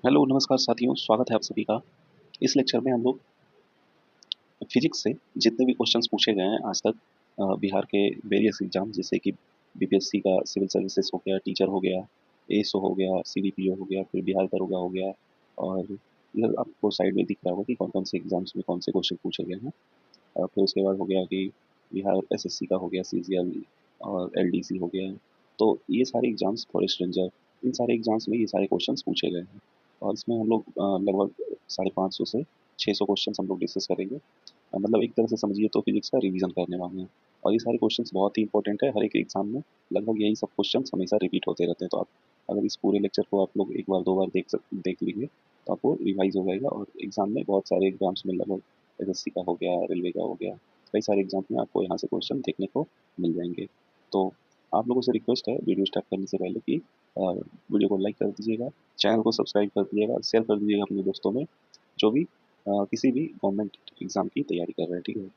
Hello नमस्कार साथियों, स्वागत है आप सभी का। इस लेक्चर में हम लोग फिजिक्स से जितने भी क्वेश्चंस पूछे गए हैं आज तक बिहार के वेरियस एग्जाम जैसे कि बीपीएससी का सिविल सर्विसेज हो गया, टीचर हो गया, एएसओ हो गया, सीडीपीओ हो गया, फिर बिहार दरोगा हो गया और इधर आपको साइड में दिख रहा होगा कि कौन कौन से एग्जाम्स में कौन से क्वेश्चन पूछे गए हैं। फिर उसके बाद हो गया कि बिहार एसएससी का हो गया, सीजीएल और एलडीसी हो गया। तो ये सारे एग्जाम्स, फॉरेस्ट रेंजर, इन सारे एग्जाम्स में ये सारे क्वेश्चंस पूछे गए हैं और इसमें हम लोग लगभग 550 से 600 क्वेश्चन हम लोग डिस्कस करेंगे। मतलब एक तरह से समझिए तो फिजिक्स का रिवीजन करने वाले हैं और ये सारे क्वेश्चंस बहुत ही इंपॉर्टेंट है। हर एक एग्जाम में लगभग यही सब क्वेश्चंस हमेशा रिपीट होते रहते हैं। तो आप अगर इस पूरे लेक्चर को आप लोग एक बार दो बार देख लीजिए तो आपको रिवाइज हो जाएगा और एग्जाम में बहुत सारे एग्जाम्स में लगभग एसएससी का हो गया, रेलवे का हो गया, कई सारे एग्जाम में आपको यहाँ से क्वेश्चन देखने को मिल जाएंगे। तो आप लोगों से रिक्वेस्ट है वीडियो स्टार्ट करने से पहले कि वीडियो को लाइक कर दीजिएगा, चैनल को सब्सक्राइब कर दीजिएगा, शेयर कर दीजिएगा अपने दोस्तों में जो भी किसी भी गवर्नमेंट एग्जाम की तैयारी कर रहे हैं, ठीक है।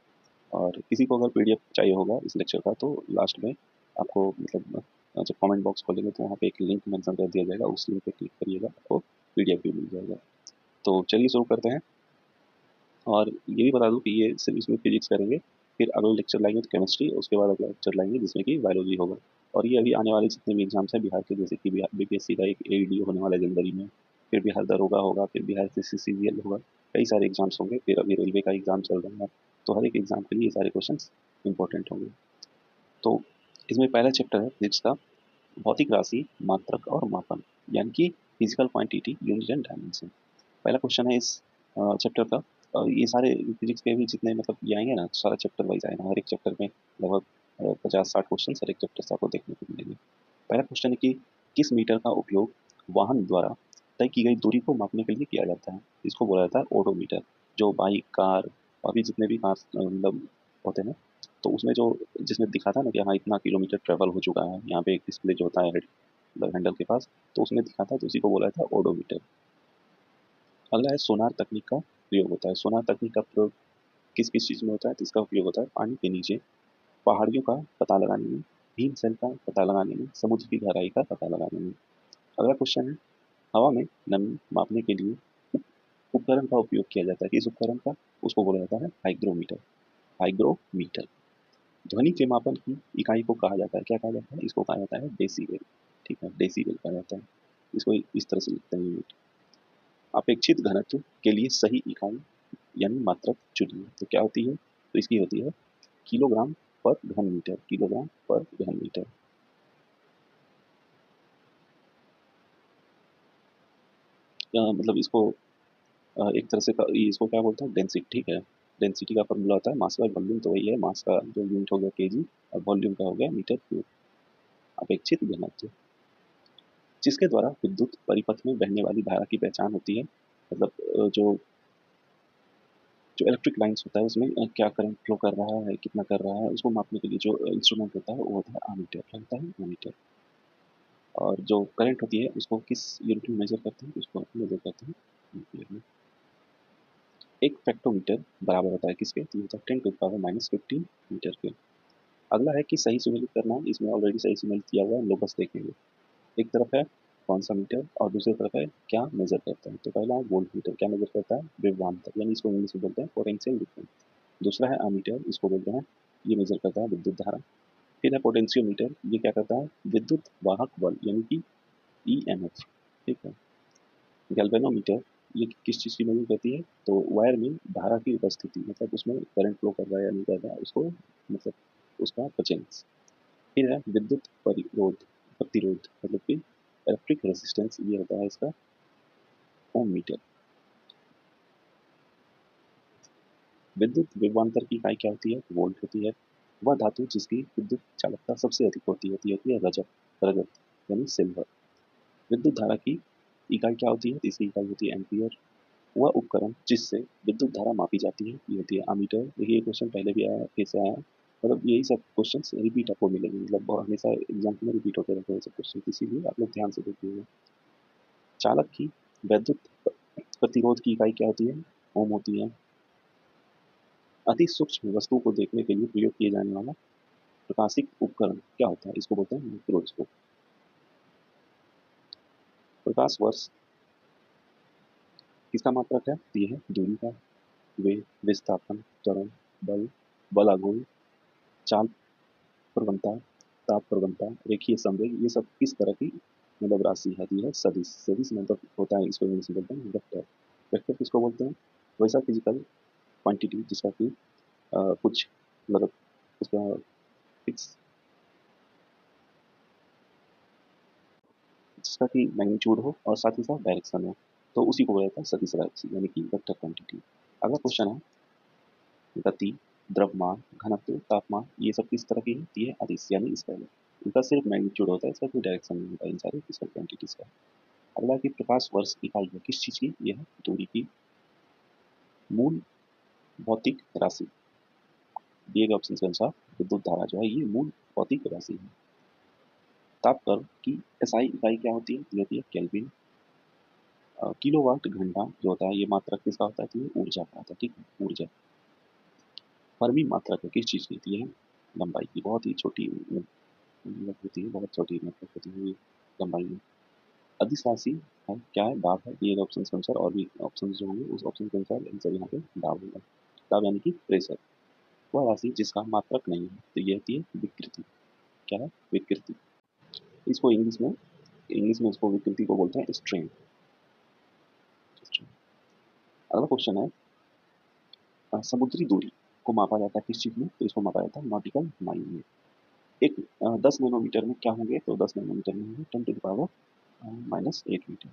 और किसी को अगर पीडीएफ चाहिए होगा इस लेक्चर का तो लास्ट में आपको मतलब जब कमेंट बॉक्स खोलेंगे तो वहाँ पे एक लिंक मेंशन कर दिया जाएगा, उस लिंक पे क्लिक करिएगा, आपको पीडीएफ भी मिल जाएगा। तो चलिए शुरू करते हैं। और ये भी बता दूं कि ये सिर्फ इसमें फिजिक्स करेंगे, फिर अगला लेक्चर लाएंगे तो केमिस्ट्री, उसके बाद अगला लेक्चर लाएंगे जिसमें कि बायोलॉजी होगा। और ये अभी आने वाले जितने भी एग्जाम्स हैं बिहार के, जैसे कि बीपीएससी का एक एईडी होने वाला है जनवरी में, फिर बिहार दरोगा होगा, फिर बिहार सीसीसीजीएल होगा, कई सारे एग्जाम्स होंगे, फिर अभी रेलवे का एग्जाम चल रहा है। तो हर एक एग्जाम के लिए ये सारे क्वेश्चन इंपॉर्टेंट होंगे। तो इसमें पहला चैप्टर है फिजिक्स का, भौतिक राशि, मात्रक और मापन, यानी कि physical quantity, unit and dimension. पहला क्वेश्चन है इस चैप्टर का। ये सारे फिजिक्स के भी जितने मतलब ये आएंगे ना, सारा चैप्टर वाइज आएगा, हर एक चैप्टर में लगभग 50-60 क्वेश्चन हर एक चैप्टर से आपको देखने को मिलेंगे। पहला क्वेश्चन है कि किस मीटर का उपयोग वाहन द्वारा तय की गई दूरी को मापने के लिए किया जाता है। इसको बोला जाता है ओडोमीटर। जो बाइक, कार और भी जितने भी कार मतलब होते हैं ना, तो उसमें जो जिसमें दिखा था ना कि हाँ इतना किलोमीटर ट्रेवल हो चुका है, यहाँ पे एक डिस्प्ले जो होता है हैंडल के पास, तो उसमें दिखा था, तो उसी को बोला था ओडोमीटर। अगला है सोनार तकनीक का प्रयोग होता है। सोनार तकनीक का प्रयोग किस किस चीज़ में होता है, तो इसका उपयोग होता है पानी के नीचे, पहाड़ियों का पता लगाने में, भीमसेन का पता लगाने में, समुद्र की गहराई का पता लगाने में। अगला क्वेश्चन है हवा में नमी मापने के लिए उपकरण का उपयोग किया जाता है। किस उपकरण का, उसको बोला जाता है हाइग्रोमीटर। हाइग्रोमीटर। ध्वनि के मापन की इकाई को कहा जाता है, क्या कहा जाता है, इसको कहा जाता है डेसीबल। ठीक है, डेसीबल कहा जाता है इसको, इस तरह से लिखते हैं यूनिट। अपेक्षित घनत्व के लिए सही इकाई यानी मात्रक चुनिए, तो क्या होती है, तो इसकी होती है किलोग्राम पर घन मीटर। किलोग्राम पर घन मीटर। मतलब इसको एक तरह से इसको क्या बोलते हैं, डेंसिटी। ठीक है, डेंसिटी का फॉर्मूला होता है मास बाय वॉल्यूम, तो वही है, मास का जो यूनिट हो गया केजी और वॉल्यूम का हो गया मीटर क्यूब। अपेक्षित घनत्व जिसके द्वारा विद्युत परिपथ में बहने वाली धारा की पहचान होती है। मतलब जो जो इलेक्ट्रिक लाइन्स होता है उसमें क्या करंट फ्लो कर रहा है, कितना कर रहा है, उसको मापने के लिए जो इंस्ट्रूमेंट होता है वो होता है आमीटर। क्या होता है, आमीटर। और जो करंट होती है उसको किस यूनिट में मेजर करते हैं, उसको मेजर करते हैं एम्पीयर में। एक फेक्टोमीटर बराबर होता है किसके, तो ये होता है 10⁻⁻15 मीटर के। अगला है कि सही सुमेलित करना, इसमें ऑलरेडी सही सुमेलित किया हुआ है, हम लोग बस देखेंगे। एक तरफ है कौन सा मीटर और दूसरी तरफ है क्या मेजर करता है। तो पहला है वोल्ट मीटर, क्या मेजर करता है, विभवांतर, यानी इसको इंग्लिश में बोलते हैं पोटेंशियल डिफरेंस। दूसरा है अमीटर, इसको बोलते हैं, ये मेजर करता है विद्युत धारा। फिर है पोटेंशियोमीटर, ये क्या करता है, विद्युत वाहक बल यानी कि ईएमएफ। ठीक है। गैल्वेनोमीटर, ये किस चीज़ की मेजर करती है, तो वायर में धारा की उपस्थिति, मतलब उसमें करंट फ्लो कर रहा है या नहीं कर रहा है, उसको मतलब उसका पचेंस। फिर है विद्युत परिरोध, प्रतिरोध मतलब कि इलेक्ट्रिक रेजिस्टेंस, ये होता है इसका ओम मीटर। विद्युत विभवांतर की इकाई क्या होती है, वोल्ट होती है। वह धातु जिसकी विद्युत चालकता सबसे अधिक होती है रजत, रजत यानी सिल्वर। विद्युत धारा की इकाई क्या होती है, तो इसकी इकाई होती है एम्पियर। वह उपकरण जिससे विद्युत धारा मापी जाती है, ये होती है अमीटर। देखिए ये क्वेश्चन पहले भी आया, फिर से आया, मतलब यही सब क्वेश्चन रिपीट आपको मिलेंगे, मतलब हमेशा एग्जाम में रिपीट होते रहते हैं सब क्वेश्चन, इसीलिए आप लोग ध्यान से देखिएगा। चालक की वैद्युत प्रतिरोध की इकाई क्या होती है, ओम होती है। अति सूक्ष्म वस्तु को देखने के लिए प्रयोग किए जाने वाला प्रकाशिक उपकरण क्या होता है, इसको बोलते हैं माइक्रोस्कोप। प्रकाश वर्ष किसका मात्रक है? तो ये है दूरी का, वेग, विस्थापन, त्वरण, बल, बल आघूर्ण, चाल प्रवणता, ताप प्रवणता, रेखीय संवेग, ये सब किस तरह की मतलब राशि है? तो ये है सदिश। सदिश मतलब होता है, इसको इंग्लिश में बोलते हैं वेक्टर। वेक्टर किसको बोलते हैं? वैसा फिजिकल क्वांटिटी जिसका कि कुछ मतलब उसका फिक्स, जिसका कि मैग्नीट्यूड हो और साथ ही साथ डायरेक्शन हो, तो उसी को बोला जाता है सदिश राशि यानी कि वेक्टर क्वांटिटी। अगला क्वेश्चन है गति, द्रव्यमान, घनत्व, तापमान, ये सब किस तरह की है? ये अदिश यानी स्केलर। इनका सिर्फ मैग्नीट्यूड होता है, इसका कोई डायरेक्शन नहीं होता इन सारे फिजिकल क्वांटिटीज का। अगला है कि प्रकाश वर्ष इकाई है किस चीज की? ये है दूरी की। मूल भौतिक राशि, दिए गए ऑप्शन के अनुसार विद्युत धारा जो है ये मूल भौतिक राशि है। ताप कर्व की एसआई इकाई क्या होती है? ये होती है केल्विन। किलोवाट घंटा जो होता है ये मात्रक किसका होता है? तो ये ऊर्जा का होता है, ठीक है, ऊर्जा। फर्मी मात्रक है किस चीज की? तो ये है लंबाई की, बहुत ही छोटी मतलब होती है, बहुत छोटी मतलब होती है ये लंबाई में। अदिश राशि है क्या है? दाब है, दिए गए ऑप्शन के अनुसार और भी ऑप्शन जो होंगे उस ऑप्शन के अनुसार आंसर यहाँ पे दाब होगा। दाब यानी कि प्रेशर। वह राशि जिसका मात्रक नहीं है, तो ये होती है विकृति। क्या है? विकृति। इसको इंग्लिश में इसको विकृति को बोलते हैं स्ट्रेन। अगला क्वेश्चन है समुद्री दूरी को मापा जाता है किस चीज में? तो इसको मापा जाता है नॉटिकल माइल में। एक 10 नैनोमीटर में क्या होंगे? तो 10 नैनोमीटर में होंगे 10⁻⁻⁸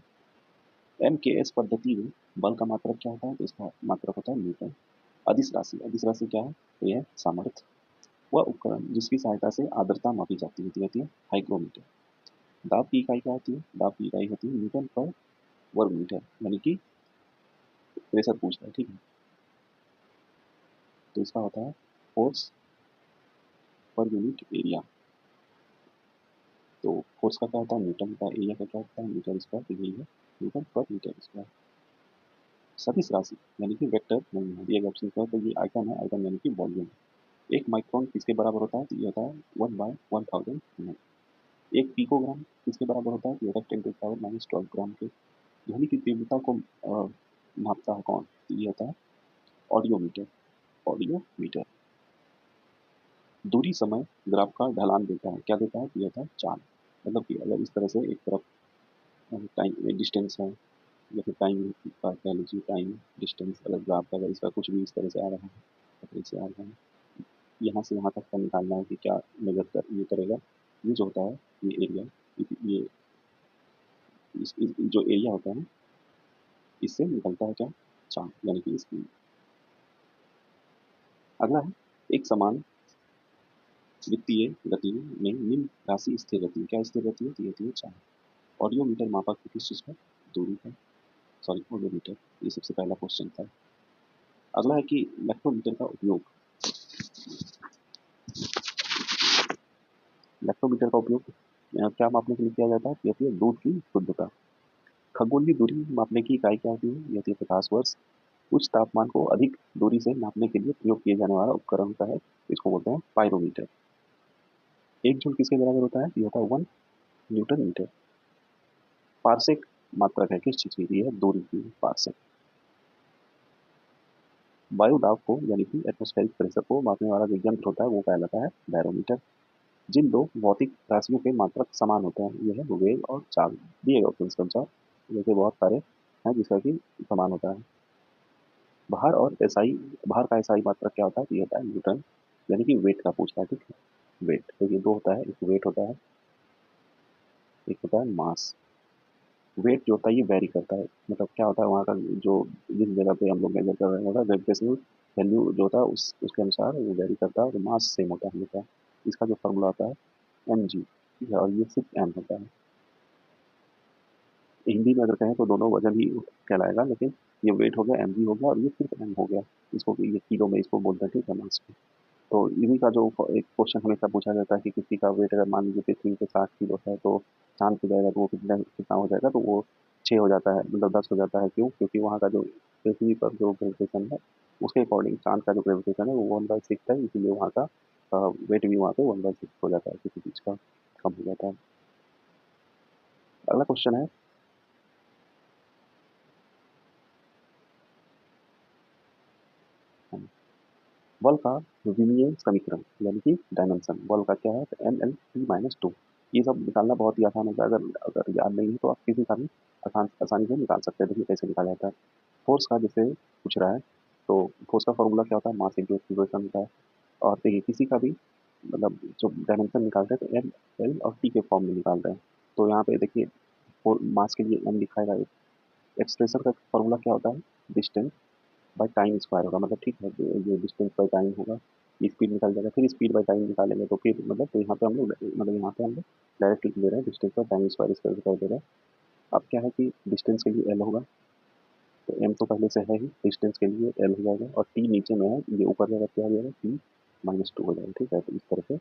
एम के एस पद्धति में बल का मात्रक क्या होता है? तो इसका मात्रक होता है न्यूटन। अदिश राशि क्या है? तो यह सामर्थ्य। वह उपकरण जिसकी सहायता से आर्द्रता मापी जाती है हाइग्रोमीटर। दाब की इकाई क्या होती है? दाब की इकाई होती है न्यूटन पर वर्ग मीटर, यानी कि प्रेशर पूछता है, ठीक है, तो इसका होता है फोर्स पर यूनिट एरिया। तो फोर्स का क्या होता है? न्यूटन का, एरिया का क्या होता है? मीटर स्क्वायर, तो यही है न्यूटन पर मीटर स्क्वायर। सदिश राशि यानी कि वेक्टर नहीं है, दिए गए ऑप्शन का, तो ये आयतन है, आयतन यानी कि वॉल्यूम। एक माइक्रोन किसके बराबर होता है? तो ये होता है 1/1000। एक पिकोग्राम किसके बराबर होता है? तो ये होता है 10⁻⁻12 ग्राम के। ध्वनि की तीव्रता को नापता है कौन? तो ये होता है ऑडियोमीटर। ऑडियोमीटर। दूरी समय ग्राफ का ढलान देता है, क्या देता है? तो ये होता है चाल। मतलब कि अगर इस तरह से एक तरफ टाइम डिस्टेंस है या फिर टाइम का कह लीजिए, टाइम डिस्टेंस अगर ग्राफ का अगर इसका कुछ भी इस तरह से आ रहा है, इस तरह से आ रहा है, यहाँ से यहाँ तक का निकालना है कि क्या मेजर कर ये करेगा। ये जो होता है ये एरिया, ये जो एरिया होता है ना, इससे निकलता है क्या? चाल यानी कि इसकी। अगला है एक समान वित्तीय गति में निम्न राशि स्थिर रहती है, क्या स्थिर रहती है? तो ये होती है चाल। ऑडियोमीटर मापा किस चीज का? दूरी का, सॉरी ऑडियोमीटर। ये सबसे पहला क्वेश्चन था। अगला है कि इलेक्ट्रोमीटर का उपयोग, इलेक्ट्रोमीटर का उपयोग क्या मापने के लिए किया जाता है? ये होती है दूध की शुद्धता। खगोलीय दूरी मापने की इकाई क्या होती है? ये होती है प्रकाश वर्ष। उच्च तापमान को अधिक दूरी से नापने के लिए प्रयोग किए जाने वाला उपकरण होता है, इसको बोलते हैं पायरोमीटर। एक जूल किसके बराबर होता है? ये होता है 1 न्यूटन मीटर। पारसेक मात्रक है किस चीज की? है दूरी की, पारसेक। वायु दाब को यानी कि एटमॉस्फेरिक प्रेशर को मापने वाला जो यंत्र होता है वो कहलाता है बैरोमीटर। जिन दो भौतिक राशियों के मात्रक समान होते हैं ये है वेग और चाल। दिए गए ऑप्शन के अनुसार जैसे बहुत सारे हैं जिसका कि समान होता है। भार और एसआई, भार का एसआई मात्रक क्या होता है? ये होता है न्यूटन, यानी कि वेट का पूछता है, ठीक है, वेट। तो ये दो होता है, एक वेट होता है, एक होता है मास। वेट जो होता है ये वेरी करता है, मतलब क्या होता है वहाँ का जो जिस जगह पे हम लोग मेजर कर रहे होता है ग्रेविटेशनल वैल्यू जो होता है उसके अनुसार वो वेरी करता है और मास सेम होता है हमेशा। इसका जो फॉर्मूला होता है एम जी, ठीक है, और ये सिर्फ एम होता है। हिंदी में अगर कहें तो दोनों वजन ही कहलाएगा, लेकिन ये वेट हो गया, एम जी हो गया, और ये सिर्फ एम हो गया। इसको ये किलो में इसको बोलते हैं, ठीक है, मास को। तो इन्हीं का जो एक क्वेश्चन हमेशा पूछा जाता है कि किसी का वेट अगर मान लीजिए पृथ्वी पे 60 किलो है तो चांद पे जाएगा तो वो कितना कितना हो जाएगा? तो वो 6 हो जाता है, मतलब 10 हो जाता है। क्यों? क्योंकि वहाँ का जो पृथ्वी पर जो ग्रेविटेशन है उसके अकॉर्डिंग चांद का जो ग्रेविटेशन है वो 1/6 है, इसीलिए वहाँ का वेट भी वहाँ पे 1/6 हो जाता है, किसी चीज़ का कम हो जाता है। अगला क्वेश्चन है बल का विमीय समीकरण यानी कि डायमेंशन बल का क्या है, M L T minus two. ये सब निकालना बहुत ही आसान होता है, अगर अगर याद नहीं है तो आप किसी का भी आसानी से निकाल सकते हैं। देखिए कैसे निकाला जाता है। फोर्स का जैसे पूछ रहा है, तो फोर्स का फॉर्मूला क्या होता है, मास इंटू एक्सीलरेशन होता है। और देखिए किसी का भी मतलब जो डायमेंशन निकालते हैं तो एम एल और टी के फॉर्म में निकाल रहे हैं। तो यहाँ पे देखिए मास के लिए एम लिखा है, एक्सप्रेशन का फॉर्मूला क्या होता है, डिस्टेंस बाय टाइम स्क्वायर होगा, मतलब ठीक है ये डिस्टेंस बाय टाइम होगा, ये स्पीड निकल जाएगा, फिर स्पीड बाय टाइम निकालेंगे तो फिर मतलब तो यहाँ पे हम लोग मतलब यहाँ पे हम लोग डायरेक्ट लिख ले रहे हैं distance by time square square कर दे रहे हैं। अब क्या है कि डिस्टेंस के लिए एल होगा, तो एम तो पहले से है ही, डिस्टेंस के लिए एल हो जाएगा और टी नीचे में है, ये ऊपर जाएगा क्या हो जाएगा, टी माइनस टू हो जाएगा। ठीक है, तो इस तरह से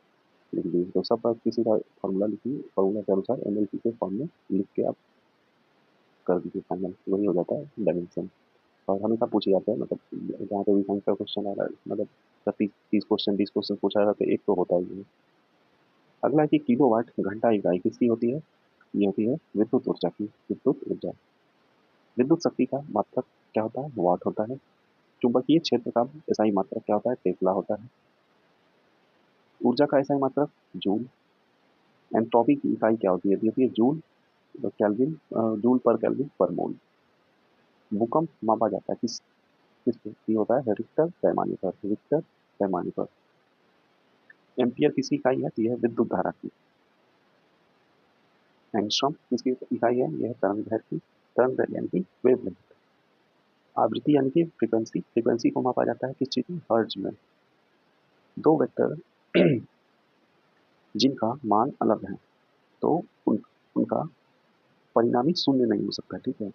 लिख दीजिए। तो सब किसी का फॉर्मूला लिखिए, फॉर्मूला के अनुसार एम एल टी के फॉर्म में लिख के आप कर दीजिए फाइनल, वही हो जाता है डायमेंशन। और हमेशा पूछे जाते हैं, मतलब जहाँ पे भी साइंस का क्वेश्चन आ रहा है, मतलब 30 क्वेश्चन 20 क्वेश्चन पूछा जाता है तो एक तो होता ही है। अगला है कि किलोवाट घंटा इकाई किसकी होती है, ये होती है विद्युत ऊर्जा की, विद्युत ऊर्जा। विद्युत शक्ति का मात्रक क्या होता है, वाट होता है। चुंबकीय क्षेत्र का एसआई मात्रक क्या होता है, टेस्ला होता है। ऊर्जा का एसआई मात्रक जूल। एंट्रोपी की इकाई क्या होती है, ये होती है जूल केल्विन, जूल पर केल्विन पर मोल। भूकंप मापा जाता है किस पे, ये होता है रिक्टर पैमाने पर, रिक्टर पैमाने पर। एम्पियर किसकी इकाई है, तो यह है विद्युत धारा की। एंगस्ट्रॉम किसकी इकाई है, यह है तरंग दैर्ध्य की, तरंग दैर्ध्य यानी कि वेवलेंथ। आवृत्ति यानी कि फ्रीक्वेंसी, फ्रीक्वेंसी को मापा जाता है किस चीज में, हर्ट्ज में। दो वेक्टर जिनका मान अलग है तो उनका परिणामी शून्य नहीं हो सकता। ठीक है,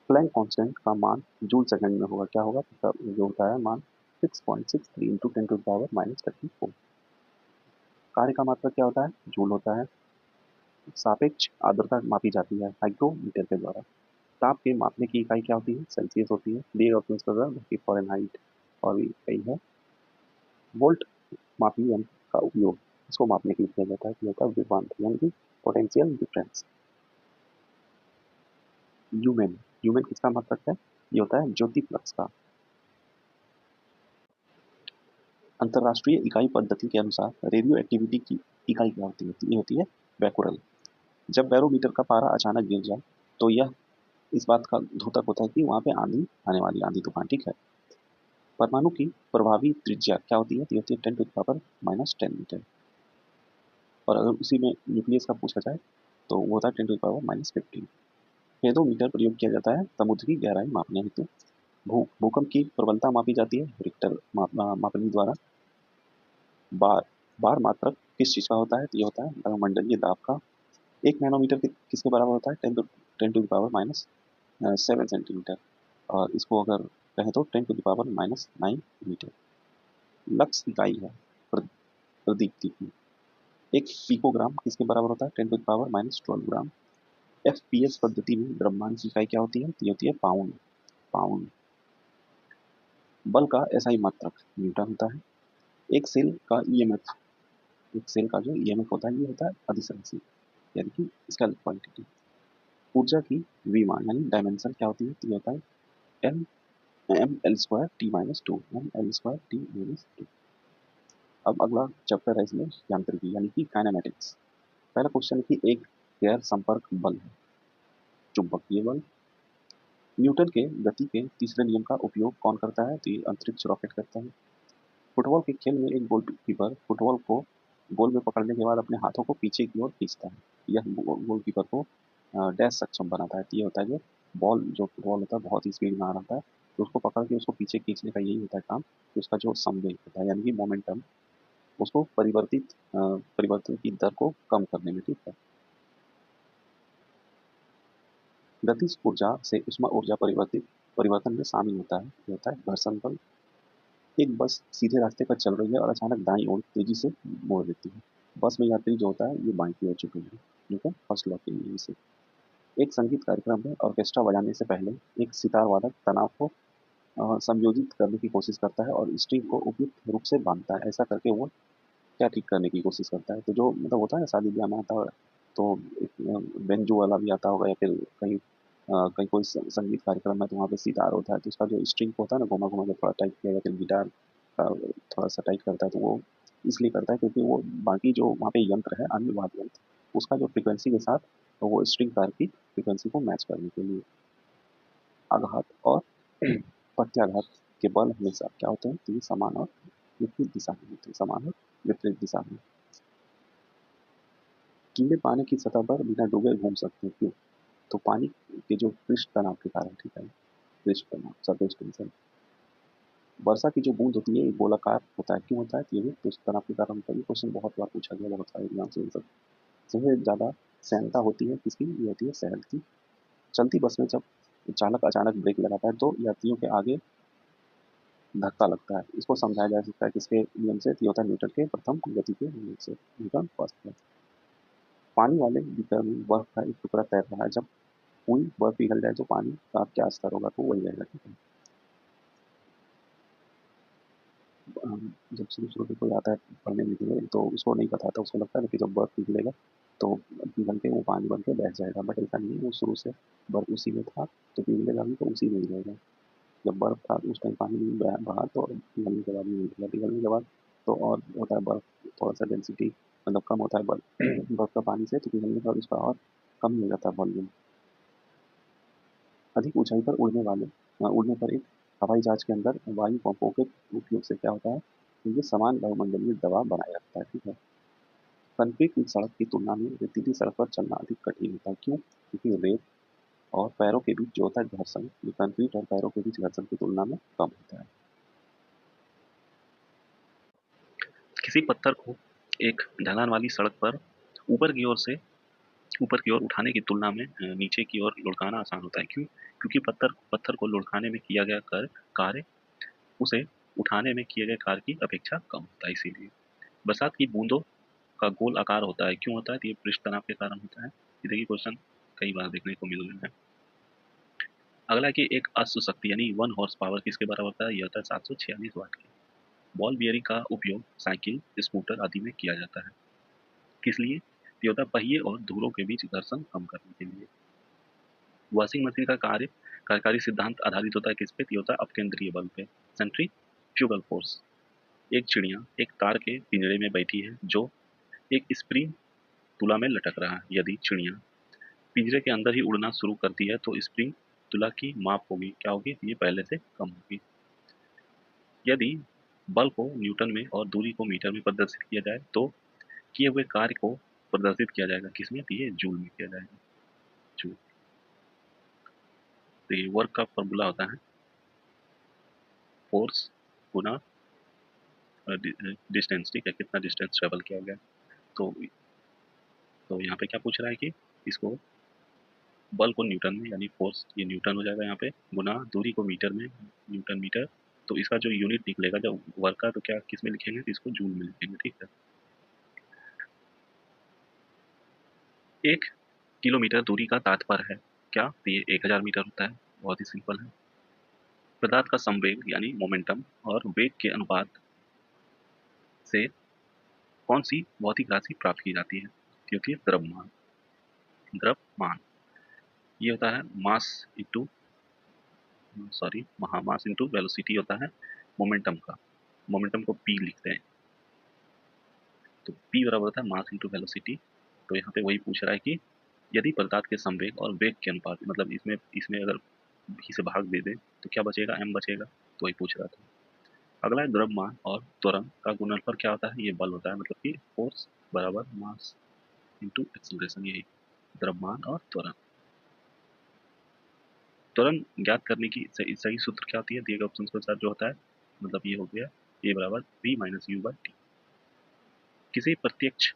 प्लैंक कांस्टेंट का मान जूल सेकंड में होगा, क्या होगा, तो जो होता है मान 6.63 इंटू 10⁻⁻34। कार्य का मात्रक क्या होता है, जूल होता है। सापेक्ष आर्द्रता मापी जाती है हाइग्रोमीटर के द्वारा। ताप के मापने की इकाई क्या होती है, सेल्सियस होती है। दिए ऑप्शन का जगह फॉरेनहाइट और भी कई है। वोल्ट मापी यंत्र का उपयोग इसको मापने के लिए किया जाता है, कि होता है विभवांतर यानी कि पोटेंशियल डिफरेंस। यूमेन, यूमेन किसका मात्रक है, ये होता है ज्योति फ्लक्स का। अंतरराष्ट्रीय इकाई पद्धति के अनुसार रेडियो एक्टिविटी की इकाई क्या होती है, ये होती है बैकोरल। जब बैरोमीटर का पारा अचानक गिर जाए तो यह इस बात का द्योतक होता है कि वहाँ पे आंधी आने वाली, आंधी तूफान। ठीक है, परमाणु की प्रभावी त्रिज्या क्या होती है, ये होती है 10⁻⁻10 मीटर। और अगर उसी में न्यूक्लियस का पूछा जाए तो वो होता है 10⁻⁻15। हेडोमीटर प्रयोग किया जाता है समुद्र की गहराई मापने हेतु। भूकंप की प्रबलता मापी जाती है रिक्टर मापनी द्वारा। बार, बार मात्रक किस चीज का होता है, तो ये होता है वायुमंडलीय दाब का। 1 नैनोमीटर किसके बराबर होता है, 10⁻⁻7 सेंटीमीटर। और इसको अगर कहें तो 10⁻⁻9 मीटर। लक्स इकाई है प्रदीप्ति की। एक पिकोग्राम किसके बराबर होता है, 10⁻⁻12 ग्राम। एफपीएस पद्धति में द्रव्यमान की इकाई क्या होती है, तो ये होती है पाउंड, पाउंड। बल का एसआई मात्रक न्यूटन होता है। एक सेल का ईएमएफ, एक सेल का जो ईएमएफ होता है ये होता है अदिश राशि यानी कि इसका क्वांटिटी। ऊर्जा की विमान यानी डायमेंशन क्या होती है, तो ये होता है M M L square T minus two, M L square T minus two. अब अगला चैप्टर है इसमें यांत्रिकी यानी कि काइनेमेटिक्स। पहला क्वेश्चन है कि एक गैर संपर्क बल है, चुंबकीय बल। न्यूटन के गति के तीसरे नियम का उपयोग कौन करता है, तो ये अंतरिक्ष रॉकेट करता है। फुटबॉल के खेल में एक गोलकीपर फुटबॉल को गोल में पकड़ने के बाद अपने हाथों को पीछे की ओर खींचता है। यह गोलकीपर को डैश सक्षम बनाता है। तो ये होता है जो बॉल, जो फुटबॉल होता है बहुत ही स्पीड में आ रहा है तो उसको पकड़ के उसको पीछे खींचने का यही होता है काम, कि उसका जो संवेग होता है यानी कि मोमेंटम उसको परिवर्तन की दर को कम करने में। ठीक है, गतिज ऊर्जा से ऊष्मा ऊर्जा परिवर्तन में शामिल होता है, ये होता है घर्षण बल। एक बस सीधे रास्ते पर चल रही है और अचानक दाईं ओर तेजी से मोड़ देती है। बस में यात्री जो होता है ये बाईं की ओर झुके हैं। ठीक है, फर्स्ट लॉ के नियम से। एक संगीत कार्यक्रम में ऑर्केस्ट्रा बजाने से पहले एक सितार वादक तनाव को समायोजित करने की कोशिश करता है और स्ट्रिंग को उपयुक्त रूप से बांधता है। ऐसा करके वो क्या ठीक करने की कोशिश करता है, तो जो मतलब होता है ना शादी ब्याह में आता है तो एक बेंजो वाला भी आता होगा या फिर कहीं कहीं कोई संगीत कार्यक्रम है तो वहाँ पे सितार होता है, तो उसका जो स्ट्रिंग होता है ना, घुमा घुमा के थोड़ा टाइट किया जाता है, गिटार का थोड़ा सा टाइट करता है, तो वो इसलिए करता है क्योंकि वो बाकी जो वहाँ पे यंत्र है, अन्य वाद्य यंत्र, उसका जो फ्रिक्वेंसी के साथ, तो वो स्ट्रिंग तार की फ्रिक्वेंसी को मैच करने के लिए। आघात और प्रत्याघात के बल हमेशा क्या होते हैं, तो ये समान और विपरीत दिशा में होते हैं, समान और विपरीत दिशा में। कीड़े पानी की सतह पर बिना डूबे घूम सकते हैं, क्यों? तो पानी के जो पृष्ठ तनाव के कारण, ठीक है, पृष्ठ तनाव, सरफेस टेंशन। वर्षा की जो बूंद होती है ये गोलाकार होता है, क्यों होता है? तो ये भी पृष्ठ तनाव के कारण होता है। ये क्वेश्चन बहुत बार पूछा गया, बहुत सारे एग्जाम से सब। सबसे ज्यादा सैनता होती है किसकी? ये होती है शहर की। चलती बस में जब चालक अचानक ब्रेक लगाता है तो यात्रियों के आगे धक्का लगता है। इसको समझाया जा सकता है किसके नियम से? तो ये होता है न्यूटन के प्रथम गति के नियम से। न्यूटन फर्स्ट है। पानी वाले बीकर में बर्फ का एक टुकड़ा तैर रहा है, जब पूरी बर्फ पिघल जाए तो पानी का क्या स्तर होगा? तो वही रहेगा, ठीक है। जब शुरू-शुरू में कोई आता है पढ़ने लिखने में तो उसको नहीं पता था, उसको लगता है ना कि जब बर्फ पिघलेगा तो पिघल के वो पानी बन के बह जाएगा, बट ऐसा नहीं है, वो शुरू से बर्फ उसी में था, तो पिघलेगा भी तो उसी में ही रहेगा। जब बर्फ था उस टाइम पानी नहीं बहा तो पिघलने के बाद नहीं निकला, पिघलने के बाद तो और होता है बर्फ, थोड़ा सा डेंसिटी मतलब कम होता है बर्फ बर्फ का पानी से, तो पिघलने के बाद उसका और कम हो जाता है वॉल्यूम। अधिक ऊंचाई पर उड़ने पर एक हवाई जहाज के अंदर वायु पंपों के उपयोग से क्या होता है, तो ये समान वायुमंडलीय दबाव बनाए रखता है, ठीक है। कंक्रीट की सड़क की तुलना में रेतीली सड़क पर चलना अधिक कठिन होता है, क्यों? क्योंकि रेत और पैरों के बीच जो होता है घर्षण, ये कंक्रीट और पैरों के बीच घर्षण की तुलना में कम होता है। किसी पत्थर को एक ढलान वाली सड़क पर ऊपर की ओर से ऊपर की ओर उठाने की तुलना में नीचे की ओर लुढ़काना आसान होता है, क्यों? क्योंकि पत्थर पत्थर को लुढ़काने में किया गया कार्य उसे उठाने में किए गए कार्य की अपेक्षा कम होता है, इसीलिए। बरसात की बूंदों का गोल आकार होता है, क्यों होता है? तो ये पृष्ठ तनाव के कारण होता है। ये देखिए क्वेश्चन कई बार देखने को मिल रहे हैं। अगला है कि एक अश्व शक्ति यानी 1 हॉर्स पावर किसके बराबर होता है? ये होता है 746 वाट की। बॉल बियरिंग का उपयोग साइकिल, स्कूटर आदि में किया जाता है। किस लिए? ये होता है पहिए और धुरों के बीच घर्षण कम करने के लिए। वॉशिंग मशीन का कार्यकारी सिद्धांत आधारित होता है किस पे? तो ये होता है अपकेंद्रीय बल पे, सेंट्रीफ्यूगल फोर्स। एक चिड़िया एक तार के पिंजरे में बैठी है जो एक स्प्रिंग तुला में लटक रहा है। यदि चिड़िया पिंजरे के अंदर ही उड़ना शुरू करती है तो स्प्रिंग तुला की माप होगी क्या होगी? ये पहले से कम होगी। यदि बल को न्यूटन में और दूरी को मीटर में प्रदर्शित किया जाए तो किए हुए कार्य को प्रदर्शित किया जाएगा किसमें? तो ये जूल में किया जाएगा, जूल। तो ये वर्क का फॉर्मूला होता है फोर्स गुना डिस्टेंस, ठीक है, कितना डिस्टेंस ट्रेवल किया गया। तो यहाँ पे क्या पूछ रहा है कि इसको बल को न्यूटन में यानी फोर्स ये न्यूटन हो जाएगा यहाँ पे, गुना दूरी को मीटर में न्यूटन मीटर, तो इसका जो यूनिट निकलेगा जब वर्क का तो क्या किस में लिखेंगे? तो इसको जूल में लिखेंगे, ठीक है। 1 किलोमीटर दूरी का तात्पर्य है क्या? तो ये 1000 मीटर होता है, बहुत ही सिंपल है। पदार्थ का संवेग यानी मोमेंटम और वेग के अनुपात से कौन सी भौतिक राशि प्राप्त की जाती है? क्योंकि द्रव्यमान, द्रव्यमान ये होता है mass into mass into velocity होता है मोमेंटम का। मोमेंटम को पी लिखते हैं, तो पी बराबर होता है मास इंटू वेलोसिटी। तो यहाँ पे वही पूछ रहा है कि यदि पदार्थ के संवेग और वेग के अनुपात मतलब इसमें इसमें अगर भी से भाग दे दे तो क्या बचेगा? एम बचेगा, तो वही पूछ रहा था। अगला है द्रव्यमान और त्वरण का गुणनफल क्या होता है? ये बल होता है, मतलब कि फोर्स बराबर मास इंटू एक्सेलरेशन, यही द्रव्यमान और त्वरण। त्वरण ज्ञात करने की सही सही सूत्र क्या होती है? दिए गए ऑप्शन के अनुसार जो होता है, मतलब ये हो गया ए बराबर V minus U by T. किसी प्रत्यक्ष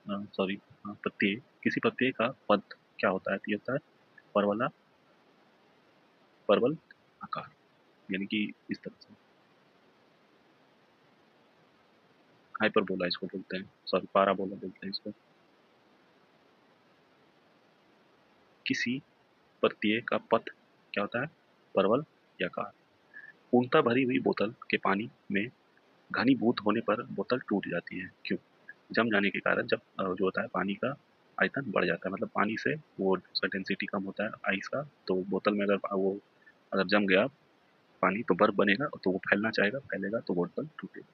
सॉरी प्रत्यय किसी प्रत्यय का पद क्या होता है? तो ये होता है परवला परवल आकार, यानी कि इस तरह से हाइपरबोला इसको बोलते हैं, सॉरी पाराबोला बोलते हैं इसको। किसी प्रत्यय का पथ क्या होता है? परवल आकार। पूर्णतः भरी हुई बोतल के पानी में घनीभूत होने पर बोतल टूट जाती है, क्यों? जम जाने के कारण जब जो होता है पानी का आयतन बढ़ जाता है, मतलब पानी से वो उसका डेंसिटी कम होता है आइस का, तो बोतल में अगर वो अगर जम गया पानी तो बर्फ बनेगा, तो वो फैलना चाहेगा, फैलेगा तो बोतल टूटेगी।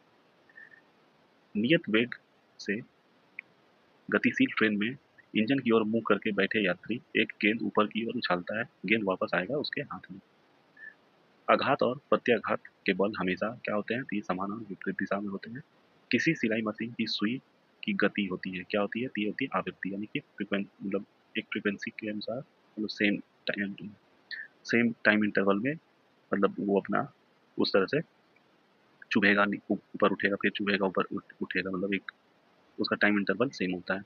नियत वेग से गतिशील ट्रेन में इंजन की ओर मुंह करके बैठे यात्री एक गेंद ऊपर की ओर उछालता है, गेंद वापस आएगा उसके हाथ में। आघात और प्रत्याघात के बल हमेशा क्या होते हैं, तो ये समान और विपरीत दिशा में होते हैं। किसी सिलाई मशीन की सुई की गति होती है, क्या होती है, तो ये होती है आवृत्ति, यानी कि मतलब एक फ्रिक्वेंसी के अनुसार, मतलब सेम टाइम इंटरवल में, मतलब वो अपना उस तरह से चुभेगा, ऊपर उठेगा, फिर चुभेगा, ऊपर उठेगा, मतलब एक उसका टाइम इंटरवल सेम होता है।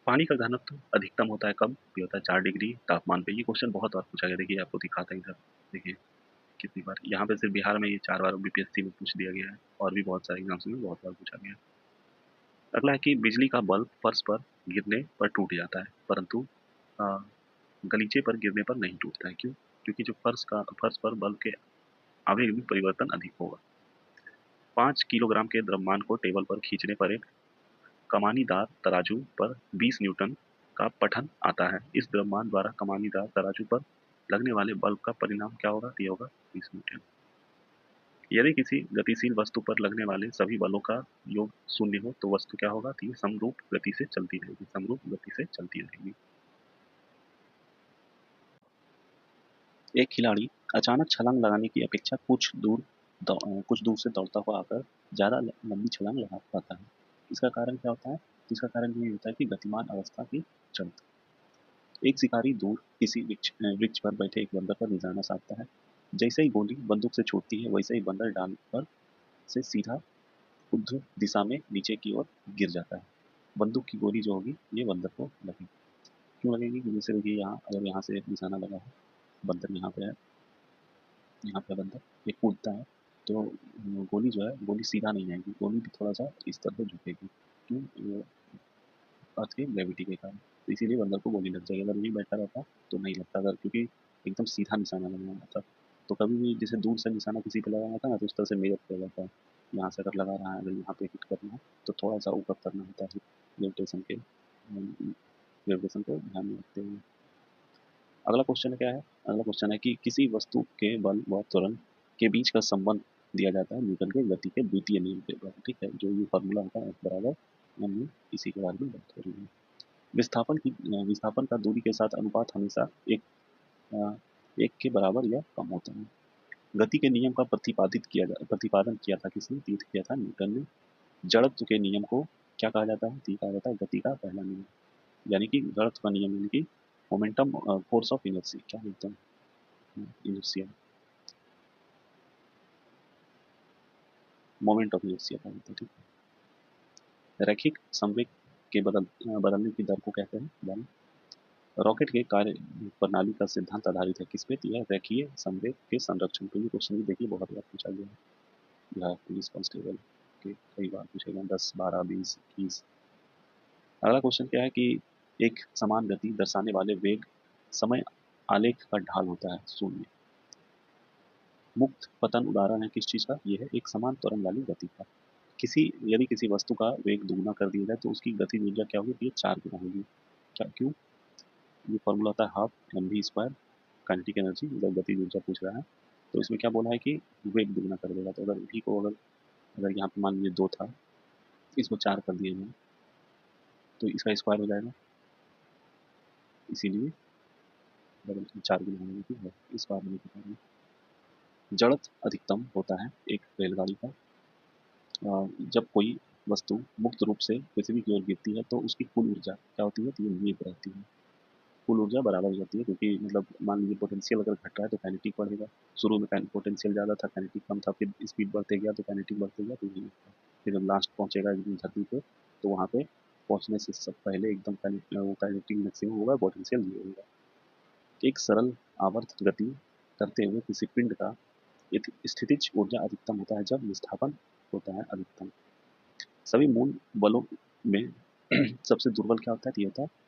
पानी का घनत्व अधिकतम होता है कब, ये होता है 4 डिग्री तापमान पे। ये क्वेश्चन बहुत बार पूछा गया, देखिए आपको दिखाता है इधर, देखिए कितनी बार, यहाँ पे सिर्फ बिहार में ये 4 बार बीपीएससी में पूछ दिया गया है, और भी बहुत सारे एग्जाम्स में बहुत बार पूछा गया है। अगला है कि बिजली का बल्ब फर्श पर गिरने पर टूट जाता है, परंतु अ, गलीचे पर गिरने पर नहीं टूटता है, क्यों? क्योंकि जो फर्श पर बल्ब के आवेग में परिवर्तन अधिक होगा। 5 किलोग्राम के द्रव्यमान को टेबल पर खींचने पर एक कमानीदार तराजू पर 20 न्यूटन का पठन आता है। इस द्रव्यमान द्वारा कमानीदार तराजू पर लगने वाले बल्ब का परिणाम क्या होगा, ये होगा 20 न्यूटन। यदि किसी गतिशील वस्तु पर लगने वाले सभी बलों का योग शून्य हो तो वस्तु क्या होगा, तो ये समरूप गति से चलती रहेगी, समरूप गति से चलती रहेगी। एक खिलाड़ी अचानक छलांग लगाने की अपेक्षा कुछ दूर से दौड़ता हुआ आकर ज़्यादा लंबी छलांग लगा पाता है। इसका कारण क्या होता है? इसका कारण ये होता है कि गतिमान अवस्था की जड़ता। एक शिकारी दूर किसी वृक्ष पर बैठे एक बंदर पर निशाना साधता है। जैसे ही गोली बंदूक से छूटती है वैसे ही बंदर डाल पर से सीधा ऊर्ध्व दिशा में नीचे की ओर गिर जाता है। बंदूक की गोली जो होगी ये बंदर को लगेगी। क्यों लगेगी? क्योंकि जैसे देखिए यहाँ, अगर यहाँ से निशाना लगा है, बंदर यहाँ पे है, यहाँ पे बंदर ये कूदता है, तो गोली जो है, गोली सीधा नहीं आएगी, गोली भी थोड़ा सा इस तरफ झुकेगी। क्यों? ये अर्थ के ग्रेविटी के कारण। तो इसीलिए बंदर को गोली लग जाएगी। अगर वहीं बैठा रहता तो नहीं लगता, अगर क्योंकि एकदम सीधा निशाना लगाना होता। तो कभी भी जैसे दूर से निशाना किसी पे लगाना था ना, तो उस तरह से मेजर किया जाता है। यहाँ से अगर लगा रहा है, अगर यहाँ पे हिट करना है तो थोड़ा सा ऊपर करना होता है, ग्रेविटेशन को ध्यान में रखते हुए। अगला क्वेश्चन क्या है? अगला क्वेश्चन है कि किसी वस्तु के बल व त्वरण के बीच का संबंध दिया जाता है न्यूटन के गति के द्वितीय नियम के द्वारा। ठीक है, जो ये फॉर्मूला होता है F बराबर एम यू, इसी के बारे में बात हो रही है। विस्थापन का दूरी के साथ अनुपात हमेशा अ, एक के बराबर या कम होता है। गति के नियम का प्रतिपादन किया था किसने? तीत किया था न्यूटन ने। जड़त्व के नियम को क्या कहा जाता है? तो ये कहा जाता है गति का पहला नियम, यानी कि जड़त्व का नियम, यानी कि मोमेंटम फोर्स ऑफ इनर्सी, क्या बोलते हैं, इनर्शिया, मोमेंट ऑफ इनर्शिया का बोलते हैं। ठीक है। रैखिक संवेग के बदलने की दर को कहते हैं बल। रॉकेट के कार्य प्रणाली का सिद्धांत आधारित है किस पे? तो यह रेखीय संवेग के संरक्षण पे। ये क्वेश्चन भी देखिए बहुत बार पूछा गया है, बिहार पुलिस कांस्टेबल के कई बार पूछे गए, 10, 12, 20, 21। अगला क्वेश्चन क्या है कि एक समान गति दर्शाने वाले वेग समय आलेख का ढाल होता है शून्य। मुक्त पतन उदाहरण है किस चीज का? ये है एक समान त्वरण वाली गति का। यदि किसी वस्तु का वेग दुगुना कर दिया जाए तो उसकी गतिज ऊर्जा क्या होगी? ये 4 गुना होगी। क्या? क्यों? ये फॉर्मूला होता है half M V square kinetic energy, मतलब गतिज ऊर्जा पूछ रहा है। तो इसमें क्या बोला है कि वेग दुगुना कर देगा, तो अगर v को अगर यहाँ पे मान लीजिए 2 था, इसको 4 कर दिया जाए तो इसका स्क्वायर हो जाएगा, इसीलिए 4 गुना होने की है इस बार में बता रहे हैं। जड़त्व अधिकतम होता है एक रेलगाड़ी का जब कोई वस्तु मुक्त रूप से पृथ्वी की ओर गिरती है तो उसकी कुल ऊर्जा क्या होती है? तो ये नीत रहती है। कुल ऊर्जा बराबर हो जाती है, क्योंकि मतलब मान लीजिए पोटेंशियल अगर घट रहा है तो काइनेटिक बढ़ेगा। शुरू में पोटेंशियल ज़्यादा था, काइनेटिक कम था, फिर स्पीड बढ़ते गया तो काइनेटिक बढ़ते गया, तो ये होता है। फिर जब लास्ट पहुंचेगा एकदम धरती पे, तो वहाँ पे पहुंचने से सब पहले एकदम वो काइनेटिक मैक्सिमम होगा, पोटेंशियल जीरो होगा। एक सरल आवर्त गति करते हुए किसी पिंड का स्थितिज ऊर्जा अधिकतम होता है जब विस्थापन होता है अधिकतम। सभी मूल बलों में सबसे दुर्बल क्या होता है? तो ये होता है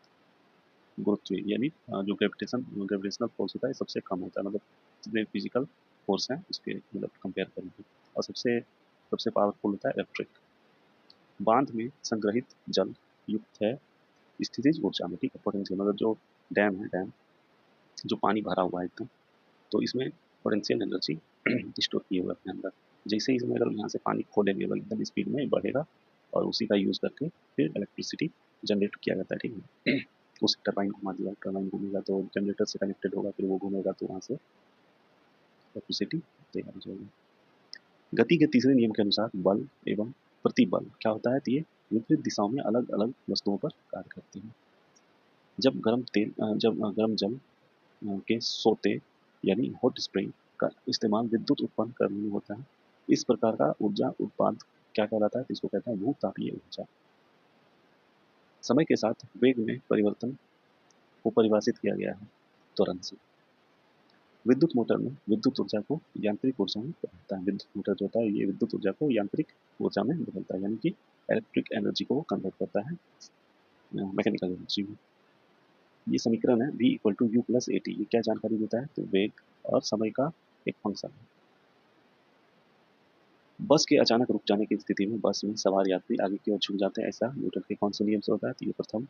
गुरुत्व, यानी जो ग्रेविटेशनल फोर्स होता है सबसे कम होता है, मतलब जितने फिजिकल फोर्स हैं उसके मतलब कंपेयर करेंगे। और सबसे सबसे पावरफुल होता है इलेक्ट्रिक। बांध में संग्रहित जल युक्त है स्थितिज ऊर्जा में, ठीक है। पोटेंशियल मतलब जो डैम है, डैम जो पानी भरा हुआ है एकदम, तो इसमें पोटेंशियल एनर्जी स्टोर किए हुए अपने अंदर। जैसे ही इसमें अगर यहाँ से पानी खोलेंगे वो एकदम स्पीड में बढ़ेगा और उसी का यूज़ करके फिर इलेक्ट्रिसिटी जनरेट किया जाता है, ठीक है। उस टरबाइन घुमा दिया, टरबाइन घूमेगा तो जनरेटर से कनेक्टेड होगा, फिर वो घूमेगा तो वहाँ से इलेक्ट्रिसिटी तैयार हो जाएगी। गति के तीसरे नियम के अनुसार बल एवं प्रतिबल क्या होता है, तो ये विपरीत दिशाओं में अलग अलग वस्तुओं पर कार्य करते हैं। जब गर्म जल के सोते यानी हॉट स्प्रिंग का इस्तेमाल विद्युत उत्पन्न करने में होता है, इस प्रकार का ऊर्जा उत्पाद क्या कहलाता है, तो इसको कहते हैं भूतापीय ऊर्जा। समय के साथ वेग में परिवर्तन को परिभाषित किया गया है त्वरण से। विद्युत मोटर में विद्युत ऊर्जा को यांत्रिक ऊर्जा में बदलता है। विद्युत मोटर जो होता है ये विद्युत ऊर्जा को यांत्रिक ऊर्जा में बदलता है, यानी कि इलेक्ट्रिक एनर्जी को कन्वर्ट करता है मैकेनिकल एनर्जी में। ये समीकरण है v equal to U plus A T. ये क्या जानकारी देता है, तो वेग और समय का एक फंक्शन है। बस के अचानक रुक जाने की स्थिति में बस में सवार यात्री आगे की ओर झुक जाते हैं, ऐसा न्यूटन के कौन से नियम से होता है, तो ये प्रथम।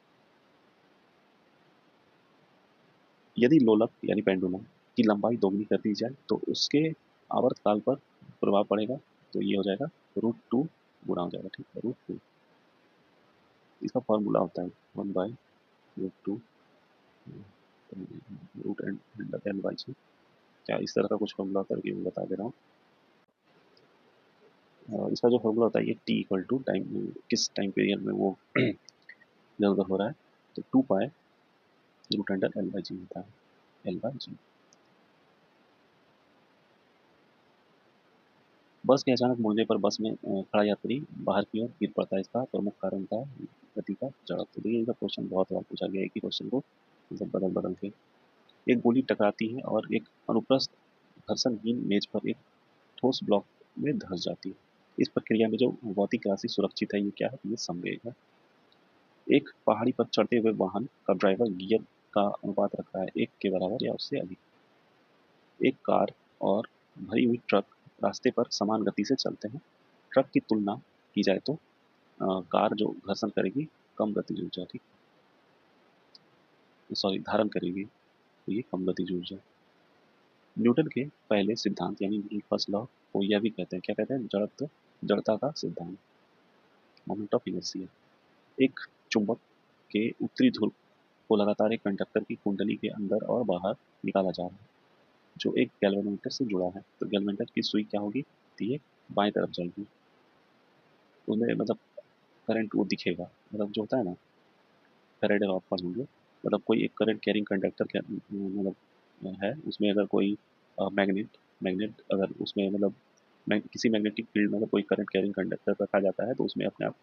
यदि लोलक यानी पेंडुलम की लंबाई दोगुनी कर दी जाए तो उसके आवर्तकाल पर प्रभाव पड़ेगा, तो ये हो जाएगा √2 गुणा हो जाएगा, ठीक है, √2। इसका फॉर्मूला होता है 1/√2 रूट एंड एल बाई जी। क्या इस तरह का कुछ फॉर्मूला होता है कि मैं बता दे रहा हूँ। इसका जो फॉर्मूला होता है ये टी इक्वल टू टाइम, किस टाइम पीरियड में वो इधर उधर हो रहा है, तो 2 pi root under L by g होता है, एल बाई जी। बस के अचानक मुड़ने पर बस में खड़ा यात्री बाहर की ओर गिर पड़ता है, इसका प्रमुख कारण था गति का जड़त्व। देखिए इसका क्वेश्चन बहुत बार पूछा गया है, एक ही क्वेश्चन को मतलब बदल बदल के। एक गोली टकराती है और एक अनुप्रस्थ घर्षणहीन मेज पर एक ठोस ब्लॉक में धंस जाती है। इस प्रक्रिया में जो भौतिक राशि सुरक्षित है ये क्या है, ये संवेग है। एक पहाड़ी पर चढ़ते हुए वाहन का ड्राइवर गियर का अनुपात रख रहा है 1 के बराबर या उससे अधिक। एक कार और भरी हुई ट्रक रास्ते पर समान गति से चलते हैं। ट्रक की तुलना की जाए तो कार जो घर्षण करेगी कम गतिज ऊर्जा, ठीक, सॉरी धारण करेगी, तो ये कम गतिज ऊर्जा। न्यूटन के पहले सिद्धांत यानी न्यूटन फर्स्ट लॉ को यह भी कहते हैं, क्या कहते हैं, जड़ता का सिद्धांत, मोमेंट ऑफ इनर्शिया। एक चुंबक के उत्तरी ध्रुव को लगातार एक कंडक्टर की कुंडली के अंदर और बाहर निकाला जा रहा है जो एक गैल्वेनोमीटर से जुड़ा है, तो गैल्वेनोमीटर की सुई क्या होगी, तो ये बाएं तरफ जाएगी, उसमें मतलब करंट वो दिखेगा, मतलब जो होता है ना फेरेडे लॉ आप पढ़ होंगे, मतलब कोई एक करंट कैरिंग कंडक्टर क्या मतलब है, उसमें अगर कोई मैग्नेट मैग्नेट अगर उसमें मतलब किसी मैग्नेटिक फील्ड में अगर कोई करंट कैरिंग कंडक्टर रखा जाता है तो उसमें अपने आप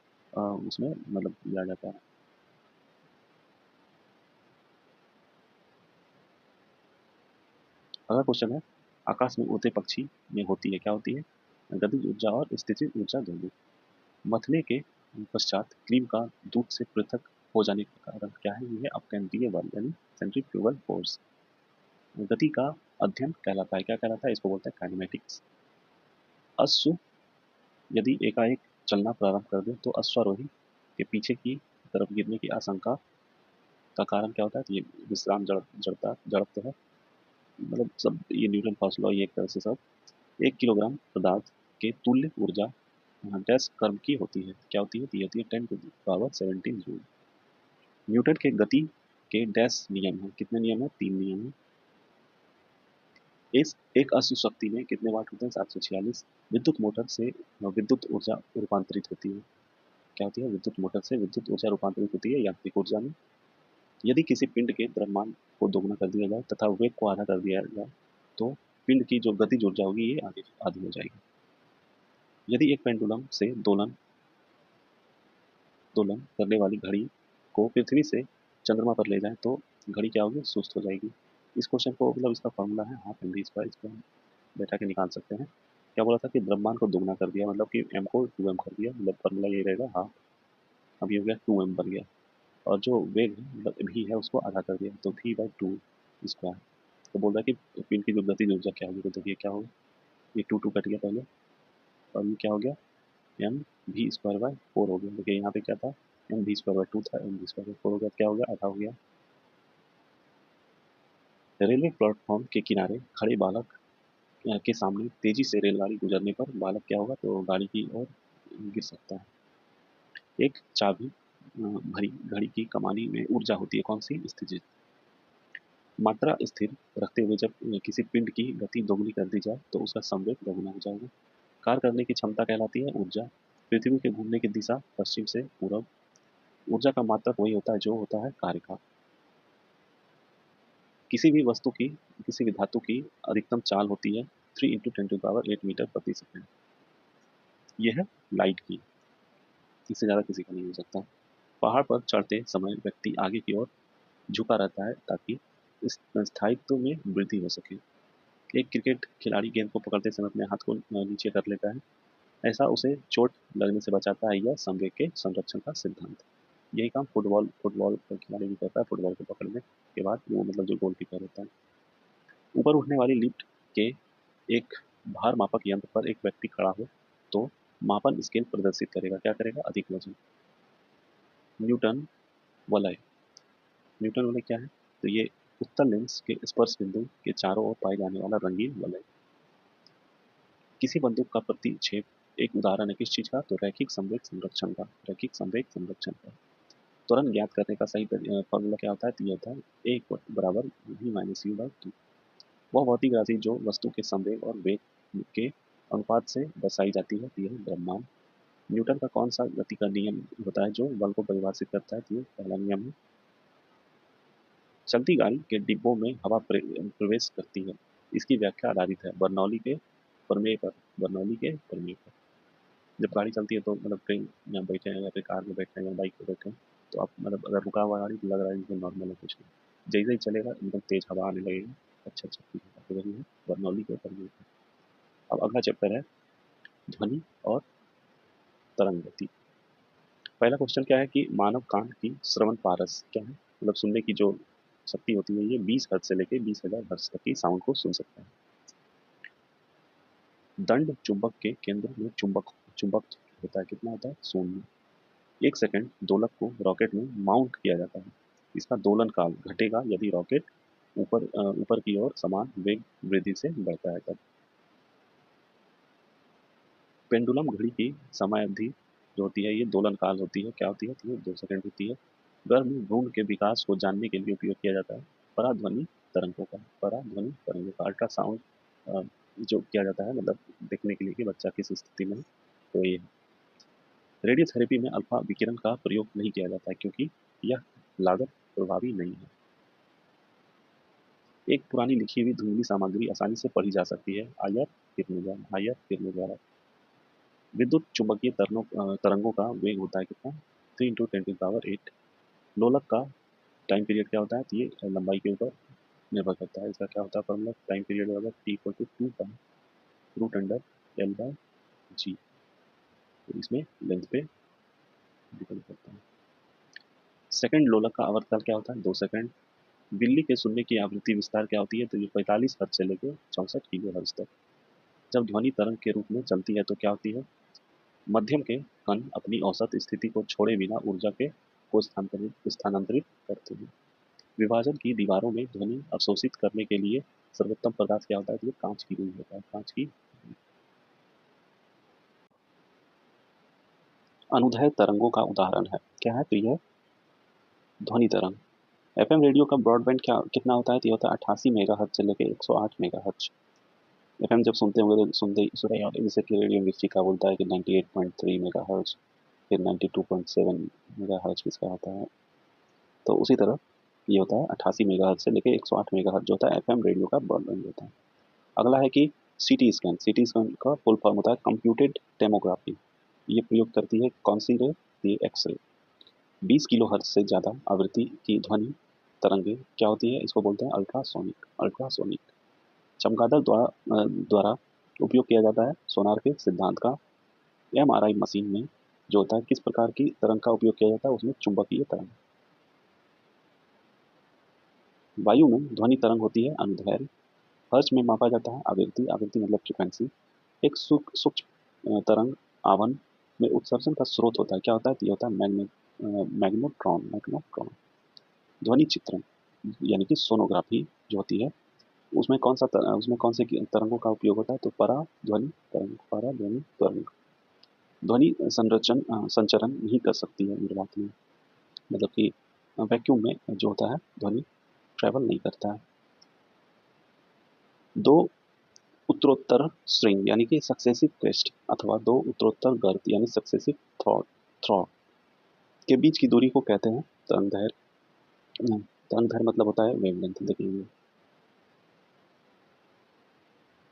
उसमें मतलब लिया जाता है। अगला क्वेश्चन है, आकाश में उड़ते पक्षी में होती है, क्या होती है, गतिज ऊर्जा और स्थितिज ऊर्जा दोनों। मथने के पश्चात क्रीम का दूध से पृथक हो जाने का कारण क्या है, ये है अपकेंद्रीय बल यानी सेंट्रीफ्यूगल फोर्स। गति का अध्ययन कहलाता है, क्या कहलाता है, इसको बोलते हैं काइनेमेटिक्स। अश्व यदि एकाएक चलना प्रारंभ कर दे तो अश्वारोही के पीछे की तरफ गिरने की आशंका का कारण क्या होता है, तो ये विश्राम जड़त्व है। मतलब सब ये न्यूटन फर्स्ट लॉ, ये एक तरह से सब। 1 किलोग्राम पदार्थ के तुल्य ऊर्जा डैश कर्म की होती है, क्या होती है, तो ये होती है 10⁻17 जूल। न्यूटन के गति के डैश नियम है, कितने नियम है, 3 नियम है। इस एक अश्व शक्ति में कितने वाट होते हैं, 746। विद्युत मोटर से विद्युत ऊर्जा रूपांतरित होती है, क्या होती है, विद्युत मोटर से विद्युत ऊर्जा रूपांतरित होती है यांत्रिक ऊर्जा में। यदि किसी पिंड के द्रव्यमान को दोगुना कर दिया जाए तथा वेग को आधा कर दिया जाए तो पिंड की जो गतिज ऊर्जा होगी ये आधी आधी हो जाएगी। यदि एक पेंडुलम से दोलन दोलन करने वाली घड़ी को पृथ्वी से चंद्रमा पर ले जाए तो घड़ी क्या होगी, सुस्त हो जाएगी। इस क्वेश्चन को मतलब इसका फॉर्मूला है हाफ एम वी स्क्वायर, इसको हम बैठा के निकाल सकते हैं। क्या बोला था कि द्रव्यमान को दोगुना कर दिया, मतलब कि एम को 2m कर दिया, मतलब फॉर्मूला ये रहेगा हाफ, अब ये हो गया 2m बन गया। और जो वेग है मतलब भी है उसको आधा कर दिया तो v/2 स्क्वायर। तो बोल रहा है कि पिंड की जो गतिज ऊर्जा क्या होगी, तो देखिए क्या होगा, ये 2 कट गया पहले और ये क्या हो गया, एम वी स्क्वायर बाय 4 हो गया। देखिए यहाँ पे क्या था, एम बी स्क्वायर बाई 2 था, एम बी स्क्वायर बाई 4 हो गया, क्या हो गया, आधा हो गया। रेलवे प्लेटफॉर्म के किनारे खड़े बालक के सामने तेजी से रेलगाड़ी गुजरने पर बालक क्या होगा, तो गाड़ी की ओर गिर सकता है। एक चाबी भरी घड़ी की कमानी में ऊर्जा होती है कौन सी, स्थितिज। मात्रा स्थिर रखते हुए जब किसी पिंड की गति दोगुनी कर दी जाए तो उसका संवेग दोगुना हो जाएगा। कार्य करने की क्षमता कहलाती है ऊर्जा। पृथ्वी के घूमने की दिशा पश्चिम से पूरब। ऊर्जा का मात्रक वही होता है जो होता है कार्य का। किसी भी वस्तु की, किसी भी धातु की अधिकतम चाल होती है 3 × 10⁸ मीटर प्रति सेकंड। यह है लाइट की, इससे ज़्यादा किसी का नहीं हो सकता। पहाड़ पर चढ़ते समय व्यक्ति आगे की ओर झुका रहता है ताकि इस स्थायित्व में वृद्धि हो सके। एक क्रिकेट खिलाड़ी गेंद को पकड़ते समय अपने हाथ को नीचे कर लेता है, ऐसा उसे चोट लगने से बचाता है, यह संवेग के संरक्षण का सिद्धांत। यही काम फुटबॉल फुटबॉल का खिलाड़ी भी करता है, फुटबॉल को पकड़ने के बाद वो मतलब जो गोलकीपर होता है। ऊपर उठने वाली लिफ्ट के एक भार मापक यंत्र पर एक व्यक्ति खड़ा हो तो मापन स्केल प्रदर्शित करेगा, क्या करेगा, अधिक वजन। न्यूटन वलय। न्यूटन वलय क्या है, तो ये उत्तल लेंस के स्पर्श बिंदु के चारों ओर पाए जाने वाला रंगीन वलय। किसी बंदूक का प्रतिक्षेप एक उदाहरण है किस चीज का, तो रैखिक संवेग संरक्षण का, रैखिक संवेग संरक्षण का। त्वरण ज्ञात करने का सही फॉर्मूला क्या होता है, तो ये होता है ए बराबर v माइनस यू बाई 2। वह भौतिक राशि जो वस्तु के संवेग और वेग के अनुपात से दर्शाई जाती है, तो यह द्रव्यमान। न्यूटन का कौन सा गति का नियम होता है जो बल को परिभाषित करता है, तो ये पहला नियम है। चलती गाड़ी के डिब्बों में हवा प्रवेश करती है, इसकी व्याख्या आधारित है बर्नौली के प्रमेय पर, बर्नौली के प्रमेय पर। जब गाड़ी चलती है तो मतलब ट्रेन में बैठे हैं या फिर कार में बैठे हैं या बाइक पे बैठे हैं, तो आप मतलब अगर रुका हुआ गाड़ी तो लग रहा है एकदम नॉर्मल है कुछ नहीं, जैसे ही चलेगा एकदम तेज हवा आने लगेगी, अच्छा अच्छा फील होगा, तो वही है बर्नौली के प्रमेय पर। अब अगला चैप्टर है ध्वनि और तरंग गति। पहला क्वेश्चन क्या है कि मानव कान की श्रवण पारस क्या है, मतलब सुनने की जो शक्ति होती है ये 20 हर्ट्ज से लेकर 20,000 हर्ट्ज तक की साउंड को सुन सकता है। दंड चुंबक के केंद्र में चुंबक चुंबक होता है, कितना होता है, शून्य। 1 सेकंड दोलक को रॉकेट में माउंट किया जाता है, इसका दोलन काल घटेगा यदि रॉकेट ऊपर की ओर समान वेग वृद्धि से बढ़ता है तब। पेंडुलम घड़ी की समय अवधि जो होती है ये दोलन काल होती है, क्या होती है, तो ये 2 सेकंड होती है। गर्भ में भ्रूण के विकास को जानने के लिए उपयोग किया जाता है पराध्वनि तरंगों का, पराध्वनि तरंगों का। अल्ट्रासाउंड जो किया जाता है मतलब देखने के लिए कि बच्चा किस स्थिति में है, तो ये रेडियोथेरेपी में अल्फा विकिरण का प्रयोग नहीं किया जाता है क्योंकि यह लागत प्रभावी नहीं है। एक पुरानी लिखी हुई धुंधली सामग्री आसानी से पढ़ी जा सकती है, आयत गिरने जा रहा, आयत गिरने जा रहा। विद्युत चुंबकीय तरंगों का वेग होता है कितना, 3 × 10⁸। लोलक का टाइम पीरियड क्या होता है, तो ये लंबाई के ऊपर निर्भर करता है, इसका क्या होता है फॉर्मूला, टाइम पीरियड होगा T = 2 π√L/G। तो इसमें लेंथ पे डिपेंड करता है। सेकंड लोलक का आवर्तकाल क्या होता है, 2 सेकंड। बिल्ली के सुनने की आवृत्ति विस्तार क्या होती है, तो ये 45 हर्ट्ज से लेकर 64 किलो हर्ट्ज तक। जब ध्वनि तरंग के रूप में चलती है तो क्या होती है, मध्यम के कण अपनी औसत स्थिति को छोड़े बिना ऊर्जा के को स्थानांतरित करते हैं। विभाजन की दीवारों में ध्वनि अवशोषित करने के लिए सर्वोत्तम पदार्थ क्या होता है, तो ये कांच की रुई होता है, कांच की। अनुदैर्ध्य तरंगों का उदाहरण है, क्या है, तो यह ध्वनि तरंग। एफएम रेडियो का ब्रॉडबैंड क्या कितना होता है, तो ये होता है 88 मेगाहर्ट्ज से लेकर 108 मेगाहर्ट्ज। एफएम जब सुनते होंगे तो सुना ही होगा, जैसे कि रेडियो मिर्ची का बोलता है कि 98.3 मेगाहर्ट्ज, फिर 92.7 मेगाहर्ट्ज किसका होता है, तो उसी तरह ये होता है 88 मेगाहर्ट्ज से लेकर 108 मेगाहर्ट्ज जो होता है एफएम रेडियो का ब्रॉडबैंड होता है। अगला है कि सीटी स्कैन का फुल फॉर्म होता है कंप्यूटेड टेमोग्राफी। ये प्रयोग करती है कौन सी रे, ये एक्सरे। 20 किलो हर्ट्ज से ज़्यादा आवृत्ति की ध्वनि तरंगे क्या होती है, इसको बोलते हैं अल्ट्रासोनिक, अल्ट्रासोनिक। चमगादड़ द्वारा उपयोग किया जाता है सोनार के सिद्धांत का। एमआरआई मशीन में जो होता है किस प्रकार की तरंग का उपयोग किया जाता है, उसमें चुंबकीय तरंग। वायु में ध्वनि तरंग होती है अनुदैर्ध्य। हर्ट्ज में मापा जाता है आवृत्ति, आवृत्ति मतलब फ्रिक्वेंसी। एक सूक्ष्म तरंग आवन में उत्सर्जन का स्रोत होता है, क्या होता है, तो ये होता है मैग्नेट्रॉन मैग्नेट्रॉन। ध्वनि चित्रण यानी कि सोनोग्राफी जो होती है, उसमें कौन से तरंगों का उपयोग होता है? तो पराध्वनि तरंग, पराध्वनि तरंग। ध्वनि संचरण नहीं कर सकती है निर्वात में, मतलब कि वैक्यूम में जो होता है ध्वनि ट्रैवल नहीं करता है। दो उत्तरोत्तर स्ट्रिंग यानी कि सक्सेसिव क्रेस्ट अथवा दो उत्तरोत्तर गर्त यानी सक्सेसिव थ्रॉ के बीच की दूरी को कहते हैं तरंगदैर्घ्य। तरंगदैर्घ्य मतलब होता है वेवलेंथ। देखिए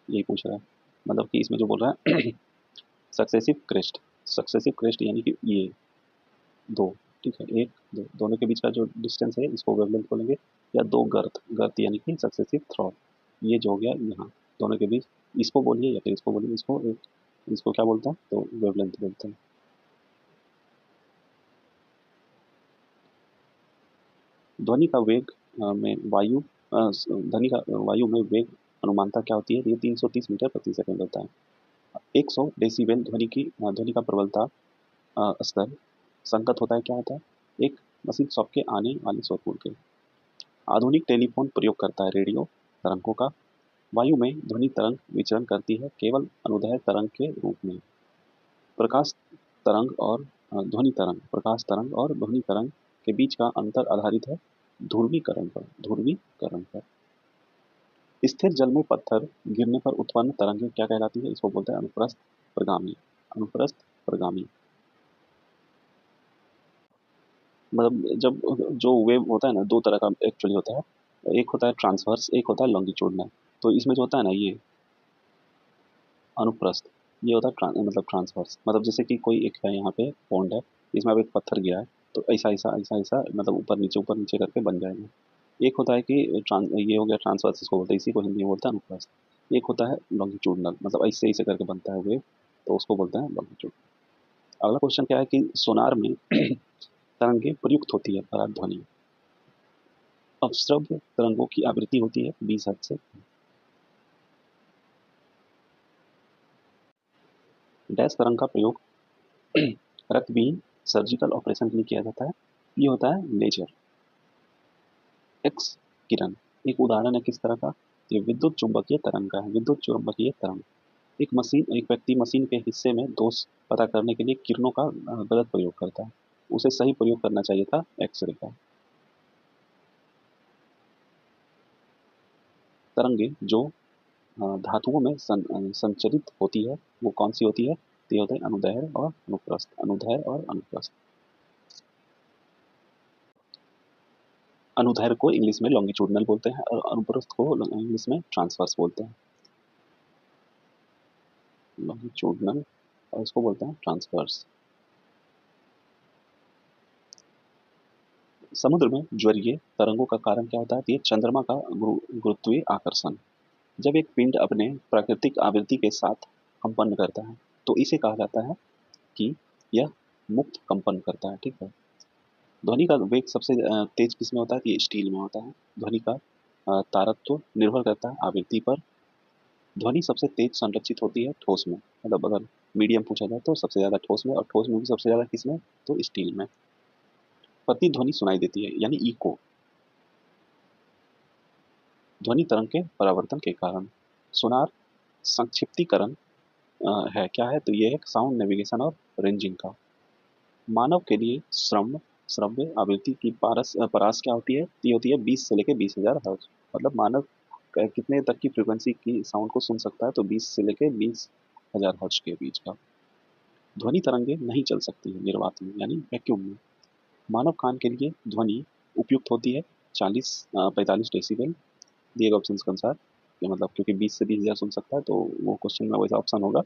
यही पूछ रहा है, मतलब कि इसमें जो बोल रहा है सक्सेसिव क्रेस्ट यानी कि ये दो, ठीक है, एक दो, दोनों के बीच का जो डिस्टेंस है इसको वेवलेंथ बोलेंगे। या दो गर्त, गर्त यानी कि सक्सेसिव थ्रॉ, ये जो हो गया यहाँ दोनों के बीच, इसको बोलिए या फिर इसको बोलिए, इसको क्या बोलते हैं? तो वेवलेंथ बोलते हैं। ध्वनि का वेग में वायु ध्वनि का वायु में वेग अनुमानता क्या होती है? ये 330 मीटर प्रति सेकंड होता है। 100 डेसिबल ध्वनि का प्रबलता स्तर संगत होता है, क्या होता है? एक मशीन शॉप के आने वाले शोरगुल के। आधुनिक टेलीफोन प्रयोग करता है रेडियो तरंगों का। वायु में ध्वनि तरंग विचरण करती है केवल अनुदैर्घ्य तरंग के रूप में। प्रकाश तरंग और प्रकाश तरंग और ध्वनि तरंग के बीच का अंतर आधारित है ध्रुवीकरण पर। स्थिर जल में पत्थर गिरने पर उत्पन्न तरंगें क्या कहलाती है? इसको बोलते हैं अनुप्रस्थ प्रगामी। अनुप्रस्थ प्रगामी मतलब जब जो वेव होता है ना, दो तरह का एक्चुअली होता है। एक होता है ट्रांसवर्स, एक होता है लॉन्गिट्यूडनल। तो इसमें जो होता है ना ये अनुप्रस्थ, ये होता है मतलब ट्रांसवर्स, मतलब जैसे कि कोई एक है यहाँ पे पॉन्ड है, इसमें अब एक पत्थर गिरा है, तो ऐसा मतलब ऊपर नीचे करके बन जाएगा। एक होता है कि ये हो गया ट्रांसवर्स, इसको बोलते हैं, इसी को हिंदी में बोलते हैं अनुप्रस्थ। एक होता है लॉन्गिट्यूडनल, मतलब ऐसे ऐसे करके बनता है वेव, तो उसको बोलते हैं लॉन्गिट्यूड। अगला क्वेश्चन क्या है कि सोनार में तरंगे प्रयुक्त होती है परागध्वनि। अपश्रव्य तरंगों की आवृत्ति होती है 20 हर्ट्ज से। डैश तरंग का प्रयोग रक्तबीन सर्जिकल ऑपरेशन के लिए किया जाता है, ये होता है लेजर। एक्स किरण एक उदाहरण है किस तरह का? ये विद्युत चुंबकीय तरंग का है, विद्युत चुंबकीय तरंग। एक व्यक्ति मशीन के हिस्से में दोष पता करने के लिए किरणों का गलत प्रयोग करता है, उसे सही प्रयोग करना चाहिए था एक्सरे का। तरंगे जो धातुओं में संचरित होती है वो कौन सी होती है? तो ये होते हैं अनुदैर्घ्य और अनुप्रस्थ, अनुदैर्घ्य और अनुप्रस्थ। अनुदैर्घ्य को इंग्लिश में लॉन्गिट्यूडनल बोलते हैं और अनुप्रस्थ को इंग्लिश में ट्रांसवर्स बोलते हैं। लॉन्गिट्यूडनल और इसको बोलते हैं ट्रांसवर्स। समुद्र में ज्वरीय तरंगों का कारण क्या होता है? तो ये चंद्रमा का गुरुत्वीय आकर्षण। जब एक पिंड अपने प्राकृतिक आवृत्ति के साथ कंपन करता है तो इसे कहा जाता है कि यह मुक्त कंपन करता है, ठीक है। ध्वनि का वेग सबसे तेज किसमें होता है? तो ये स्टील में होता है। ध्वनि का तारत्व निर्भर करता है आवृत्ति पर। ध्वनि सबसे तेज संरक्षित होती है ठोस में, मतलब अगर मीडियम पूछा जाए तो सबसे ज्यादा ठोस में, और ठोस में भी सबसे ज्यादा किसमें? तो स्टील में। प्रतिध्वनि सुनाई देती है यानी इको ध्वनि तरंग के परावर्तन के कारण। सोनार संक्षिप्तीकरण है, क्या है? तो ये एक साउंड नेविगेशन और रेंजिंग का। मानव के लिए श्रव्य आवृत्ति की परास क्या होती है? ये होती है 20 से लेके 20,000 हर्ट्ज। मतलब मानव कितने तक की फ्रीक्वेंसी की साउंड को सुन सकता है? तो 20 से लेके 20,000 हर्ट्ज के बीच का। ध्वनि तरंगे नहीं चल सकती है निर्वात में यानी वैक्यूम में। मानव कान के लिए ध्वनि उपयुक्त होती है 45 डेसिबल दिए गए ऑप्शन के अनुसार। ये मतलब क्योंकि 20 से 20,000 सुन सकता है तो वो क्वेश्चन में वैसा ऑप्शन होगा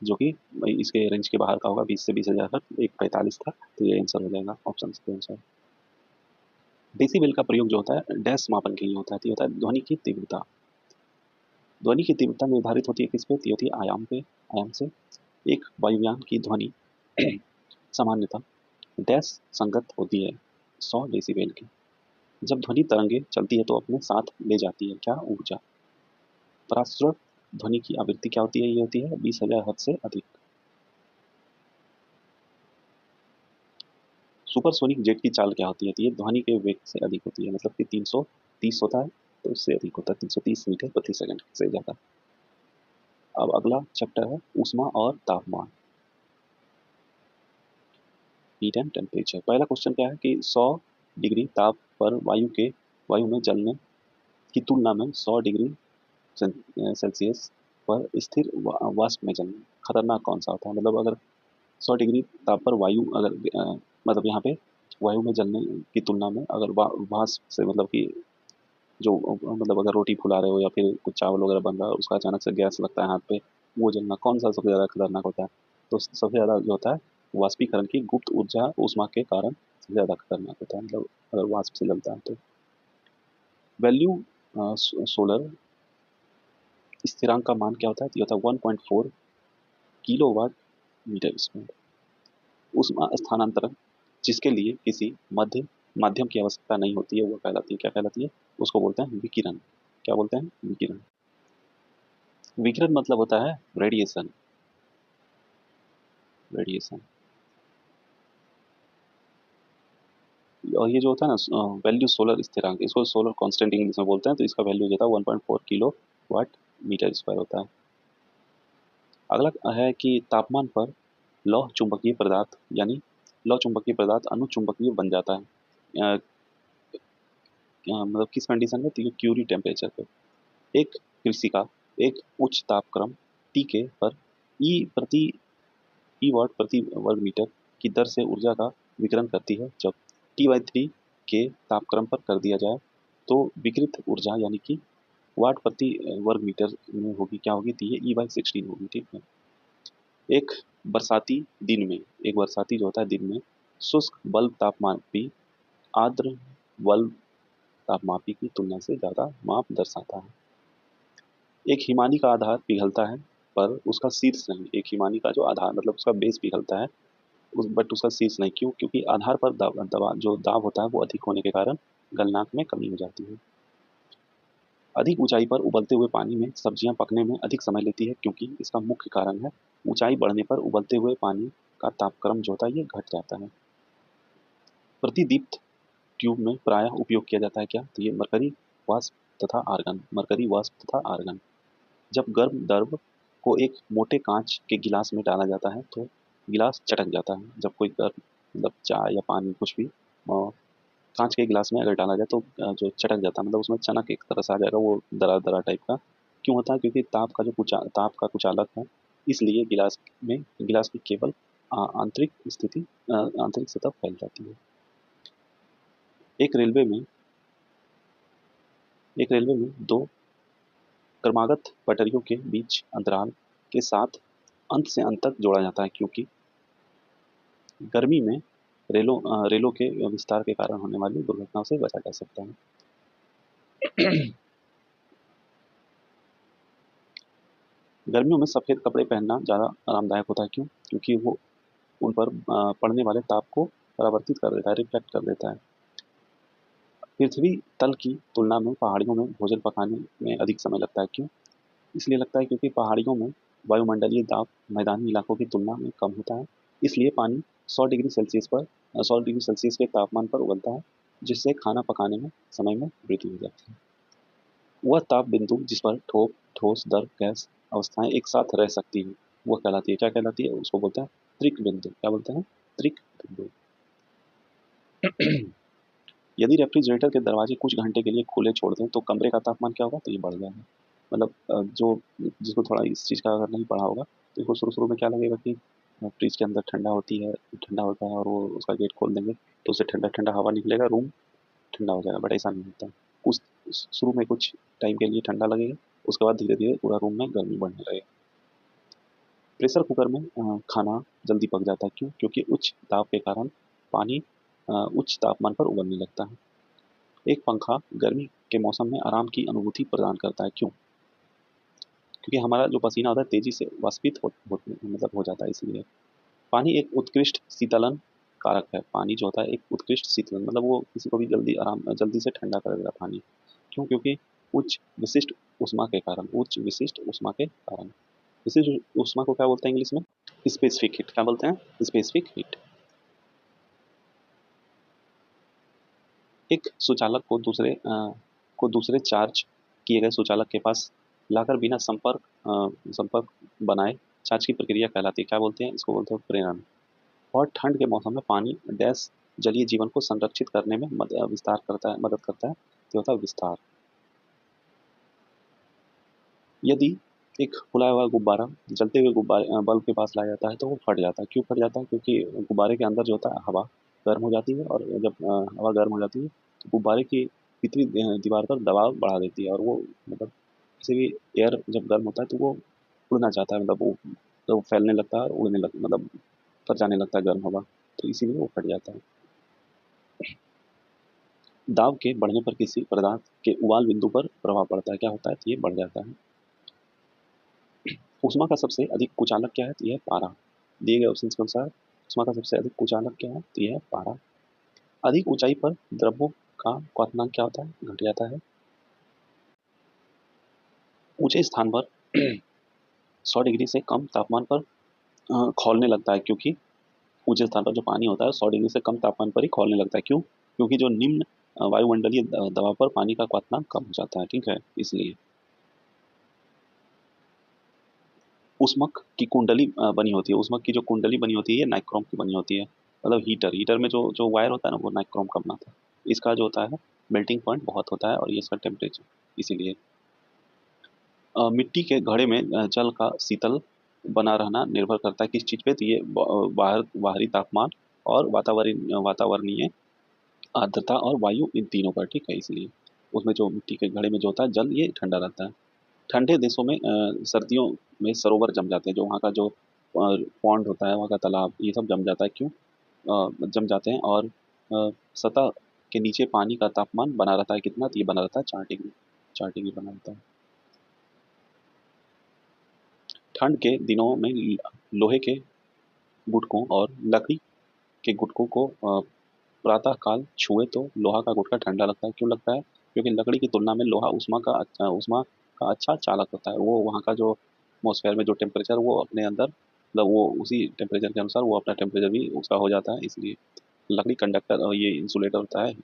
जो कि इसके रेंज के बाहर का होगा। 20 से 20,000 तक, एक 45 था, तो ये आंसर हो जाएगा ऑप्शन के अनुसार। डेसिबल का प्रयोग जो होता है डैश मापन के लिए होता है, तो ये होता है ध्वनि की तीव्रता। ध्वनि की तीव्रता निर्धारित होती है किस पे? तो ये होती है आयाम पे, आयाम से। एक वायुयान की ध्वनि सामान्यतः डैश संगत होती है 100 डेसिबल की। जब ध्वनि तरंगे चलती है तो अपने साथ ले जाती है क्या? ऊर्जा। पराश्रव ध्वनि की आवृत्ति क्या होती है? ये होती है 20,000 हर्ट्ज से अधिक। सुपरसोनिक जेट की चाल क्या होती है? तो ये ध्वनि के वेग से अधिक होती है, मतलब कि 330 होता है, तो उससे अधिक होता है, 330 मीटर प्रति सेकंड से ज़्यादा। अब अगला चैप्टर है ऊष्मा और तापमान, हीट एंड टेम्परेचर। पहला क्वेश्चन क्या है कि 100 डिग्री ताप पर वायु में जलने की तुलना में 100 डिग्री सेल्सियस पर स्थिर वाष्प में जलना खतरनाक कौन सा होता है? मतलब अगर 100 डिग्री ताप पर वायु अगर मतलब यहाँ पे वायु में जलने की तुलना में अगर वाष्प से, मतलब कि जो मतलब अगर रोटी फुला रहे हो या फिर कुछ चावल वगैरह बन रहा है, उसका अचानक से गैस लगता है हाथ पे, वो जलना कौन सा सबसे ज़्यादा खतरनाक होता है? तो सबसे ज़्यादा जो होता है वाष्पीकरण की गुप्त ऊर्जा ऊष्मा के कारण सबसे ज़्यादा खतरनाक होता है, मतलब अगर वाष्प से जलता है तो। वैल्यू सोलर स्थिरांक का मान क्या होता है? तो ये होता है 1.4 किलोवाट मीटर स्क्वायर। ऊष्मा स्थानांतरण जिसके लिए किसी माध्यम की आवश्यकता नहीं होती है, वो कहलाती है, क्या कहलाती है? उसको बोलते हैं विकिरण। क्या बोलते हैं? विकिरण। विकिरण मतलब होता है रेडिएशन। रेडिएशन। और ये जो होता है ना वैल्यू सोलर स्थिरांक, इसको सोलर कांस्टेंट इंग्लिश में बोलते हैं, तो इसका वैल्यू जो होता है 1.4 किलो वाट मीटर स्क्वायर होता है। अगला है कि तापमान पर लौह चुंबकीय पदार्थ यानी लौह चुंबकीय पदार्थ अनुचुंबकीय बन जाता है। मतलब किस कंडीशन में? तो ये क्यूरी टेम्परेचर पे। एक कृषिका एक उच्च तापक्रम टी के पर प्रति ई वाट प्रति वर्ग मीटर की दर से ऊर्जा का विकिरण करती है। जब T/3 के तापक्रम पर कर दिया जाए तो विकिरित ऊर्जा यानी कि वाट प्रति वर्ग मीटर में होगी, क्या होगी? तो ये E/16 होगी, ठीक है। एक बरसाती दिन में एक बरसाती जो होता है दिन में शुष्क बल्ब तापमापी आर्द्र बल्ब तापमापी की तुलना से ज़्यादा माप दर्शाता है। एक हिमानी का आधार पिघलता है पर उसका शीर्ष नहीं। एक हिमानी का जो आधार मतलब उसका बेस पिघलता है, बट उसका शीर्ष नहीं। क्यों? क्योंकि आधार पर जो दाब होता है वो अधिक होने के कारण गलनांक में कमी हो जाती है। अधिक ऊंचाई पर उबलते हुए पानी में सब्जियां पकने में अधिक समय लेती है, क्योंकि इसका मुख्य कारण है ऊंचाई बढ़ने पर उबलते हुए पानी का तापक्रम जो होता है ये घट जाता है। प्रतिदीप्त ट्यूब में प्रायः उपयोग किया जाता है क्या? तो ये मरकरी वाष्प तथा आर्गन। जब गर्म द्रव को एक मोटे कांच के गिलास में डाला जाता है तो गिलास चटक जाता है। जब कोई गर्म मतलब चाय या पानी कुछ भी कांच के गिलास में अगर डाला जाए तो जो चटक जाता है, मतलब उसमें चनक एक तरह से आ जाएगा, वो दरा दरा टाइप का। क्यों होता है? क्योंकि ताप का कुचालक है, इसलिए गिलास की केवल आंतरिक आंतरिक सतह फैल जाती है। एक रेलवे में दो क्रमागत पटरियों के बीच अंतराल के साथ अंत से अंत तक जोड़ा जाता है, क्योंकि गर्मी में रेलों के विस्तार के कारण होने वाली दुर्घटनाओं से बचा जा सकता है। गर्मियों में सफ़ेद कपड़े पहनना ज़्यादा आरामदायक होता है। क्यों? क्योंकि वो उन पर पड़ने वाले ताप को परावर्तित कर देता है, रिफ्लेक्ट कर देता है। पृथ्वी तल की तुलना में पहाड़ियों में भोजन पकाने में अधिक समय लगता है। क्यों? इसलिए लगता है क्योंकि पहाड़ियों में वायुमंडलीय दाब मैदानी इलाकों की तुलना में कम होता है, इसलिए पानी 100 डिग्री सेल्सियस के तापमान पर उबलता है, जिससे खाना पकाने में समय में वृद्धि हो जाती है। वह ताप बिंदु जिस पर ठोस द्रव गैस अवस्थाएं एक साथ रह सकती हैं वह कहलाती है, क्या कहलाती है? उसको बोलते हैं त्रिक बिंदु। क्या बोलते हैं? त्रिक बिंदु। यदि रेफ्रिजरेटर के दरवाजे कुछ घंटे के लिए खुले छोड़ दें तो कमरे का तापमान क्या होगा? तो ये बढ़ जाएगा। मतलब जो जिसको थोड़ा इस चीज़ का अगर नहीं पढ़ा होगा तो इसको शुरू-शुरू में क्या लगेगा कि फ्रिज के अंदर ठंडा होती है, ठंडा होता है और वो उसका गेट खोल देंगे तो उससे ठंडा-ठंडा हवा निकलेगा, रूम ठंडा हो जाएगा, बट ऐसा नहीं होता है। कुछ शुरू में कुछ टाइम के लिए ठंडा लगेगा, उसके बाद धीरे-धीरे पूरा रूम में गर्मी बढ़ने लगेगा। प्रेशर कुकर में खाना जल्दी पक जाता है। क्यों? क्योंकि उच्च दाब के कारण पानी उच्च तापमान पर उबलने लगता है। एक पंखा गर्मी के मौसम में आराम की अनुभूति प्रदान करता है। क्यों? क्योंकि हमारा जो पसीना होता है तेजी से वाष्पित मतलब हो जाता है, इसलिए। पानी एक उत्कृष्ट शीतलन कारक है। पानी जो होता है एक उत्कृष्ट शीतलन, मतलब वो किसी को भी जल्दी से ठंडा कर देगा पानी। क्यों? क्योंकि उच्च विशिष्ट उच्च विशिष्ट ऊष्मा के कारण। विशिष्ट ऊष्मा को क्या बोलते हैं इंग्लिश में? Specific heat. क्या बोलते हैं? Specific heat. एक सुचालक को दूसरे चार्ज किए गए सुचालक के पास लाकर बिना संपर्क बनाए चार्ज की प्रक्रिया कहलाती है। क्या बोलते हैं इसको? बोलते हैं प्रेरण। और ठंड के मौसम में पानी डैश जलीय जीवन को संरक्षित करने में मदद करता है, तो होता है विस्तार। यदि एक फुला हुआ गुब्बारा जलते हुए बल्ब के पास लाया जाता है तो वो फट जाता है। क्यों फट जाता है? क्योंकि गुब्बारे के अंदर जो होता है हवा गर्म हो जाती है, और जब हवा गर्म हो जाती है तो गुब्बारे की भीतरी दीवार पर दबाव बढ़ा देती है, और वो मतलब किसी भी एयर जब गर्म होता है तो वो उड़ना चाहता है, मतलब वो तो फैलने लगता है और उड़ने लग मतलब फट जाने लगता है गर्म हवा, तो इसीलिए वो फट जाता है। दाब के बढ़ने पर किसी पदार्थ के उबाल बिंदु पर प्रभाव पड़ता है। क्या होता है? तो ये बढ़ जाता है। ऊष्मा का सबसे अधिक कुचालक क्या है? तो यह है पारा। दिए गए ऑप्शन के अनुसार ऊष्मा का सबसे अधिक कुचालक क्या है? तो यह है पारा। अधिक ऊंचाई पर द्रव्यों का क्वथनांक क्या होता है? घट जाता है। ऊंचे स्थान पर 100 डिग्री से कम तापमान पर खौलने लगता है, क्योंकि ऊंचे स्थान पर जो पानी होता है 100 डिग्री से कम तापमान पर ही खौलने लगता है। क्यों? क्योंकि जो निम्न वायुमंडलीय दबाव पर पानी का क्वथनांक कम हो जाता है, ठीक है, इसलिए। ऊष्मक की कुंडली बनी होती है। ऊष्मक की जो कुंडली बनी होती है ये नाइक्रोम की बनी होती है। मतलब हीटर में जो जो वायर होता है ना वो नाइक्रोम का बना था। इसका जो होता है मेल्टिंग पॉइंट बहुत होता है, और ये इसका टेम्परेचर इसीलिए। मिट्टी के घड़े में जल का शीतल बना रहना निर्भर करता है किस चीज़ पे? तो ये बाहरी तापमान और वातावरणीय आर्द्रता और वायु, इन तीनों पर, ठीक है, इसलिए। उसमें जो मिट्टी के घड़े में जो होता है जल ये ठंडा रहता है। ठंडे देशों में सर्दियों में सरोवर जम जाते हैं। जो वहाँ का जो पॉन्ड होता है, वहाँ का तालाब, ये सब जम जाता है। क्यों जम जाते हैं? और सतह के नीचे पानी का तापमान बना रहता है कितना? तो ये बना रहता है 4 डिग्री। 4 डिग्री बना रहता है। ठंड के दिनों में लोहे के गुटकों और लकड़ी के गुटकों को प्रातः काल छुए तो लोहा का गुटका ठंडा लगता है। क्यों लगता है? क्योंकि लकड़ी की तुलना में लोहा ऊष्मा का अच्छा चालक होता है। वो वहाँ का जो एटमॉस्फेयर में जो टेम्परेचर वो अपने अंदर मतलब वो उसी टेम्परेचर के अनुसार वो अपना टेम्परेचर भी उसका हो जाता है, इसलिए लकड़ी कंडक्टर और ये इंसुलेटर होता है।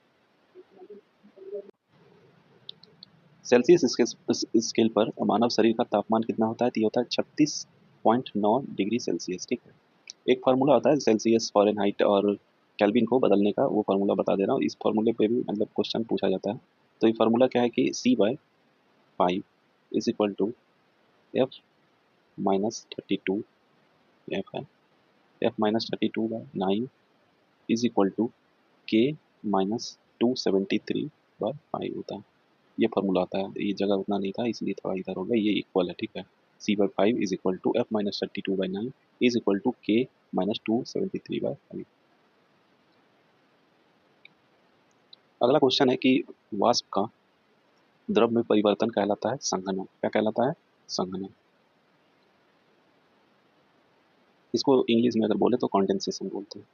सेल्सियस स्केल पर मानव शरीर का तापमान कितना होता है? तो ये होता है 36.9 डिग्री सेल्सियस, ठीक है। एक फार्मूला होता है सेल्सियस, फ़ारेनहाइट और केल्विन को बदलने का, वो फार्मूला बता दे रहा हूँ। इस फार्मूले पे भी मतलब क्वेश्चन पूछा जाता है। तो ये फार्मूला क्या है कि C/5 is equal to F-32 F है, F-32/9 is equal to K-273/5 होता है। ये फार्मूला आता है। ये जगह उतना नहीं था इसलिए थोड़ा इधर हो गया। ये इक्वल है, ठीक है। C/5 is equal to F-32/9 is equal to K-273/5। अगला क्वेश्चन है कि वाष्प का द्रव में परिवर्तन कहलाता है संघनन। क्या कहलाता है? संघनन। इसको इंग्लिश में अगर बोले तो कंडेंसेशन बोलते हैं।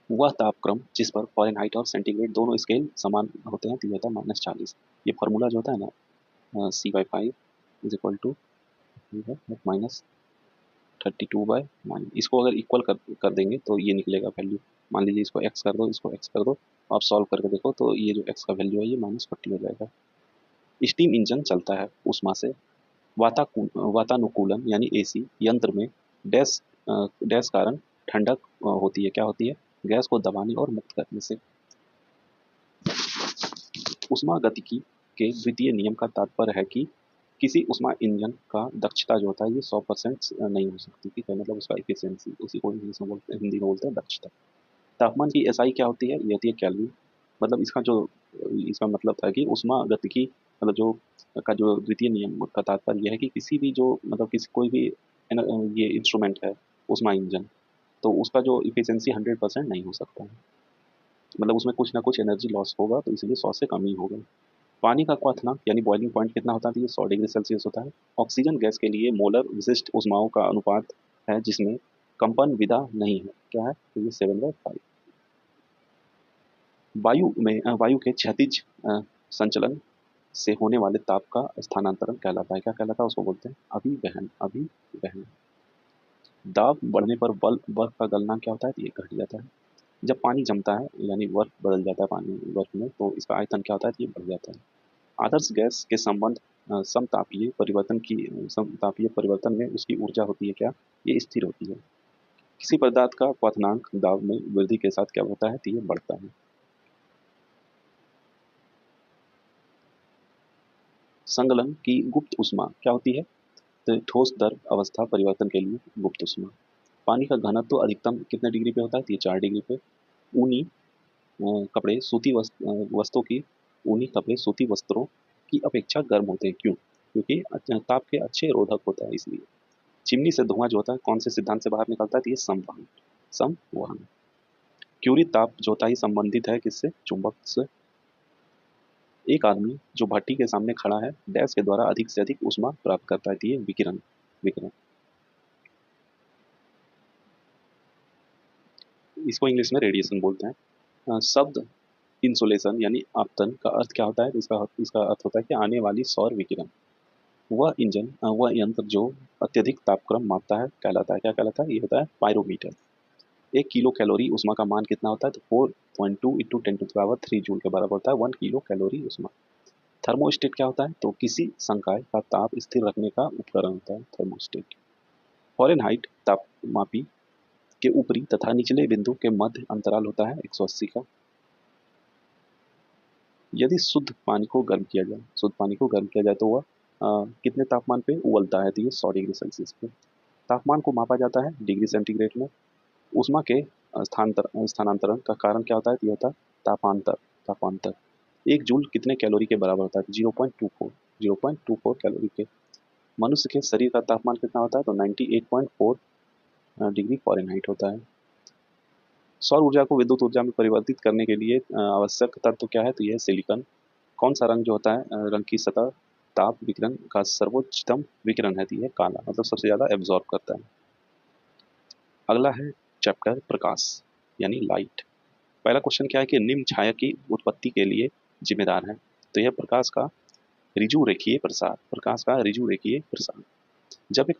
वह तापक्रम जिस पर फ़ारेनहाइट और सेंटीग्रेड दोनों स्केल समान होते हैं तो ये होता है -40। ये फार्मूला जो होता है ना C/5 इज इक्वल टू -32/9, इसको अगर इक्वल कर देंगे तो ये निकलेगा वैल्यू। मान लीजिए इसको x कर दो, इसको x कर दो, आप सॉल्व करके देखो तो ये जो x का वैल्यू है ये -40 हो जाएगा। स्टीम इंजन चलता है उष्मा से। वातानुकूलन यानी एसी यंत्र में डैश डैश कारण ठंडक होती है। क्या होती है? गैस को दबाने और मुक्त करने से। ऊष्मागतिकी के द्वितीय नियम का तात्पर्य है कि किसी ऊष्मा इंजन का दक्षता जो होता है ये 100% नहीं हो सकती, ठीक है, मतलब उसका इफिशियंसी, उसी को इंग्लिश में बोलते हैं, हिंदी में बोलते हैं दक्षता। तापमान की एसआई क्या होती है? ये होती है केल्विन। मतलब इसका मतलब था कि ऊष्मागतिकी मतलब जो द्वितीय नियम का तात्पर्य यह है कि किसी भी जो मतलब किसी कोई भी ये इंस्ट्रूमेंट है ऊष्मा इंजन, तो उसका जो इफिशियंसी 100% नहीं हो सकता है। मतलब उसमें कुछ ना कुछ एनर्जी लॉस होगा, तो इसलिए 100 से कम ही होगा। पानी का क्वथनांक यानी बॉइलिंग पॉइंट कितना होता है? तो ये 100 डिग्री सेल्सियस होता है। ऑक्सीजन गैस के लिए मोलर विशिष्ट ऊष्माओं का अनुपात है जिसमें कंपन विदा नहीं है। क्या है? तो ये 7/5। वायु के क्षैतिज संचलन से होने वाले ताप का स्थानांतरण कहलाता है। क्या कहलाता है? उसको बोलते हैं अभिवहन। अभिवहन। दाब बढ़ने पर बर्फ का गलना क्या होता है? तो ये घट जाता है। जब पानी जमता है यानी बर्फ बदल जाता है पानी बर्फ में, तो इसका आयतन क्या होता है, तो ये बढ़ जाता है। आदर्श गैस के संबंध समतापीय परिवर्तन में उसकी ऊर्जा होती है क्या, ये स्थिर होती है। किसी पदार्थ का क्वथनांक दाब में वृद्धि के साथ क्या होता है, तो ये बढ़ता है। संगलन की गुप्त ऊष्मा क्या होती है, तो ठोस दर अवस्था परिवर्तन के लिए गुप्त ऊष्मा। पानी का घनत्व तो अधिकतम कितने डिग्री पे होता है, तो ये 4 डिग्री पे। ऊनी कपड़े वस्तुओं की ऊनी कपड़े सूती वस्त्रों की अपेक्षा गर्म होते हैं, क्यों, क्योंकि ताप के अच्छे रोधक होता है इसलिए। चिमनी से धुआं जो होता है कौन से सिद्धांत से बाहर निकलता है, तो ये संवहन। संवहन। क्यूरी ताप ज्योता ही संबंधित है किससे, चुंबक से। एक आदमी जो भट्टी के सामने खड़ा है डैश के द्वारा अधिक से अधिक ऊष्मा प्राप्त करता है, तो ये विकिरण। विकिरण। इसको इंग्लिश में रेडिएशन बोलते हैं। शब्द इंसुलेशन यानी आपतन का अर्थ क्या होता है, तो इसका इसका अर्थ होता है कि आने वाली सौर विकिरण। वह यंत्र जो अत्यधिक तापक्रम मापता है कहलाता है, क्या कहलाता है, ये होता है पायरोमीटर। 1 किलो कैलोरी ऊष्मा का मान कितना होता है, तो 4.2 इंटू 10⁻³ जूल के बराबर होता है 1 किलो कैलोरी ऊष्मा। थर्मोस्टेट क्या होता है, तो किसी संकाय का ताप स्थिर रखने का उपकरण होता है थर्मोस्टेट। फॉरेनहाइट तापमापी के ऊपरी तथा निचले बिंदु के मध्य अंतराल होता है 180 का। यदि शुद्ध पानी को गर्म किया जाए तो वह कितने तापमान पे उबलता है, तो ये 100 डिग्री सेल्सियस पे। तापमान को मापा जाता है डिग्री सेंटीग्रेड में। ऊष्मा के स्थानांतरण का कारण क्या होता है, तो ये होता है तापांतर। तापांतर। 1 जूल कितने कैलोरी के बराबर होता है, 0.24 कैलोरी के। मनुष्य के शरीर का तापमान कितना होता है, तो 98.4 डिग्री फ़ारेनहाइट होता है। सौर ऊर्जा को विद्युत ऊर्जा में परिवर्तित करने के लिए आवश्यक तत्व क्या है, तो यह है सिलिकॉन। कौन सा रंग जो होता है रंग की सतह ताप विकिरण का सर्वोच्चतम विकिरण है, तो यह काला, मतलब सबसे ज़्यादा एब्जॉर्ब करता है। अगला है चैप्टर प्रकाश यानी लाइट। पहला क्वेश्चन क्या है कि निम्न छाया की उत्पत्ति के लिए जिम्मेदार है, तो यह प्रकाश का ऋजु रेखीय प्रसार। प्रकाश का ऋजु रेखीय प्रसार। जब एक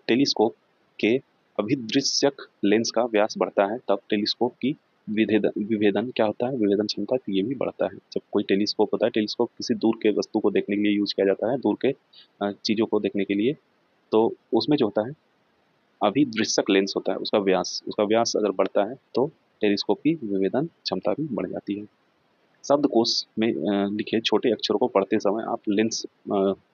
टेलीस्कोप के अभिदृश्यक लेंस का व्यास बढ़ता है तब टेलीस्कोप की विभेदन क्या होता है, विभेदन क्षमता, तो ये भी बढ़ता है। जब कोई टेलीस्कोप होता है, टेलीस्कोप किसी दूर के वस्तु को देखने के लिए यूज किया जाता है, दूर के चीज़ों को देखने के लिए, तो उसमें जो होता है अभिदृश्यक लेंस होता है, उसका व्यास अगर बढ़ता है तो टेलीस्कोप की विभेदन क्षमता भी बढ़ जाती है। शब्दकोश में लिखे छोटे अक्षरों को पढ़ते समय आप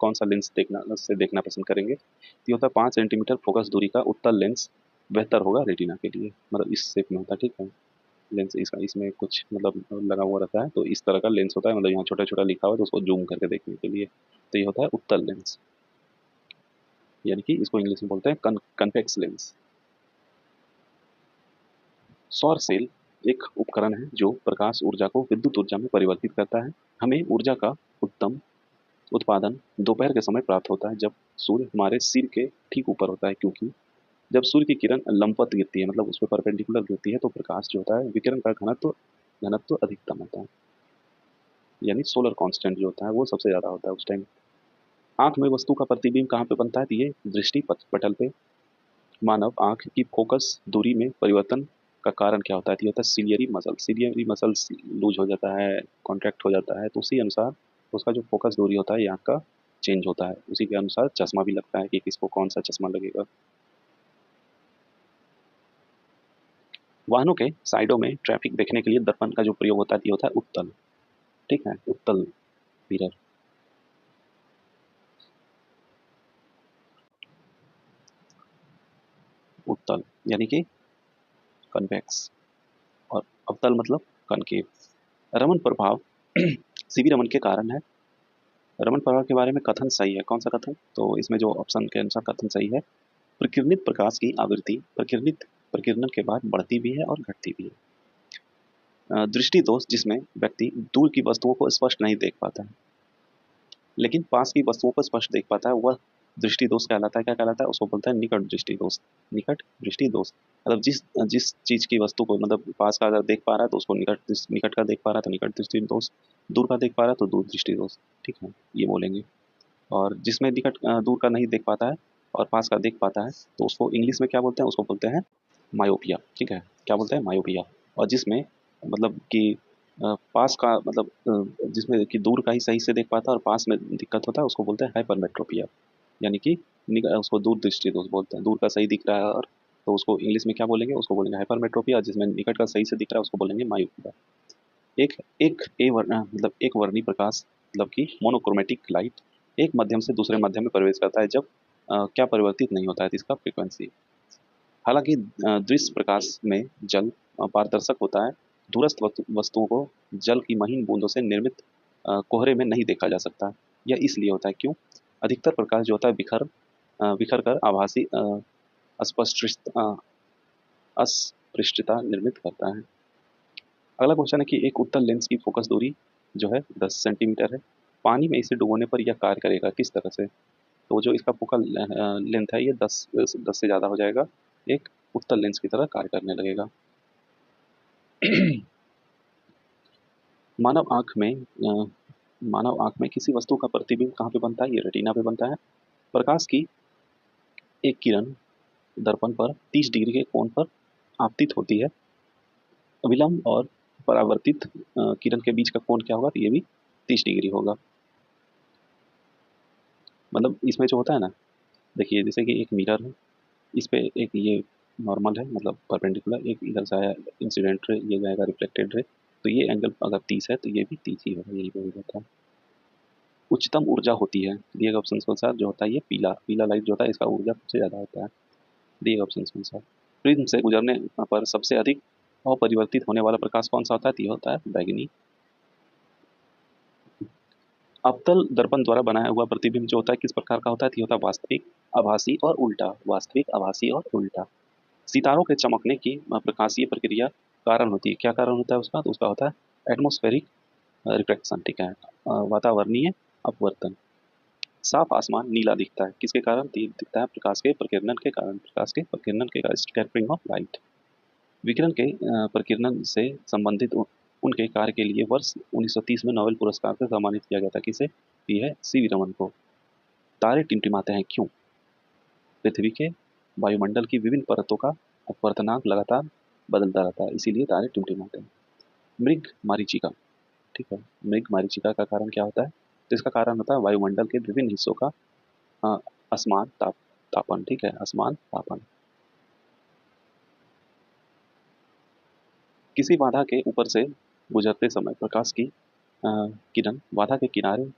कौन सा लेंस देखना पसंद करेंगे, ये होता है 5 सेंटीमीटर फोकस दूरी का उत्तल लेंस बेहतर होगा रेटिना के लिए, मतलब इस शेप में होता है, ठीक है। लेंस इसका इसमें कुछ मतलब लगा हुआ रहता है, तो इस तरह का लेंस होता है, मतलब यहाँ छोटा छोटा लिखा हुआ है तो उसको जूम करके देखने के लिए, तो ये होता है उत्तल लेंस, यानी कि इसको इंग्लिश में बोलते हैं कन्वेक्स लेंस। सौर सेल एक उपकरण है जो प्रकाश ऊर्जा को विद्युत ऊर्जा में परिवर्तित करता है। हमें ऊर्जा का उत्तम उत्पादन दोपहर के समय प्राप्त होता है जब सूर्य हमारे सिर के ठीक ऊपर होता है, क्योंकि जब सूर्य की किरण लंबवत गिरती है, मतलब उस पर परपेंडिकुलर गिरती है, तो प्रकाश जो होता है विकिरण का घनत्व अधिकतम होता है, यानी सोलर कांस्टेंट जो होता है वो सबसे ज़्यादा होता है उस टाइम। आंख में वस्तु का प्रतिबिंब कहाँ पे बनता है, तो ये दृष्टि पटल पे। मानव आंख की फोकस दूरी में परिवर्तन का कारण क्या होता है, तो ये होता है सिलियरी मसल्स लूज हो जाता है, कॉन्ट्रैक्ट हो जाता है, तो उसी अनुसार उसका जो फोकस दूरी होता है ये आंख का चेंज होता है, उसी के अनुसार चश्मा भी लगता है कि किसको कौन सा चश्मा लगेगा। वाहनों के साइडों में ट्रैफिक देखने के लिए दर्पण का जो प्रयोग होता है ये होता है उत्तल, ठीक है, उत्तल मिरर। उत्तल यानी कि कन्वेक्स, और अवतल मतलब कनकेव। रमन प्रभाव सीवी रमन के कारण है। रमन प्रभाव के बारे में कथन सही है, कौन सा कथन, तो इसमें जो ऑप्शन के अनुसार कथन सही है, प्रकिरणित प्रकाश की आवृत्ति प्रकिरणन के बाद बढ़ती भी है और घटती भी है। दृष्टि दोष जिसमें व्यक्ति दूर की वस्तुओं को स्पष्ट नहीं देख पाता है लेकिन पास की वस्तुओं को स्पष्ट देख पाता है, वह दृष्टि दोष कहलाता है। क्या कहलाता है, उसको बोलते हैं निकट दृष्टि दोष। निकट दृष्टि दोष मतलब जिस जिस चीज की वस्तु को मतलब पास का अगर देख पा रहा है तो उसको निकट का देख पा रहा है तो निकट दृष्टि दोष, दूर का देख पा रहा है तो दूर दृष्टि दोष, ठीक है, ये बोलेंगे। और जिसमें दूर का नहीं देख पाता है और पास का देख पाता है तो उसको इंग्लिश में क्या बोलते हैं, उसको बोलते हैं मायोपिया, ठीक है, क्या बोलते हैं, मायोपिया। और जिसमें मतलब कि पास का मतलब जिसमें कि दूर का ही सही से देख पाता है और पास में दिक्कत होता है उसको बोलते हैं हाइपरमेट्रोपिया। यानी कि उसको दूर दृष्टि दोष बोलते हैं। दूर का सही दिख रहा है और तो उसको इंग्लिश में क्या बोलेंगे, उसको बोलेंगे हाइपरमेट्रोपिया। जिसमें निकट का सही से दिख रहा है उसको बोलेंगे मायोपिया। एक एक ए वर्ण मतलब एक वर्णी प्रकाश मतलब कि मोनोक्रोमेटिक लाइट एक माध्यम से दूसरे माध्यम में प्रवेश करता है जब क्या परिवर्तित नहीं होता है तो इसका फ्रीक्वेंसी। हालांकि दृश्य प्रकाश में जल पारदर्शक होता है। दूरस्थ वस्तुओं को जल की महीन बूंदों से निर्मित कोहरे में नहीं देखा जा सकता। यह इसलिए होता है क्यों, अधिकतर प्रकाश जो होता है बिखर कर आभासी अस्पृष्टता निर्मित करता है। अगला क्वेश्चन है कि एक उत्तल लेंस की फोकस दूरी जो है 10 सेंटीमीटर है। पानी में इसे डुबोने पर यह कार्य करेगा किस तरह से? तो जो इसका फोकल लेंथ है ये 10 से ज़्यादा हो जाएगा, एक उत्तल लेंस की तरह कार्य करने लगेगा। मानव आँख में किसी वस्तु का प्रतिबिंब कहाँ पे बनता है? ये रेटिना पे बनता है। प्रकाश की एक किरण दर्पण पर 30 डिग्री के कोण पर आपतित होती है। विलंब और परावर्तित किरण के बीच का कोण क्या होगा? तो ये भी 30 डिग्री होगा। मतलब इसमें जो होता है ना, देखिए जैसे कि एक मिरर है, इस पे एक ये नॉर्मल है मतलब परपेंडिकुलर, एक इधर से आया इंसिडेंट रे, ये जाएगा रिफ्लेक्टेड रे, तो ये एंगल अगर 30 है तो ये भी 30 ही होगा, यही बोल जाता है। उच्चतम ऊर्जा होती है दिए गए ऑप्शन के अनुसार जो होता है ये पीला पीला लाइट जो होता है इसका ऊर्जा सबसे ज़्यादा होता है दिए गए ऑप्शन के अनुसार। प्रिज्म से गुजरने पर सबसे अधिक अपरिवर्तित होने वाला प्रकाश कौन सा होता है? तो ये होता है बैगनी। अवतल दर्पण द्वारा बनाया हुआ प्रतिबिंब जो होता है किस प्रकार का होता है? तो ये होता है वास्तविक, आभासी और उल्टा। वास्तविक, आभासी और उल्टा। सितारों के चमकने की प्रकाशीय प्रक्रिया कारण होती है। क्या कारण होता है उसका? तो उसका होता है एटमॉस्फेरिक रिफ्लेक्शन, ठीक है, वातावरणीय अपवर्तन। साफ आसमान नीला दिखता है किसके कारण? तो ये दिखता है प्रकाश के प्रकीर्णन के कारण। प्रकाश के प्रकीर्णन के कारण, स्कैटरिंग ऑफ लाइट। विकिरण के प्रकीर्णन से संबंधित उनके कार्य के लिए वर्ष 1930 में नोबेल पुरस्कार से सम्मानित किया गया था। किसे? ये है सी वी रमन को। तारे टिमटिमाते हैं क्यों? पृथ्वी के वायुमंडल की विभिन्न परतों का अपवर्तनांक लगातार बदलता रहता है, इसीलिए तारे टिमटिमाते हैं। मृग मारीचिका, ठीक है, मृग मारीचिका का कारण क्या होता है? तो इसका कारण होता है वायुमंडल के विभिन्न हिस्सों का अ, असमान तापन, ठीक है, असमान तापन। किसी बाधा के ऊपर से गुजरते समय प्रकाश की किरण बाधा के किनारे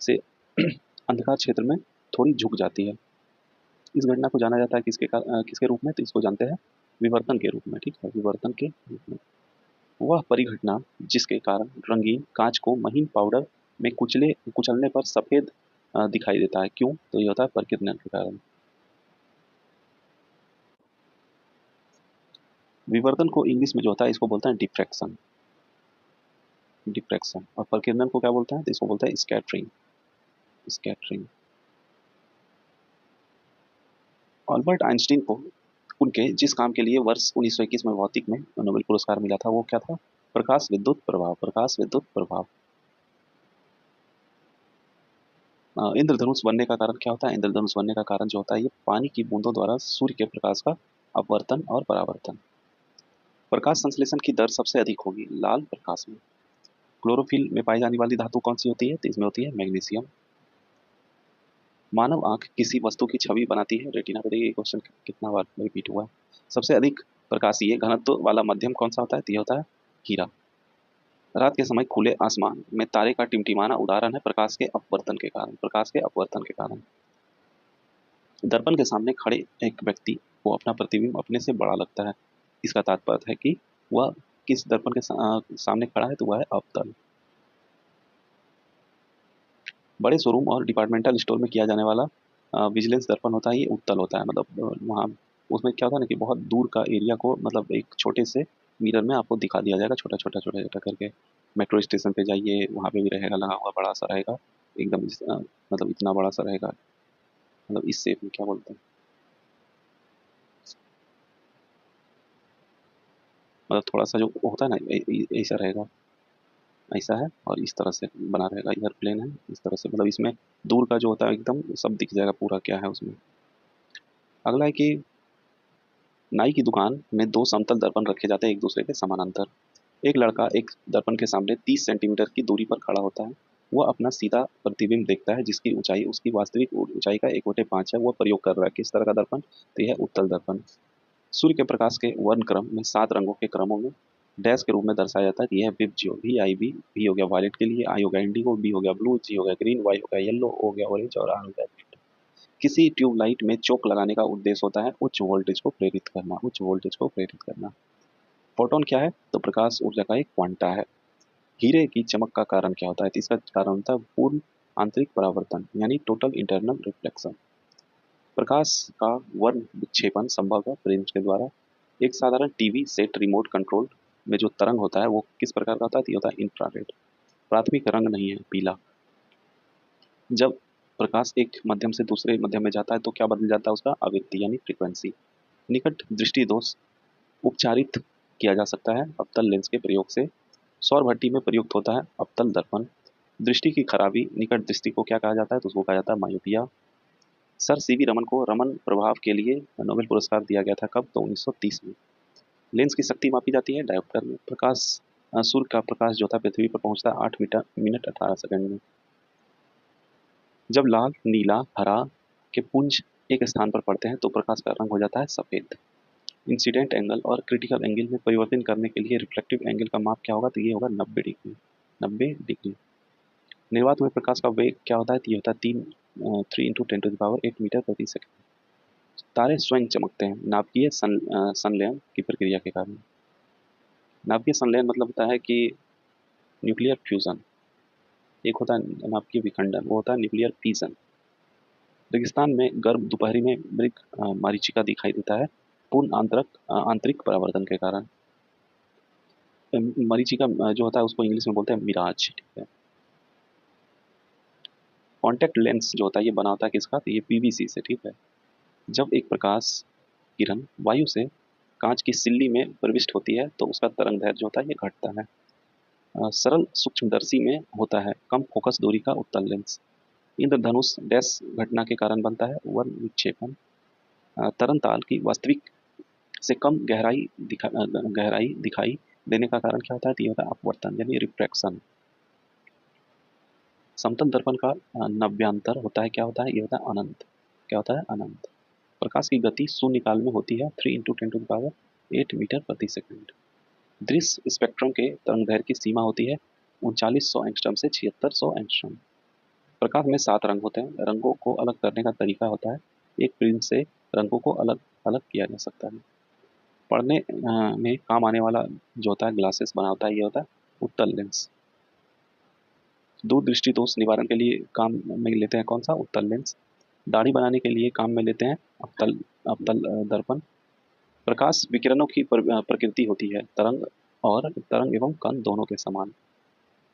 से अंधकार क्षेत्र में थोड़ी झुक जाती है। इस घटना को जाना जाता है किसके रूप में? तो इसको जानते हैं विवर्तन के रूप में, ठीक है, विवर्तन के रूप में। वह परिघटना जिसके कारण रंगीन कांच को महीन पाउडर में कुचलने पर सफेद दिखाई देता है, क्यों? तो ये होता है प्रकीर्णन के कारण। विवर्तन को इंग्लिश में जो होता है इसको बोलते हैं डिफ्रैक्शन। डिफ्रैक्शन। और प्रकीर्णन को क्या बोलते हैं? तो इसको बोलते हैं स्कैटरिंग। स्कैटरिंग। अल्बर्ट आइंस्टीन को उनके जिस काम के लिए वर्ष 1921 में भौतिक में नोबेल पुरस्कार मिला था वो क्या था? प्रकाश विद्युत प्रभाव। प्रकाश विद्युत प्रभाव। इंद्रधनुष बनने का कारण क्या होता है? इंद्रधनुष बनने का कारण जो होता है ये पानी की बूंदों द्वारा सूर्य के प्रकाश का अपवर्तन और परावर्तन। प्रकाश संश्लेषण की दर सबसे अधिक होगी लाल प्रकाश में। क्लोरोफिल में पाई जाने वाली धातु कौन सी होती है? तो इसमें होती है मैग्नीशियम। मानव आंख किसी वस्तु की छवि बनाती है रेटिना पे। देखिए क्वेश्चन कितना बार रिपीट हुआ है। सबसे अधिक प्रकाशीय घनत्व वाला मध्यम कौन सा होता है? तो ये होता है हीरा। रात के समय खुले आसमान में तारे का टिमटिमाना उदाहरण है प्रकाश के अपवर्तन के कारण। प्रकाश के अपवर्तन के कारण। दर्पण के सामने खड़े एक व्यक्ति को अपना प्रतिबिंब अपने से बड़ा लगता है। इसका तात्पर्य है कि वह किस दर्पण के सामने खड़ा है? तो वह है अवतल। बड़े शोरूम और डिपार्टमेंटल स्टोर में किया जाने वाला विजिलेंस दर्पण होता है ये उत्तल होता है। मतलब वहाँ उसमें क्या होता है ना कि बहुत दूर का एरिया को मतलब एक छोटे से मिरर में आपको दिखा दिया जाएगा, छोटा छोटा छोटा छोटा करके। मेट्रो स्टेशन पे जाइए वहाँ पे भी रहेगा लगा हुआ, बड़ा सा रहेगा एकदम मतलब इतना बड़ा सा रहेगा, मतलब इस शेप में क्या बोलते हैं, मतलब थोड़ा सा जो होता है ना ऐसा रहेगा, ऐसा है और इस तरह से बना रहेगा, इधर प्लेन है इस तरह से, मतलब इसमें दूर का जो होता है एकदम सब दिख जाएगा पूरा क्या है उसमें। अगला है कि नाई की दुकान में दो समतल दर्पण रखे जाते हैं एक दूसरे के समानांतर। एक लड़का एक दर्पण के सामने 30 सेंटीमीटर की दूरी पर खड़ा होता है। वह अपना सीधा प्रतिबिंब देखता है जिसकी ऊंचाई उसकी वास्तविक ऊंचाई का 1/5 है। वह प्रयोग कर रहा है किस तरह का दर्पण? तो यह उत्तल दर्पण। सूर्य के प्रकाश के वर्ण क्रम में 7 रंगों के क्रमों में डैश के रूप में दर्शाया जाता है कि यह विबज्यो वी आई बी। वी हो गया वायलेट के लिए, आई हो गया इंडिगो, बी हो गया ब्लू, जी हो गया ग्रीन, वाई हो गया येलो, ओ हो गया ऑरेंज और आर हो गया रेड। किसी ट्यूबलाइट में चोक लगाने का उद्देश्य होता है उच्च वोल्टेज को प्रेरित करना। उच्च वोल्टेज को प्रेरित करना। फोटोन क्या है? तो प्रकाश ऊर्जा का एक क्वांटा है। हीरे की चमक का कारण क्या होता है? तो इसका कारण होता है पूर्ण आंतरिक परावर्तन यानी टोटल इंटरनल रिफ्लेक्शन। प्रकाश का वर्ण विक्षेपण संभव है फ्रेम्स के द्वारा। एक साधारण टीवी सेट रिमोट कंट्रोल में जो तरंग होता है वो किस प्रकार का होता है? तो ये होता है इंफ्रारेड। प्राथमिक रंग नहीं है पीला। जब प्रकाश एक माध्यम से दूसरे माध्यम में जाता है तो क्या बदल जाता है उसका? आवृत्ति यानी फ्रीक्वेंसी। निकट दृष्टि दोष उपचारित किया जा सकता है अवतल लेंस के प्रयोग से। सौर भट्टी में प्रयुक्त होता है अवतल दर्पण। दृष्टि की खराबी निकट दृष्टि को क्या कहा जाता है? तो उसको कहा जाता है मायोपिया। सर सीवी रमन को रमन प्रभाव के लिए नोबेल पुरस्कार दिया गया था कब? तो 1930 में। लेंस की शक्ति मापी जाती है डायोप्टर में। प्रकाश सूर्य का प्रकाश जो था पृथ्वी पर पहुंचता है 8 मीटर मिनट 18 सेकंड में। जब लाल नीला हरा के पुंज एक स्थान पर पड़ते हैं तो प्रकाश का रंग हो जाता है सफेद। इंसिडेंट एंगल और क्रिटिकल एंगल में परिवर्तन करने के लिए रिफ्लेक्टिव एंगल का माप क्या होगा? तो ये होगा 90 डिग्री। 90 डिग्री। निर्वात में प्रकाश का वेग क्या होता है? तो ये होता है 3 × 10⁸ मीटर प्रति सेकंड। तारे स्वयं चमकते हैं नाभिकीय संलयन की प्रक्रिया के कारण। नाभिकीय संलयन मतलब होता है कि न्यूक्लियर फ्यूजन। एक होता है नाभिकीय विखंडन, वो होता है न्यूक्लियर फिजन। रेगिस्तान में गर्म दोपहरी में मृग मरीचिका दिखाई देता है पूर्ण आंतरिक परावर्तन के कारण। मरीचिका जो होता है उसको इंग्लिश में बोलते हैं मिराज। ठीक है। कॉन्टैक्ट लेंस जो होता है ये बना होता है किसका? तो ये पीवीसी से। ठीक है। जब एक प्रकाश किरण वायु से कांच की सिल्ली में प्रविष्ट होती है तो उसका तरंग दैर्ध्य जो होता है ये घटता है। सरल सूक्ष्मदर्शी में होता है कम फोकस दूरी का उत्तल लेंस। इंद्रधनुष डैश घटना के कारण बनता है वर्ण विक्षेपण। तरंगताल की वास्तविक से कम गहराई दिखाई देने का कारण क्या होता है? तो ये होता है अपवर्तन यानी रिफ्रैक्शन। समतल दर्पण का नव्यांतर होता है क्या होता है? ये होता है अनंत। क्या होता है? अनंत। प्रकाश की गति शून्य काल में होती है 3 × 10⁸ मीटर प्रति सेकंड। दृश्य स्पेक्ट्रम के तरंगदैर्घ्य की सीमा होती है 3900 एंगस्ट्रॉम से 7600 एंगस्ट्रॉम। प्रकाश में 7 रंग होते हैं। रंगों को अलग करने का तरीका होता है एक प्रिज्म से रंगों को अलग अलग किया जा सकता है। पढ़ने में काम आने वाला जो होता है ग्लासेस बना होता है ये होता है उत्तल लेंस। दूरदृष्टि दोष निवारण के लिए काम में लेते हैं कौन सा? उत्तल लेंस। दाढ़ी बनाने के लिए काम में लेते हैं अवतल अवतल दर्पण। प्रकाश विकिरणों की प्रकृति होती है तरंग एवं कण दोनों के समान।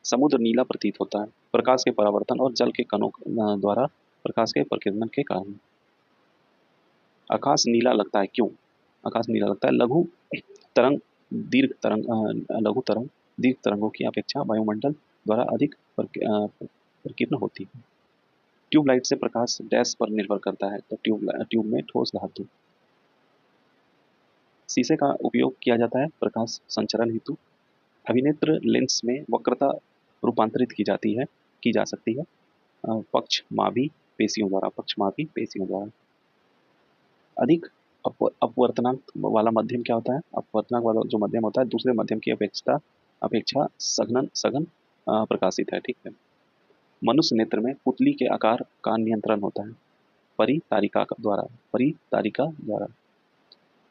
समुद्र नीला प्रतीत होता है प्रकाश के परावर्तन और जल के कणों द्वारा प्रकाश के प्रकीर्णन के कारण। आकाश नीला लगता है क्यों? आकाश नीला लगता है तरंग लघु तरंग दीर्घ तरंगों की अपेक्षा वायुमंडल द्वारा अधिक प्रकीर्ण होती है। ट्यूबलाइट से प्रकाश डैश पर निर्भर करता है तो ट्यूब में ठोस धातु। शीशे का उपयोग किया जाता है प्रकाश संचरण हेतु। अभिनेत्र लेंस में वक्रता रूपांतरित की जा सकती है पक्षमापी पेशियों द्वारा। अधिक अपवर्तनांक वाला मध्यम क्या होता है? अपवर्तनांक वाला जो मध्यम होता है दूसरे मध्यम की अपेक्षा अपेक्षा सघन प्रकाशित है। ठीक है। मनुष्य नेत्र में पुतली के आकार का नियंत्रण होता है परितारिका द्वारा।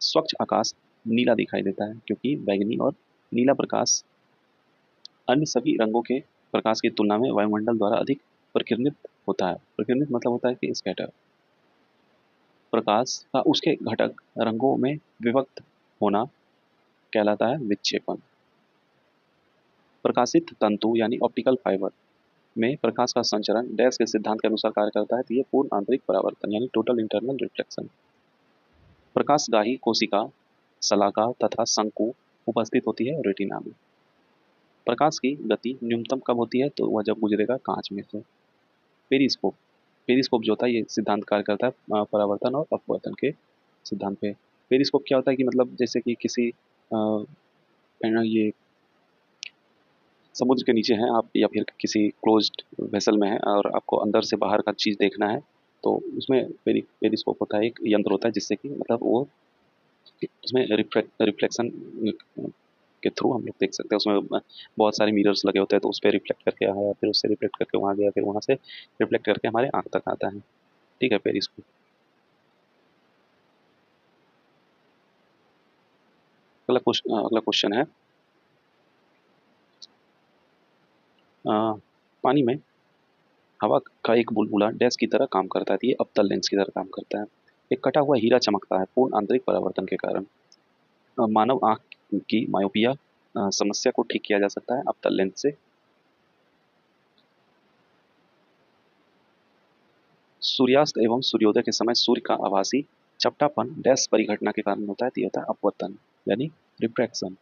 स्वच्छ आकाश नीला दिखाई देता है क्योंकि बैंगनी और नीला प्रकाश अन्य सभी रंगों के प्रकाश की तुलना में वायुमंडल द्वारा अधिक प्रकीर्णित होता है। प्रकीर्णित मतलब होता है कि स्कैटर। प्रकाश का उसके घटक रंगों में विभक्त होना कहलाता है विक्षेपण। प्रकाशित तंतु यानी ऑप्टिकल फाइबर में प्रकाश का संचरण डैश के सिद्धांत के अनुसार कार्य करता है तो ये पूर्ण आंतरिक परावर्तन यानी टोटल इंटरनल रिफ्लेक्शन। प्रकाशगाही कोशिका शलाका तथा शंकु उपस्थित होती है रेटिना में। प्रकाश की गति न्यूनतम कब होती है? तो वह जब गुजरेगा कांच में से। पेरिस्कोप पेरिस्कोप जो होता है ये सिद्धांत कार्य करता है परावर्तन और अपवर्तन के सिद्धांत पे। पेरिस्कोप क्या होता है कि मतलब जैसे कि किसी ये समुद्र के नीचे हैं आप, या फिर किसी क्लोज्ड वेसल में हैं और आपको अंदर से बाहर का चीज़ देखना है, तो उसमें पेरिस्कोप होता है, एक यंत्र होता है जिससे कि मतलब वो उसमें रिफ्लेक्शन के थ्रू हम लोग देख सकते हैं। उसमें बहुत सारे मिरर्स लगे होते हैं, तो उस पर रिफ्लेक्ट करके आया, फिर उससे रिफ्लेक्ट करके वहाँ गया, फिर वहाँ से रिफ्लेक्ट करके हमारे आँख तक आता है। ठीक है, पेरिस्कोप। अगला क्वेश्चन है, अ, पानी में हवा का एक बुलबुला डैश की तरह काम करता है, तो ये अवतल लेंस की तरह काम करता है। एक कटा हुआ हीरा चमकता है पूर्ण आंतरिक परावर्तन के कारण। मानव आँख की मायोपिया समस्या को ठीक किया जा सकता है अवतल लेंस से। सूर्यास्त एवं सूर्योदय के समय सूर्य का आभासी चपटापन डैश परिघटना के कारण होता है, तो ये होता है अपवर्तन यानी रिफ्रैक्शन।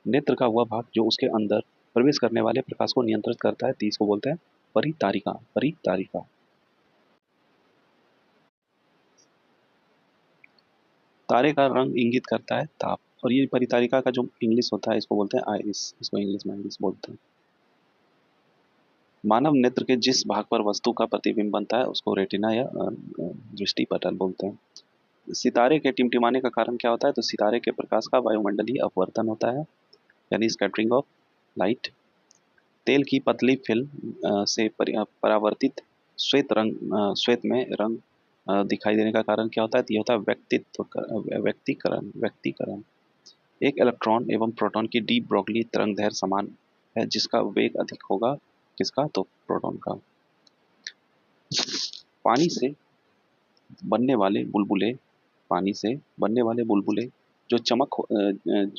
नेत्र का वह भाग जो उसके अंदर प्रवेश करने वाले प्रकाश को नियंत्रित करता है, तो इसको बोलते हैं परितारिका। परितारिका। तारे का रंग इंगित करता है ताप, और ये परितारिका का जो इंग्लिश होता है इसको बोलते हैं आइरिस, इसको इंग्लिश में आइरिस बोलते हैं। मानव नेत्र के जिस भाग पर वस्तु का प्रतिबिंब बनता है उसको रेटिना या दृष्टि पटल बोलते हैं। सितारे के टिमटिमाने का कारण क्या होता है, तो सितारे के प्रकाश का वायुमंडलीय अपवर्तन होता है यानी स्कैटरिंग ऑफ लाइट। तेल की पतली फिल्म से परावर्तित श्वेत में रंग दिखाई देने का कारण क्या होता है, तो ये होता है व्यक्तिकरण। व्यक्तिकरण। एक इलेक्ट्रॉन एवं प्रोटॉन की डी ब्रोगली तरंग दैर्ध्य समान है, जिसका वेग अधिक होगा किसका, तो प्रोटॉन का। पानी से बनने वाले बुलबुले पानी से बनने वाले बुलबुले जो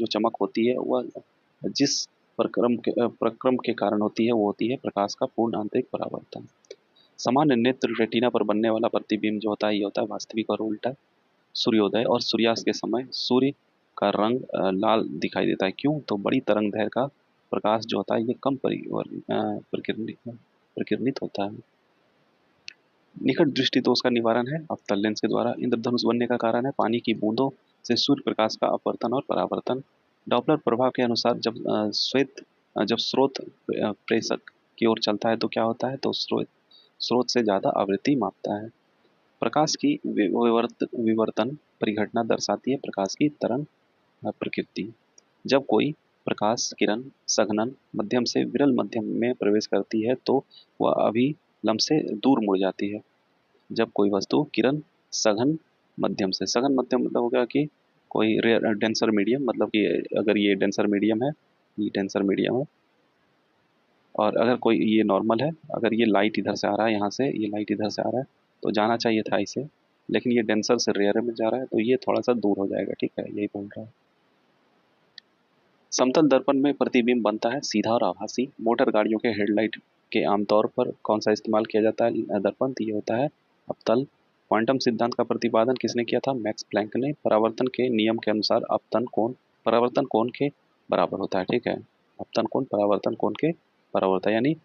चमक होती है वह जिस प्रक्रम के कारण होती है वो होती है प्रकाश का पूर्ण आंतरिक परावर्तन। सामान्य नेत्र रेटिना पर बनने वाला प्रतिबिंब जो होता है ये होता है वास्तविक और उल्टा। सूर्योदय और सूर्यास्त के समय सूर्य का रंग लाल दिखाई देता है, क्यों, तो बड़ी तरंग दैर्ध्य का प्रकाश जो होता है ये कम प्रकिरणित होता है। निकट दृष्टि दोष का निवारण है अवतल लेंस के द्वारा। इंद्रधनुष बनने का कारण है पानी की बूंदों से सूर्य प्रकाश का अपवर्तन और परावर्तन। डॉपलर प्रभाव के अनुसार जब स्रोत प्रेषक की ओर चलता है तो क्या होता है, तो स्रोत से ज्यादा आवृत्ति मापता है। प्रकाश की विवर्तन परिघटना दर्शाती है प्रकाश की तरंग प्रकृति। जब कोई प्रकाश किरण सघनन मध्यम से विरल मध्यम में प्रवेश करती है तो वह अभिलंब से दूर मुड़ जाती है। जब कोई वस्तु किरण सघन सघन मध्यम मतलब हो गया कि कोई डेंसर मीडियम, मतलब कि अगर ये डेंसर मीडियम है, ये डेंसर मीडियम है, और अगर कोई ये नॉर्मल है, अगर ये लाइट इधर से आ रहा है, यहाँ से ये लाइट इधर से आ रहा है तो जाना चाहिए था इसे, लेकिन ये डेंसर से रेयर में जा रहा है तो ये थोड़ा सा दूर हो जाएगा। ठीक है, यही बोल रहा है। समतल दर्पण में प्रतिबिंब बनता है सीधा और आभासी। मोटर गाड़ियों के हेडलाइट के आमतौर पर कौन सा इस्तेमाल किया जाता है दर्पण, तो ये होता है अवतल। क्वांटम सिद्धांत का प्रतिपादन किसने किया था, मैक्स प्लैंक ने। परावर्तन के नियम के अनुसार अपतन कोण परावर्तन कोण के बराबर होता है। ठीक है, अपतन कोण परावर्तन कोण के बराबर होता है, यानी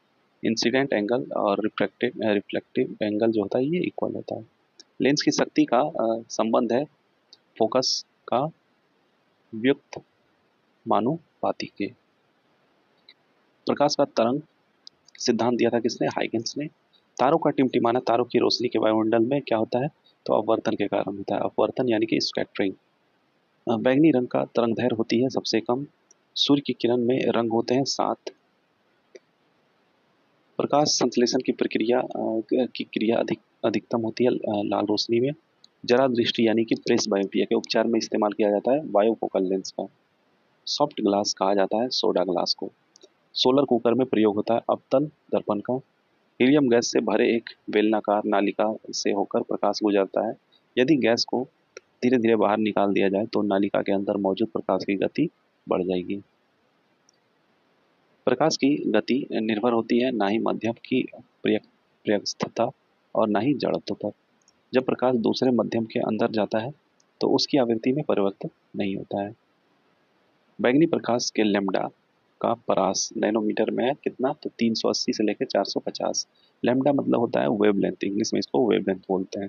इंसिडेंट एंगल और रिफ्लेक्टिव एंगल जो होता है ये इक्वल होता है। लेंस की शक्ति का संबंध है फोकस का व्युत्क्रमानुपाती के। प्रकाश का तरंग सिद्धांत दिया था किसने, हाइगेंस ने। तारों का टिमटिमाना तारों की रोशनी के वायुमंडल में क्या होता है, तो अपवर्तन के कारण होता है। अपवर्तन यानी कि स्कैटरिंग। बैंगनी रंग का तरंग दैर्ध्य होती है सबसे कम। सूर्य की किरण में रंग होते हैं 7। प्रकाश संश्लेषण की क्रिया अधिकतम होती है लाल रोशनी में। जरा दृष्टि यानी कि प्रेस बायोपिया के उपचार में इस्तेमाल किया जाता है बायोफोकल लेंस का। सॉफ्ट ग्लास कहा जाता है सोडा ग्लास को। सोलर कुकर में प्रयोग होता है अवतल दर्पण का। हीलियम गैस से भरे एक बेलनाकार नालिका से होकर प्रकाश गुजरता है। यदि गैस को धीरे धीरे बाहर निकाल दिया जाए तो नालिका के अंदर मौजूद प्रकाश की गति बढ़ जाएगी। प्रकाश की गति निर्भर होती है ना ही माध्यम की पर्यवस्थता और ना ही जड़त्व पर। जब प्रकाश दूसरे माध्यम के अंदर जाता है तो उसकी आवृत्ति में परिवर्तन नहीं होता है। बैंगनी प्रकाश के लैम्डा का परास नैनोमीटर में है कितना, तो 380 से लेकर 450। लैम्डा मतलब होता है वेवलेंथ, इंग्लिश में इसको वेवलेंथ बोलते हैं।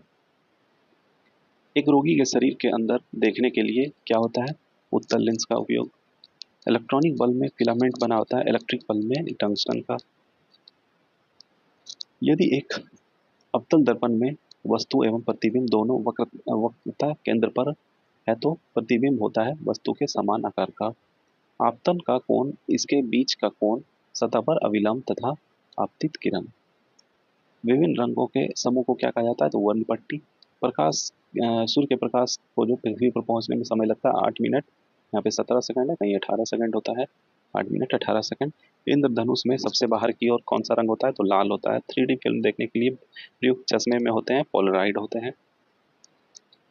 एक रोगी के शरीर के अंदर देखने के लिए क्या होता है? उत्तल लेंस का उपयोग। इलेक्ट्रॉनिक बल्ब में फिलामेंट बना होता है, इलेक्ट्रिक बल्ब में टंगस्टन का। यदि एक अवतल दर्पण में वस्तु एवं प्रतिबिंब दोनों वक्रता केंद्र पर है तो प्रतिबिंब होता है वस्तु के समान आकार का। आपतन का कोण, इसके बीच का कोण, सतह पर अविलंब तथा आपतित किरण। विभिन्न रंगों के समूह को क्या कहा जाता है? तो वर्णपट्टी। प्रकाश, सूर्य के प्रकाश को जो पृथ्वी पर पहुंचने में समय लगता है 8 मिनट, यहाँ पे 17 सेकंड है, कहीं 18 सेकंड होता है। 8 मिनट 18 सेकंड। इंद्रधनुष में सबसे बाहर की ओर कौन सा रंग होता है? तो लाल होता है। 3D फिल्म देखने के लिए प्रयुक्त चश्मे में होते हैं पोलराइड होते हैं।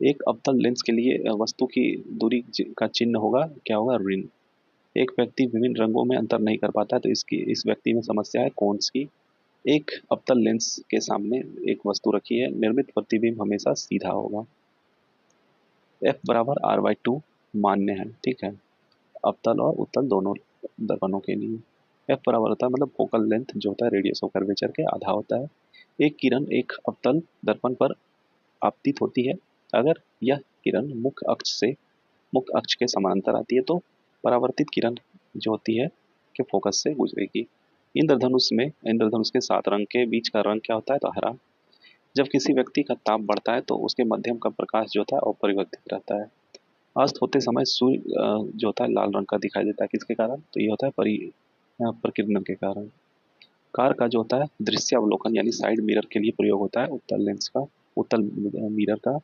एक अवतल लेंस के लिए वस्तु की दूरी का चिन्ह होगा, क्या होगा? ऋण। एक व्यक्ति विभिन्न रंगों में अंतर नहीं कर पाता है तो इस व्यक्ति में समस्या है कोन्स की। एक अवतल लेंस के सामने एक वस्तु रखी है, निर्मित प्रतिबिंब हमेशा सीधा होगा। F बराबर R/2 मान्य है, ठीक है, अवतल और उत्तल दोनों दर्पणों के लिए। F बराबर होता है मतलब फोकल लेंथ जो होता है रेडियस ऑफ कर्वेचर के आधा होता है। एक किरण एक अवतल दर्पण पर आपतित होती है। अगर यह किरण मुख्य अक्ष के समांतर आती है तो परावर्तित किरण जो होती है कि फोकस से गुजरेगी। इंद्रधनुष के 7 रंग के बीच का रंग क्या होता है? तो हरा। जब किसी व्यक्ति का ताप बढ़ता है तो उसके मध्यम का प्रकाश जो होता है अपरिवर्तित रहता है। अस्त होते समय सूर्य जो होता है लाल रंग का दिखाई देता है, किसके कारण? तो ये होता है प्रकीर्णन के कारण। कार का जो होता है दृश्यावलोकन यानी साइड मिरर के लिए प्रयोग होता है उत्तल मिरर का।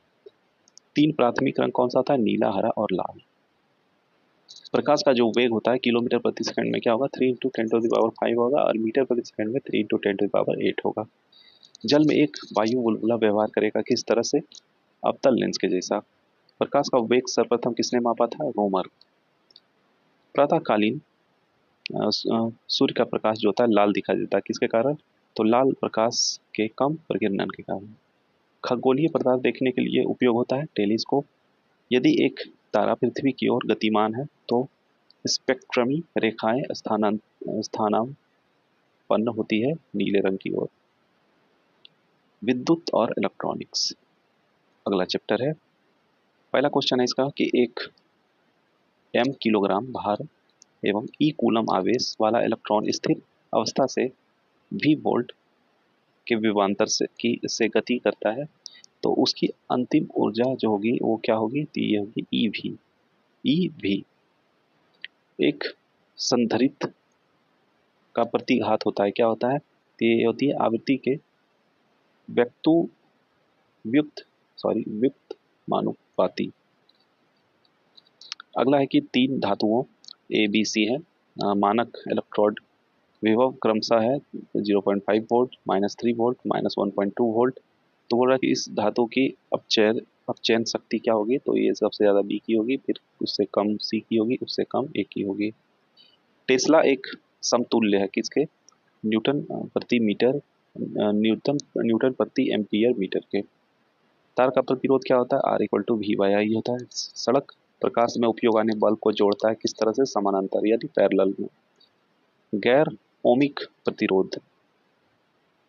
3 प्राथमिक रंग कौन सा होता है? नीला, हरा और लाल। प्रकाश का जो वेग होता है किलोमीटर प्रति सेकंड में क्या होगा? 3 × 10⁵ होगा और मीटर प्रति सेकंड में 3 × 10⁸ होगा। जल में एक वायु बुलबुला व्यवहार करेगा किस तरह से? अवतल लेंस के जैसा। प्रकाश का वेग सर्वप्रथम किसने मापा था? रोमर। प्रातःकालीन सूर्य का प्रकाश जो होता है लाल दिखाई देता है, किसके कारण? तो लाल प्रकाश के कम प्रकीर्णन के कारण। खगोलीय पदार्थ देखने के लिए उपयोग होता है टेलीस्कोप। यदि एक तारा पृथ्वी की ओर गतिमान है तो स्पेक्ट्रमी रेखाएं स्थानापन्न होती है नीले रंग की ओर। विद्युत और इलेक्ट्रॉनिक्स अगला चैप्टर है। पहला क्वेश्चन है इसका कि एक m किलोग्राम भार एवं e कूलम आवेश वाला इलेक्ट्रॉन स्थिर अवस्था से v वोल्ट के विभवांतर से गति करता है तो उसकी अंतिम ऊर्जा जो होगी वो क्या होगी? तो ये होगी EV। एक संधारित्र का प्रतिघात होता है, क्या होता है? तो ये होती है आवृत्ति के व्यक्तु व्युत्क्रमानुपाती। अगला है कि 3 धातुओं ABC है, मानक इलेक्ट्रोड विभव क्रमशः है 0.5 वोल्ट, -3 वोल्ट, -1.2 वोल्ट। तो बोल रहा है कि इस धातु की अपचयन शक्ति क्या होगी? तो ये सबसे ज़्यादा B की होगी, फिर उससे कम C की होगी, उससे कम A की होगी। टेस्ला एक समतुल्य है किसके? न्यूटन प्रति मीटर न्यूटन प्रति एम्पियर मीटर के। तार का प्रतिरोध क्या होता है? R = V/I होता है। सड़क प्रकाश में उपयोग आने बल्ब को जोड़ता है किस तरह से? समानांतर यानी पैरेलल में। गैर ओमिक प्रतिरोध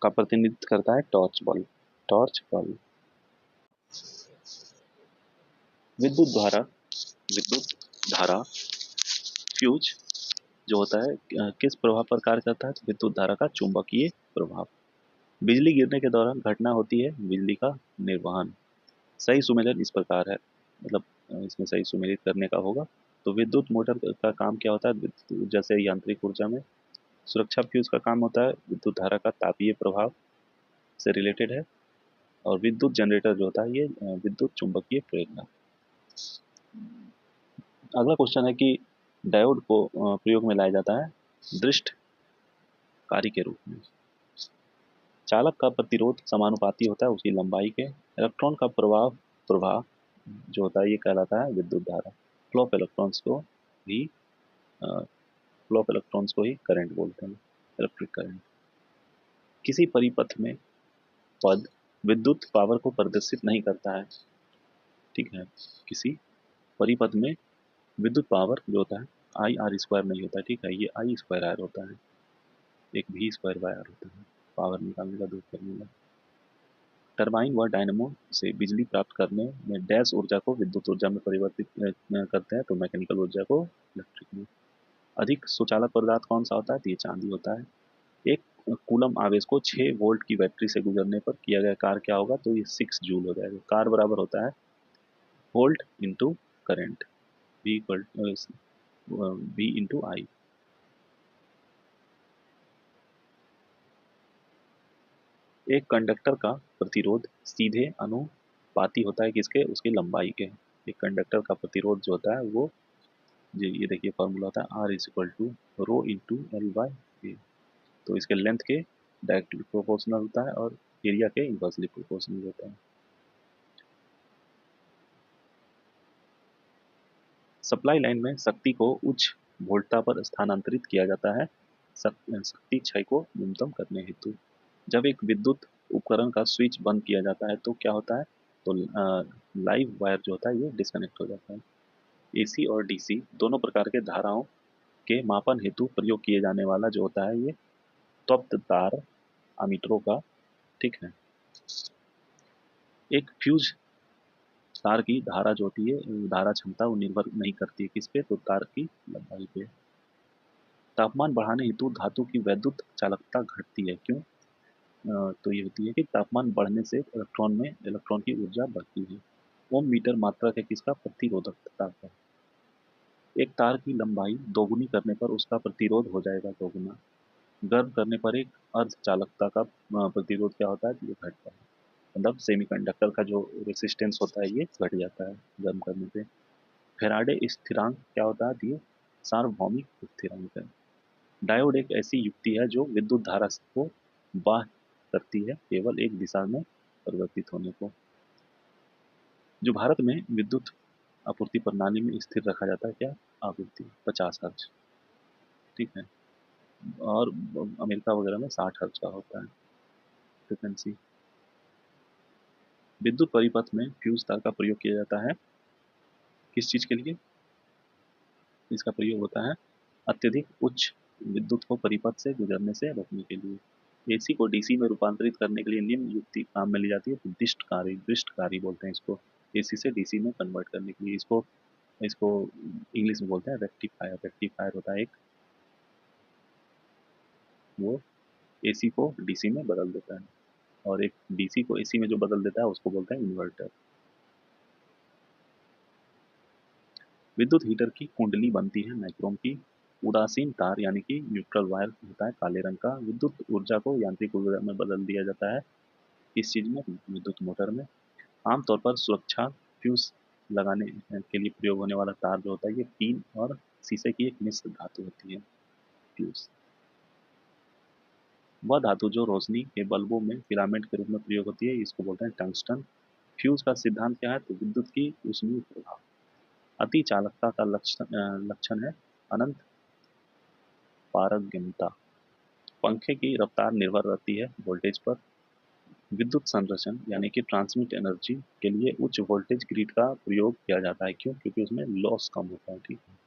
का प्रतिनिधित्व करता है टॉर्च बल्ब। विद्युत धारा फ्यूज जो होता है किस प्रभाव पर कार्य करता है? तो विद्युत धारा का चुंबकीय प्रभाव। बिजली गिरने के दौरान घटना होती है बिजली का निर्वहन। सही सुमेलन इस प्रकार है, मतलब इसमें सही सुमेलित करने का होगा। तो विद्युत मोटर का काम क्या होता है? विद्युत ऊर्जा से यांत्रिक ऊर्जा में। सुरक्षा फ्यूज का काम होता है विद्युत धारा का तापीय प्रभाव से रिलेटेड है। और विद्युत जनरेटर जो होता है ये विद्युत चुंबकीय प्रेरणा। अगला क्वेश्चन है कि डायोड को प्रयोग में लाया जाता है दृष्ट कार्य के रूप में। चालक का प्रतिरोध समानुपाती होता है उसकी लंबाई के। इलेक्ट्रॉन का प्रवाह जो होता है ये कहलाता है विद्युत धारा। फ्लो ऑफ इलेक्ट्रॉन्स को ही करंट बोलते हैं, इलेक्ट्रिक करंट। किसी परिपथ में पद विद्युत पावर को प्रदर्शित नहीं करता है, ठीक है। किसी परिपथ में विद्युत पावर जो होता है I/R² नहीं होता है, ठीक है, ये I²R होता है, एक V² बाय R होता है, पावर निकालने का दूर करने का। टरबाइन व डायनेमो से बिजली प्राप्त करने में डैश ऊर्जा को विद्युत ऊर्जा में परिवर्तित करते हैं, तो मैकेनिकल ऊर्जा को इलेक्ट्रिक में। अधिक सुचालक पदार्थ कौन सा होता है, तो ये चांदी होता है। एक कूलम आवेश को 6 वोल्ट की बैटरी से गुजरने पर किया गया कार्य क्या होगा, तो ये 6 जूल हो जाएगा। कार्य बराबर होता है volt into current, V equal V into I. एक कंडक्टर का प्रतिरोध सीधे अनुपाती होता है किसके, उसकी लंबाई के। एक कंडक्टर का प्रतिरोध जो होता है वो ये देखिए फॉर्मूला होता है R is equal to rho into L by A. तो इसके लेंथ के डायरेक्टली प्रोपोर्शनल होता है और एरिया के इन्वर्सली प्रोपोर्शनल होता है। सप्लाई लाइन में शक्ति को उच्च वोल्टता पर स्थानांतरित किया जाता है शक्ति क्षय को न्यूनतम करने हेतु। जब एक विद्युत उपकरण का स्विच बंद किया जाता है तो क्या होता है, तो लाइव वायर जो होता है ये डिस्कनेक्ट हो जाता है। एसी और डीसी दोनों प्रकार के धाराओं के मापन हेतु प्रयोग किए जाने वाला जो होता है ये त्वप्त तार अमीटरों का, ठीक है। एक फ्यूज तार की धारा जो होती है, धारा क्षमता वो निर्भर नहीं करती है किस पे, तो तार की लंबाई पे। तापमान बढ़ाने हेतु धातु की वैद्युत चालकता घटती है, क्यों? तो ये होती है कि तापमान बढ़ने से इलेक्ट्रॉन की ऊर्जा बढ़ती है। ओम मीटर मात्रक है किसका, प्रतिरोधकता का। एक तार की लंबाई दोगुनी करने पर उसका प्रतिरोध हो जाएगा दोगुना। गर्म करने पर एक अर्धचालकता का प्रतिरोध क्या होता है, तो ये घटता है। मतलब सेमीकंडक्टर का जो रेसिस्टेंस होता है ये घट जाता है गर्म करने पे। फैराडे स्थिरांक क्या होता है, तो ये सार्वभौमिक स्थिरांक है। डायोड एक ऐसी युक्ति है जो विद्युत धारा को बाह्य करती है केवल एक दिशा में परिवर्तित होने को। जो भारत में विद्युत आपूर्ति प्रणाली में स्थिर रखा जाता है क्या, आवृत्ति 50 हर्ट्ज, ठीक है। और अमेरिका वगैरह में 60 हर्ट्ज का होता है फ्रिक्वेंसी। विद्युत परिपथ में फ्यूज तार का प्रयोग किया जाता है किस चीज के लिए, इसका प्रयोग होता है अत्यधिक उच्च विद्युत को परिपथ से गुजरने से रोकने के लिए। एसी को डीसी में रूपांतरित करने के लिए निम्न युक्ति काम में ली जाती है, तो दृष्टकारी बोलते हैं इसको। एसी से डीसी में कन्वर्ट करने के लिए इसको इसको इंग्लिश में बोलते हैं रेक्टिफायर। रेक्टिफायर होता है एक, वो एसी को डीसी में बदल देता है, और एक डीसी को एसी में जो बदल देता है उसको बोलते हैं इन्वर्टर। विद्युत हीटर की कुंडली बनती है नाइक्रोम की। उदासीन तार यानी कि न्यूट्रल वायर होता है काले रंग का। विद्युत ऊर्जा को यांत्रिक ऊर्जा में बदल दिया जाता है इस चीज में, विद्युत मोटर में। आमतौर पर सुरक्षा फ्यूज लगाने के लिए प्रयोग होने वाला तार जो होता है ये टीन और शीशे की एक मिश्र धातु होती है फ्यूज। वह धातु जो रोशनी के बल्बों में फिलामेंट के रूप में प्रयोग होती है इसको बोलते हैं टंगस्टन। फ्यूज का सिद्धांत क्या है, तो विद्युत की ऊष्मीय प्रभाव। अति चालकता का लक्षण है अनंत पारगम्यता। पंखे की रफ्तार निर्भर रहती है वोल्टेज पर। विद्युत संरक्षण यानी कि ट्रांसमिट एनर्जी के लिए उच्च वोल्टेज ग्रिड का प्रयोग किया जाता है, क्यों? क्योंकि उसमें लॉस कम होता है, ठीक है।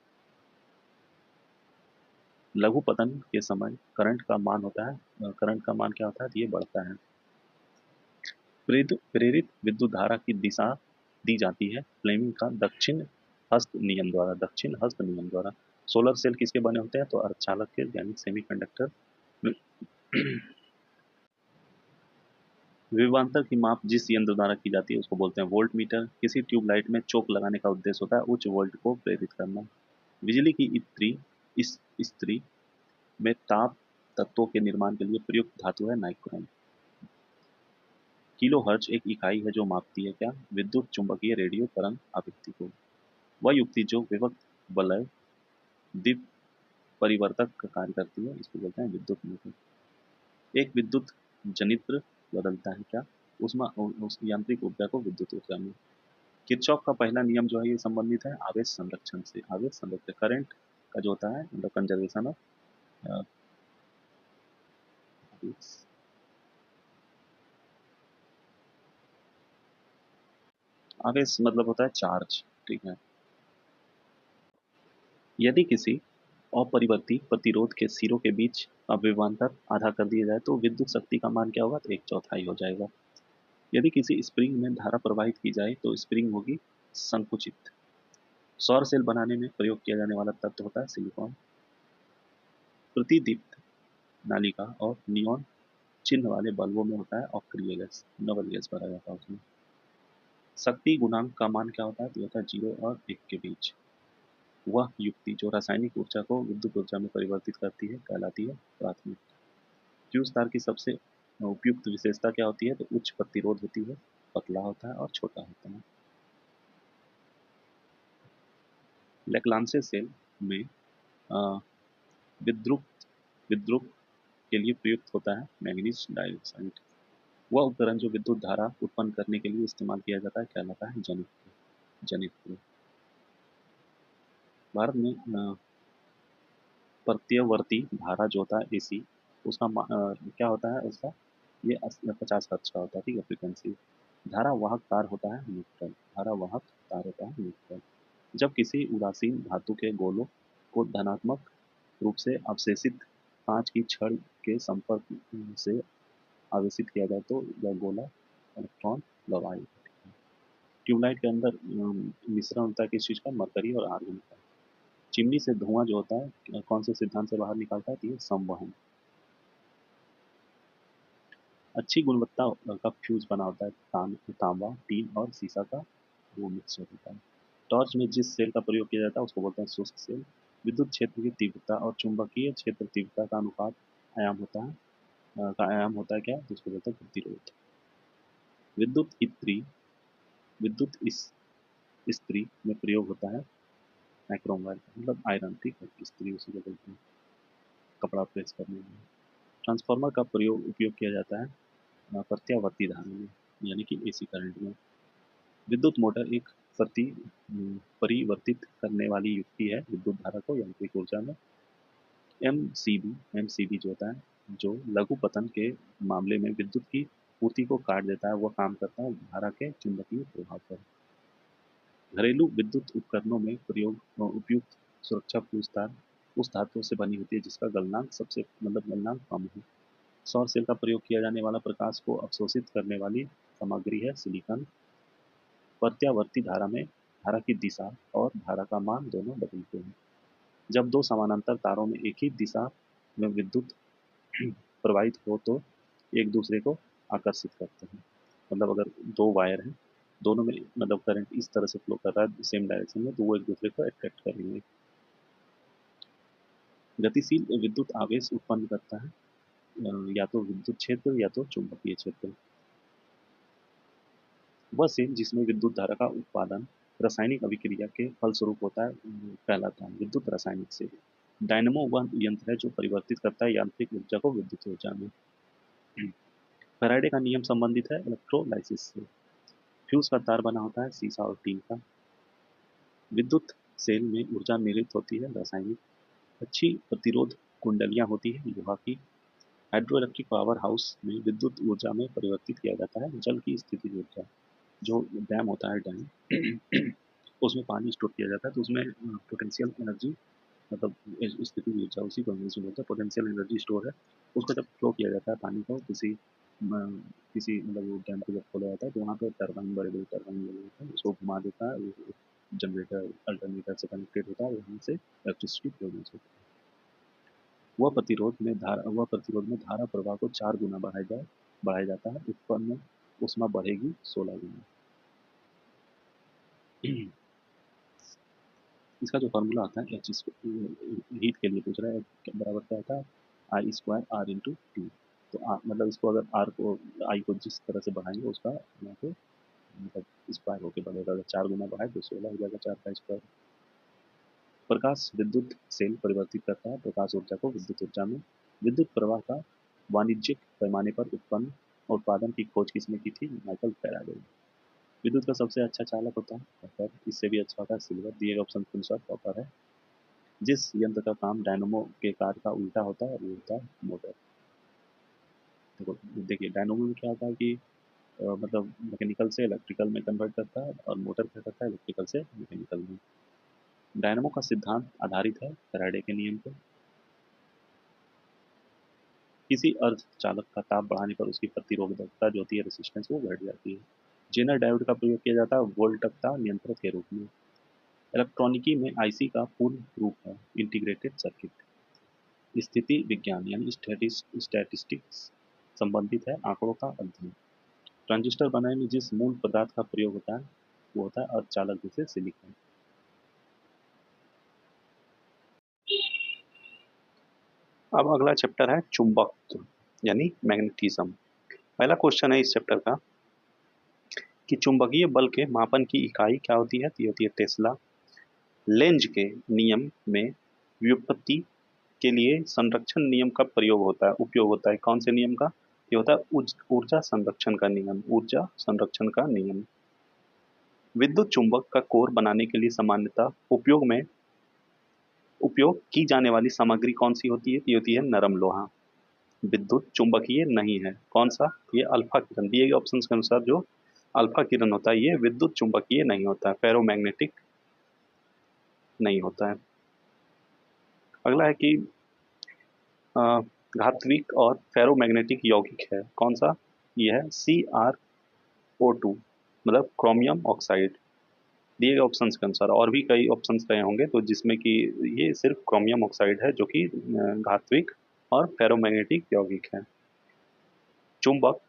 लघु पतन के समय करंट का मान होता है, करंट का मान क्या होता है, तो ये बढ़ता है। प्रेरित विद्युत धारा की दिशा दी जाती है फ्लेमिंग का दक्षिण हस्त नियम द्वारा। सोलर सेल किसके बने होते हैं, तो अर्धचालक के यानी सेमीकंडक्टर। विभवांतर की माप जिस यंत्र द्वारा की जाती है उसको बोलते हैं वोल्ट मीटर। किसी ट्यूबलाइट में चोक लगाने का उद्देश्य होता है उच्च वोल्ट को प्रेरित करना। बिजली की इस इस्त्री में ताप तत्वों के निर्माण के लिए प्रयुक्त धातु है नाइक्रोम। किलो हर्ट्ज एक इकाई है जो मापती है क्या, विद्युत चुंबकीय रेडियो तरंग आवृत्ति को। वह युक्ति जो विभक्त वलय दीप परिवर्तक का कार्य करती है इसको बोलते हैं विद्युत मोटर। एक विद्युत जनित्र बदलता है क्या, उस यांत्रिक ऊर्जा को विद्युत ऊर्जा में। किरचॉफ का पहला नियम जो है ये संबंधित है आवेश संरक्षण से। आवेश संरक्षण करंट का जो होता है मतलब कंजर्वेशन ऑफ आवेश मतलब होता है चार्ज, ठीक है। यदि किसी अपरिवर्ती प्रतिरोध के सिरों के बीच का विभवांतर आधा कर दिया जाए तो विद्युत शक्ति का मान क्या होगा, तो 1/4 हो जाएगा। यदि किसी स्प्रिंग में धारा प्रवाहित की जाए तो स्प्रिंग होगी संकुचित। सौर सेल बनाने में प्रयोग किया जाने वाला तत्व होता है सिलिकॉन। प्रतिदीप्त नालिका और नियॉन चिन्ह वाले बल्बों में होता है अक्रिय गैस, नवल गैस भरा जाता है उसमें। शक्ति गुणांक का मान क्या होता है? तो होता है 0 और 1 के बीच। वह युक्ति जो रासायनिक ऊर्जा को विद्युत ऊर्जा में परिवर्तित करती है कहलाती है प्राथमिक। फ्यूज तार की सबसे उपयुक्त विशेषता क्या होती है? तो उच्च प्रतिरोध होती है, पतला होता है और छोटा होता है। लेक्लांसे सेल में अ, विद्युत विद्युत के लिए प्रयुक्त होता है मैंगनीज डाइऑक्साइड। वह उपकरण जो विद्युत धारा उत्पन्न करने के लिए इस्तेमाल किया जाता है कहलाता है जनित्र। जनित्र भारत में प्रत्यवर्ती धारा जो होता है एसी, उसका क्या होता है उसका? ये 50 हर्ट्ज का होता है, ठीक है, फ्रीक्वेंसी। धारा वाहक तार होता है न्यूट्रल। धारा वाहक तार होता है न्यूट्रल। जब किसी उदासीन धातु के गोलों को धनात्मक रूप से अवशेषित कांच की छड़ के संपर्क से आवेशित किया जाए तो यह गोला इलेक्ट्रॉन प्रवाहित। ट्यूबलाइट के अंदर मिश्रण होता है किस चीज़ का? मरकरी और आर्गन का। चिमनी से धुआं जो होता है कौन से सिद्धांत से बाहर निकलता है? तो ये संवहन। अच्छी गुणवत्ता का फ्यूज बना होता है तांबा, टीन और सीसा का वो मिक्सचर होता है। टॉर्च में जिस सेल का प्रयोग किया जाता है उसको बोलते हैं शुष्क सेल। विद्युत क्षेत्र की तीव्रता और चुंबकीय क्षेत्र तीव्रता का अनुपात आयाम होता है का आयाम होता है क्या? जिसको बोलते हैं प्रतिरोध। विद्युत इत्री विद्युत इस इस्त्री में प्रयोग होता है माइक्रोम वायर, मतलब आयरन, ठीक है, इस्त्री उसी को बोलते हैं, कपड़ा प्रेस करने में। ट्रांसफार्मर का प्रयोग उपयोग किया जाता है प्रत्यावर्ती धारा में, यानी कि एसी करंट में। विद्युत मोटर एक परिवर्तित करने वाली युक्ति है विद्युत धारा को यांत्रिक ऊर्जा में। एमसीबी जो होता है, जो लघु पतन के मामले में विद्युत की पूर्ति को काट देता है, वह काम करता है धारा के चुंबकीय प्रभाव पर। घरेलू विद्युत उपकरणों में उपयुक्त सुरक्षा फ्यूज तार उस धातु से बनी होती है जिसका गलनांक सबसे मतलब गलनांक कम हो। सौर सेल का प्रयोग किया जाने वाला प्रकाश को अवशोषित करने वाली सामग्री है सिलिकॉन। प्रत्यावर्ती धारा में धारा की दिशा और धारा का मान दोनों बदलते हैं। जब दो समानांतर तारों में एक ही दिशा में विद्युत प्रवाहित हो तो एक दूसरे को आकर्षित करते हैं। मतलब अगर दो वायर हैं, दोनों में मतलब करंट इस तरह से फ्लो कर रहा है सेम डायरेक्शन में, तो वो एक दूसरे को अट्रैक्ट करेंगे। गतिशील विद्युत आवेश उत्पन्न करता है या तो विद्युत क्षेत्र या तो चुंबकीय क्षेत्र। वह सेल जिसमें विद्युत धारा का उत्पादन रासायनिक अभिक्रिया के फलस्वरूप होता है कहलाता है विद्युत रासायनिक सेल। डायनमो वह यंत्र है जो परिवर्तित करता है यांत्रिक ऊर्जा को विद्युत ऊर्जा में। फैराडे का नियम संबंधित है इलेक्ट्रोलाइसिस से। फ्यूज का तार बना होता है सीसा और टीन का। विद्युत सेल में ऊर्जा निर्मित होती है रासायनिक। अच्छी प्रतिरोध कुंडलियां होती है लोहा की। हाइड्रो इलेक्ट्रिक पावर हाउस में विद्युत ऊर्जा में परिवर्तित किया जाता है जल की स्थिति ऊर्जा। जो डैम होता है डैम उसमें पानी स्टोर किया जाता है तो उसमें पोटेंशियल एनर्जी मतलब स्थिति ऊर्जा उसी को इंग्लिश में बोलते हैं पोटेंशियल एनर्जी स्टोर है। उसको जब फ्लो किया जाता है पानी को किसी मतलब वो डैम को जब खोला जाता है तो वहाँ पे टरबाइन बड़े बड़े टरबाइन लगे होते हैं, उसको घुमा देता है, जनरेटर अल्टरनेटर से कनेक्टेड होता है, वहाँ से इलेक्ट्रिसिटी प्रोड्यूस होती है। वह प्रतिरोध में धारा प्रवाह को 4 गुना बढ़ाया जाता है। उत्पन्न ऊष्मा बढ़ेगी 16 गुना। इसका जो फॉर्मूला आता है एच हीट के लिए पूछ रहा है बराबर क्या होता है? आई स्क्वायर आर इंटू टी। तो मतलब इसको अगर आर को आई को जिस तरह से बढ़ाएंगे उसका यहाँ पे मतलब स्क्वायर होके बढ़ेगा। अगर 4 गुना बढ़ाए तो 16 हो जाएगा, 4 का स्क्वायर। प्रकाश विद्युत सेल परिवर्तित करता है प्रकाश ऊर्जा को विद्युत ऊर्जा में। विद्युत प्रवाह का वाणिज्यिक पैमाने पर उत्पन्न और उत्पादन की खोज किसने की थी? Michael Faraday. विद्युत का सबसे अच्छा चालक होता है कॉपर, इससे भी अच्छा होता है सिल्वर। दिए गए ऑप्शन के अनुसार कॉपर है। जिस यंत्र का काम डायनमो के कार्य का उल्टा होता है वो होता है मोटर। देखो देखिए डायनमो में क्या होता है कि मतलब मैकेनिकल से इलेक्ट्रिकल में कन्वर्ट करता है और मोटर क्या करता है इलेक्ट्रिकल से मैकेनिकल में। डायनमो का सिद्धांत आधारित है फैराडे के नियम पर। किसी अर्धचालक का ताप बढ़ाने पर उसकी प्रतिरोधकता जो होती है रेसिस्टेंस वो घट जाती है। जेनर डायोड का प्रयोग किया जाता है वोल्टता नियंत्रक के रूप में। इलेक्ट्रॉनिकी में आईसी का पूर्ण रूप है इंटीग्रेटेड सर्किट। स्थिति विज्ञान यानी स्टैटिस्टिक्स संबंधित है आंकड़ों का अध्ययन। ट्रांजिस्टर बनाने में जिस मूल पदार्थ का प्रयोग होता है वो होता है अर्धचालक जैसे सिलिकॉन। अब अगला चैप्टर है चुंबक यानी मैग्नेटिज्म। पहला क्वेश्चन है इस चैप्टर का कि चुंबकीय बल के मापन की इकाई क्या होती है? तो ये होती है टेस्ला। लेंज के नियम में व्युत्पत्ति के लिए संरक्षण नियम का प्रयोग होता है उपयोग होता है कौन से नियम का? ये होता है ऊर्जा संरक्षण का नियम। ऊर्जा संरक्षण का नियम। विद्युत चुंबक का कोर बनाने के लिए सामान्यतः उपयोग की जाने वाली सामग्री कौन सी होती है? ये होती है नरम लोहा। विद्युत चुंबकीय नहीं है कौन सा? ये अल्फा किरण। दिए गए ऑप्शन के अनुसार जो अल्फा किरण होता है ये विद्युत चुंबकीय नहीं होता है, फेरोमैग्नेटिक नहीं होता है। अगला है कि धात्विक और फेरोमैग्नेटिक यौगिक है कौन सा? ये है CrO2 मतलब क्रोमियम ऑक्साइड। दिए गए ऑप्शंस के अनुसार और भी कई ऑप्शंस रहे होंगे तो जिसमें कि ये सिर्फ क्रोमियम ऑक्साइड है जो कि धात्विक और फेरोमैग्नेटिक यौगिक है। चुंबक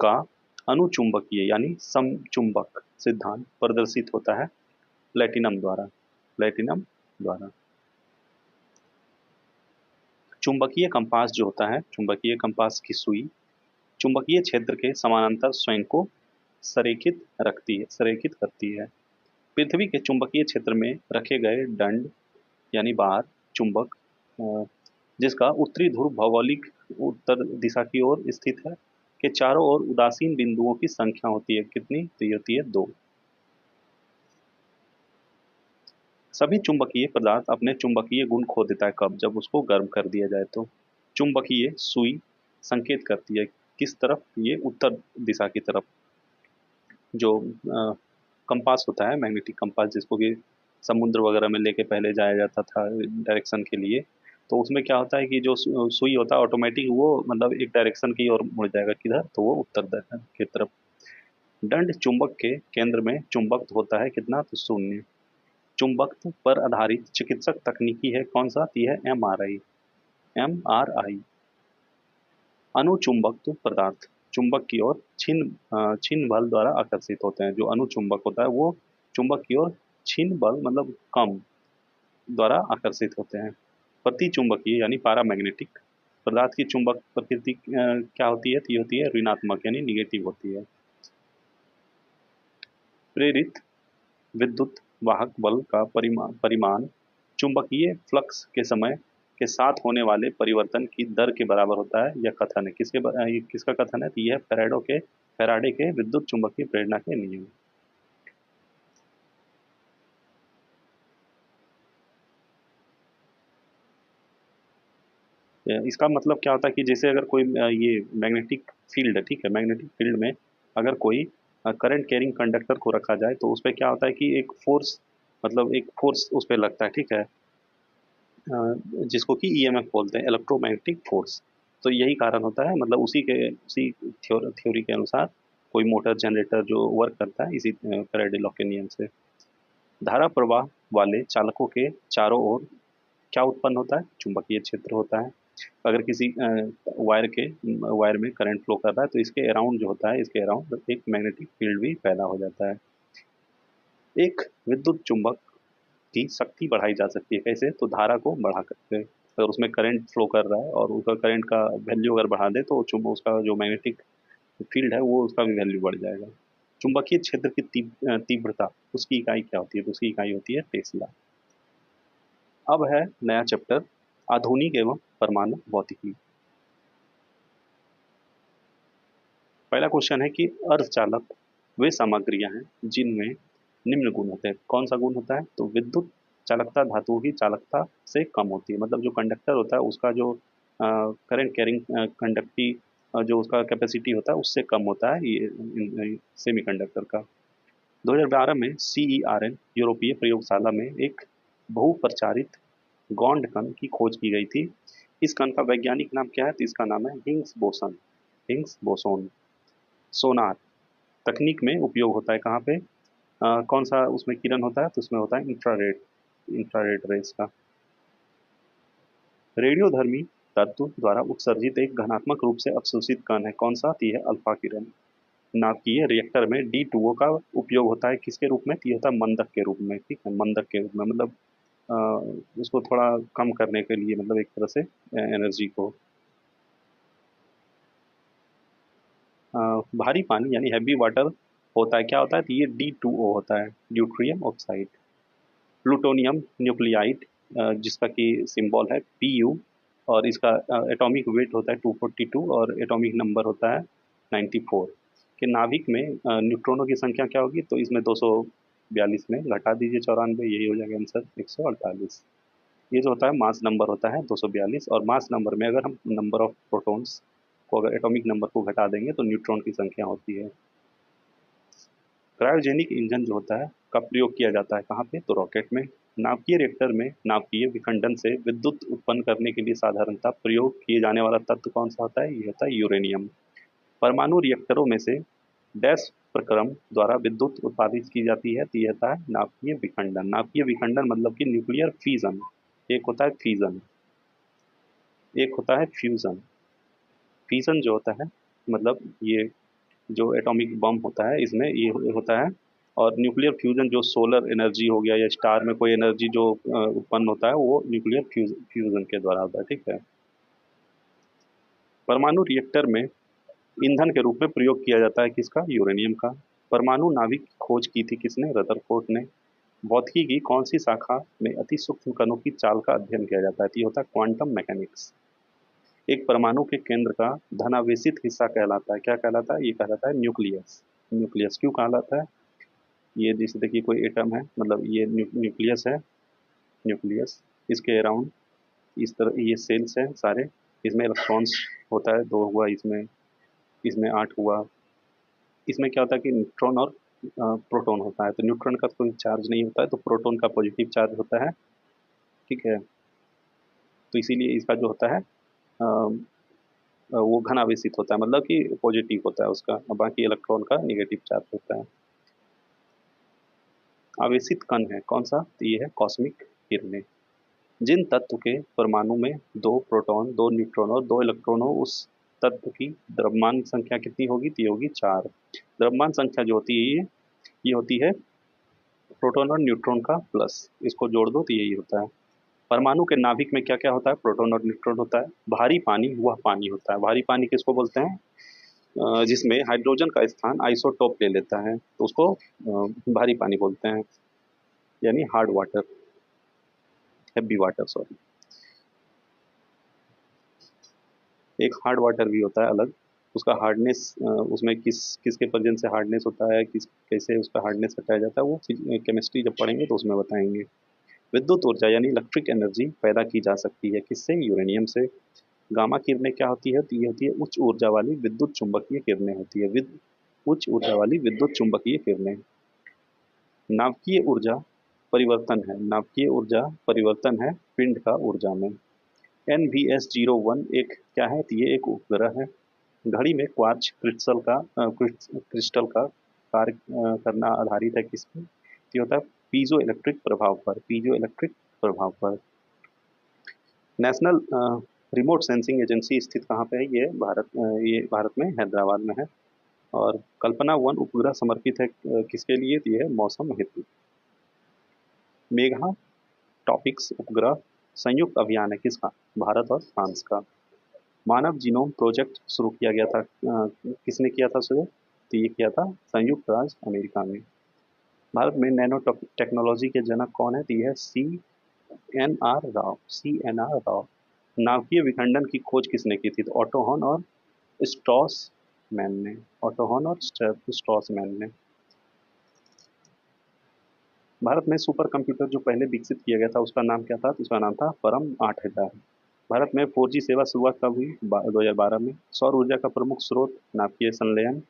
का अनुचुंबकीय यानी समचुंबक सिद्धांत प्रदर्शित होता है प्लेटिनम द्वारा। प्लेटिनम द्वारा। चुंबकीय कंपास जो होता है चुंबकीय कंपास की सुई चुंबकीय क्षेत्र के समानांतर स्वयं को संरेखित करती है। पृथ्वी के चुंबकीय क्षेत्र में रखे गए दंड यानी बार चुंबक जिसका उत्तरी ध्रुव भौगोलिक उत्तर दिशा की ओर स्थित है के चारों ओर उदासीन बिंदुओं की संख्या होती है कितनी? तो ये होती है 2। सभी चुंबकीय पदार्थ अपने चुंबकीय गुण खो देता है कब? जब उसको गर्म कर दिया जाए तो। चुंबकीय सुई संकेत करती है किस तरफ? ये उत्तर दिशा की तरफ। जो कंपास होता है मैग्नेटिक कंपास जिसको कि समुद्र वगैरह में लेके पहले जाया जाता था डायरेक्शन के लिए तो उसमें क्या होता है कि जो सुई होता है ऑटोमेटिक वो मतलब एक डायरेक्शन की ओर मुड़ जाएगा किधर? तो वो उत्तर की तरफ। दंड चुंबक के केंद्र में चुंबक होता है कितना? तो 0। चुंबक पर आधारित चिकित्सक तकनीकी है कौन सा? ये है MRI। अनुचुंबक पदार्थ चुंबक की ओर छिन्न बल द्वारा आकर्षित होते हैं। जो अनुचुंबक होता है वो चुंबक की ओर छिन्न बल मतलब कम द्वारा आकर्षित होते हैं। प्रति चुंबकीय यानी पैरामैग्नेटिक पदार्थ की चुंबक प्रकृति क्या होती है? तो ये होती है ऋणात्मक यानी निगेटिव होती है। प्रेरित विद्युत वाहक बल का परिमाण चुंबकीय फ्लक्स के समय के साथ होने वाले परिवर्तन की दर के बराबर होता है। यह कथन है ये किसका कथन है? तो यह फैराडे के विद्युत चुंबकीय प्रेरणा के नियम। इसका मतलब क्या होता है कि जैसे अगर कोई ये मैग्नेटिक फील्ड है ठीक है मैग्नेटिक फील्ड में अगर कोई करंट कैरिंग कंडक्टर को रखा जाए तो उस पर क्या होता है कि एक फोर्स मतलब एक फोर्स उस पर लगता है ठीक है जिसको कि ईएमएफ बोलते हैं इलेक्ट्रोमैग्नेटिक फोर्स। तो यही कारण होता है मतलब उसी थ्योरी के अनुसार कोई मोटर जनरेटर जो वर्क करता है इसी फैराडे लॉ के नियम से। धारा प्रवाह वाले चालकों के चारों ओर क्या उत्पन्न होता है? चुंबकीय क्षेत्र होता है। अगर किसी वायर में करंट फ्लो कर रहा है तो इसके अराउंड जो होता है इसके अराउंड एक मैग्नेटिक फील्ड भी पैदा हो जाता है। एक विद्युत चुंबक की शक्ति बढ़ाई जा सकती है कैसे? तो धारा को बढ़ा करके अगर उसमें करंट फ्लो कर रहा है और उसका करंट का वैल्यू अगर बढ़ा दे तो चुंबक उसका जो मैग्नेटिक फील्ड है वो उसका भी वैल्यू बढ़ जाएगा। चुंबकीय क्षेत्र की तीव्रता उसकी इकाई क्या होती है? तो उसकी इकाई होती है टेस्ला। अब है नया चैप्टर आधुनिक एवं परमाणु भौतिकी। पहला क्वेश्चन है कि अर्धचालक वे सामग्रियां हैं जिनमें निम्न गुण होते हैं। कौन सा गुण होता है? तो विद्युत चालकता धातुओं की चालकता से कम होती है मतलब जो कंडक्टर होता है उसका जो करंट कैरिंग कंडक्टिव जो उसका कैपेसिटी होता है उससे कम होता है ये सेमीकंडक्टर का। 2012 में CERN यूरोपीय प्रयोगशाला में एक बहुप्रचारित गौण कण की खोज की गई थी इस कण का वैज्ञानिक नाम क्या है? तो इसका नाम है Higgs boson. Higgs boson. Sonar तकनीक में उपयोग होता है कहाँ पे? कौन सा उसमें किरण होता है? तो उसमें होता है इंफ्रारेड, इंफ्रारेड रेस का। रेडियोधर्मी तत्व द्वारा उत्सर्जित एक घनात्मक रूप से अवशोषित कण है, कौन सा? तो ये है अल्फा किरण। नाभिकीय रिएक्टर में D2O का उपयोग होता है किसके रूप में? तो ये होता है मंदक के रूप में, ठीक है, मंदक के रूप में, मतलब उसको थोड़ा कम करने के लिए, मतलब एक तरह से एनर्जी को। भारी पानी यानी हैवी वाटर होता है, क्या होता है? तो ये D2O होता है, ड्यूट्रियम ऑक्साइड। प्लूटोनियम न्यूक्लियाइड, जिसका कि सिंबल है Pu, और इसका एटॉमिक वेट होता है 242 और एटॉमिक नंबर होता है 94। के नाभिक में न्यूट्रॉनों की संख्या क्या होगी? तो इसमें 242 में घटा दीजिए 94, यही हो जाएगा आंसर 148। ये जो होता है मास नंबर होता है 242, और मास नंबर में अगर हम नंबर ऑफ प्रोटॉन्स को, अगर एटॉमिक नंबर को घटा देंगे तो न्यूट्रॉन की संख्या होती है। क्रायोजेनिक इंजन जो होता है का प्रयोग किया जाता है कहाँ पे? तो रॉकेट में। नाभिकीय रिएक्टर में नाभिकीय विखंडन से विद्युत उत्पन्न करने के लिए साधारणतः प्रयोग किए जाने वाला तत्व कौन सा होता है? ये होता है यूरेनियम। परमाणु रिएक्टरों में से डैश प्रक्रम द्वारा विद्युत उत्पादित की जाती है, तो ये होता है नाभिकीय विखंडन। नाभिकीय विखंडन मतलब कि न्यूक्लियर फीजन। एक होता है फीजन, एक होता है फ्यूजन। फीजन जो होता है मतलब ये जो एटॉमिक बम होता है इसमें ये होता है, और न्यूक्लियर फ्यूजन जो सोलर एनर्जी हो गया या स्टार में कोई एनर्जी जो उत्पन्न होता है वो न्यूक्लियर फ्यूजन के द्वारा होता है, ठीक है। परमाणु रिएक्टर में ईंधन के रूप में प्रयोग किया जाता है किसका? यूरेनियम का। परमाणु नाभिक की खोज की थी किसने? रदरफोर्ड ने। भौतिकी की कौन सी शाखा में अति सूक्ष्म कणों की चाल का अध्ययन किया जाता है? तो ये होता है क्वांटम मैकेनिक्स। एक परमाणु के केंद्र का धनावेशित हिस्सा कहलाता है, क्या कहलाता है? ये कहलाता है न्यूक्लियस। न्यूक्लियस क्यों कहलाता है? ये जैसे देखिए कोई एटम है, मतलब ये न्यूक्लियस है, न्यूक्लियस, इसके अराउंड इस तरह ये सेल्स हैं सारे, इसमें इलेक्ट्रॉन्स होता है, दो हुआ इसमें, इसमें 8 हुआ। इसमें क्या होता है कि न्यूट्रॉन और प्रोटॉन होता है, तो न्यूट्रॉन का कोई चार्ज नहीं होता है, तो प्रोटॉन का पॉजिटिव चार्ज होता है, ठीक है। तो इसीलिए इसका जो होता है वो घनावेशित होता है, मतलब कि पॉजिटिव होता है उसका, और बाकी इलेक्ट्रॉन का निगेटिव चार्ज होता है। आवेशित कण है कौन सा? तो ये है कॉस्मिक किरणें। जिन तत्व के परमाणु में 2 प्रोटॉन, 2 न्यूट्रॉन और 2 इलेक्ट्रॉन हो, उस तत्व की द्रव्यमान संख्या कितनी होगी? तो ये होगी 4। द्रव्यमान संख्या जो होती है ये होती है प्रोटॉन और न्यूट्रॉन का प्लस, इसको जोड़ दो तो यही होता है। परमाणु के नाभिक में क्या क्या होता है? प्रोटॉन और न्यूट्रॉन होता है। भारी पानी वह पानी होता है, भारी पानी किसको बोलते हैं? जिसमें हाइड्रोजन का स्थान आइसोटोप ले लेता है, तो उसको भारी पानी बोलते हैं, यानी hard water, heavy water, sorry. एक हार्ड वाटर भी होता है अलग, उसका हार्डनेस, उसमें किसके प्रेजेंस से हार्डनेस होता है, किस कैसे उसका हार्डनेस हटाया जाता है, वो केमिस्ट्री जब पढ़ेंगे तो उसमें बताएंगे। विद्युत ऊर्जा यानी इलेक्ट्रिक एनर्जी पैदा की जा सकती है किससे? यूरेनियम से। गामा किरणें क्या होती है? तो ये होती है उच्च ऊर्जा वाली विद्युत चुंबकीय किरणें होती है, उच्च ऊर्जा वाली विद्युत चुंबकीय किरणें। नाभिकीय ऊर्जा परिवर्तन है, नाभिकीय ऊर्जा परिवर्तन है पिंड का ऊर्जा में। NVS-01 एक क्या है? तो ये एक उपग्रह है। घड़ी में क्वार्ट्ज क्रिस्टल का कार्य करना आधारित है किस पे? ये होता है पीजो इलेक्ट्रिक प्रभाव पर, पीजो इलेक्ट्रिक प्रभाव पर। नेशनल रिमोट सेंसिंग एजेंसी स्थित कहाँ पे है? ये भारत में हैदराबाद में है। और कल्पना 1 उपग्रह समर्पित है किसके लिए? तो ये है मौसम हेतु। मेघा टॉपिक्स उपग्रह संयुक्त अभियान है किसका? भारत और फ्रांस का। मानव जीनोम प्रोजेक्ट शुरू किया गया था, किसने किया था शुरू? तो ये किया था संयुक्त राज्य अमेरिका में। भारत में नैनो टेक्नोलॉजी के जनक कौन है? तो ये है CNR राव, CNR राव। नाभिकीय विखंडन की खोज किसने की थी? तो ऑटो हॉर्न और स्ट्रॉस मैन ने, ऑटो हॉर्न और स्ट्रॉस मैन ने। भारत में सुपर कंप्यूटर जो पहले विकसित किया गया था उसका नाम क्या था? तो उसका नाम था परम 8000। भारत में 4G सेवा शुरुआत कब हुई? 2012 में। सौर ऊर्जा का प्रमुख स्रोत नाभिकीय संलयन,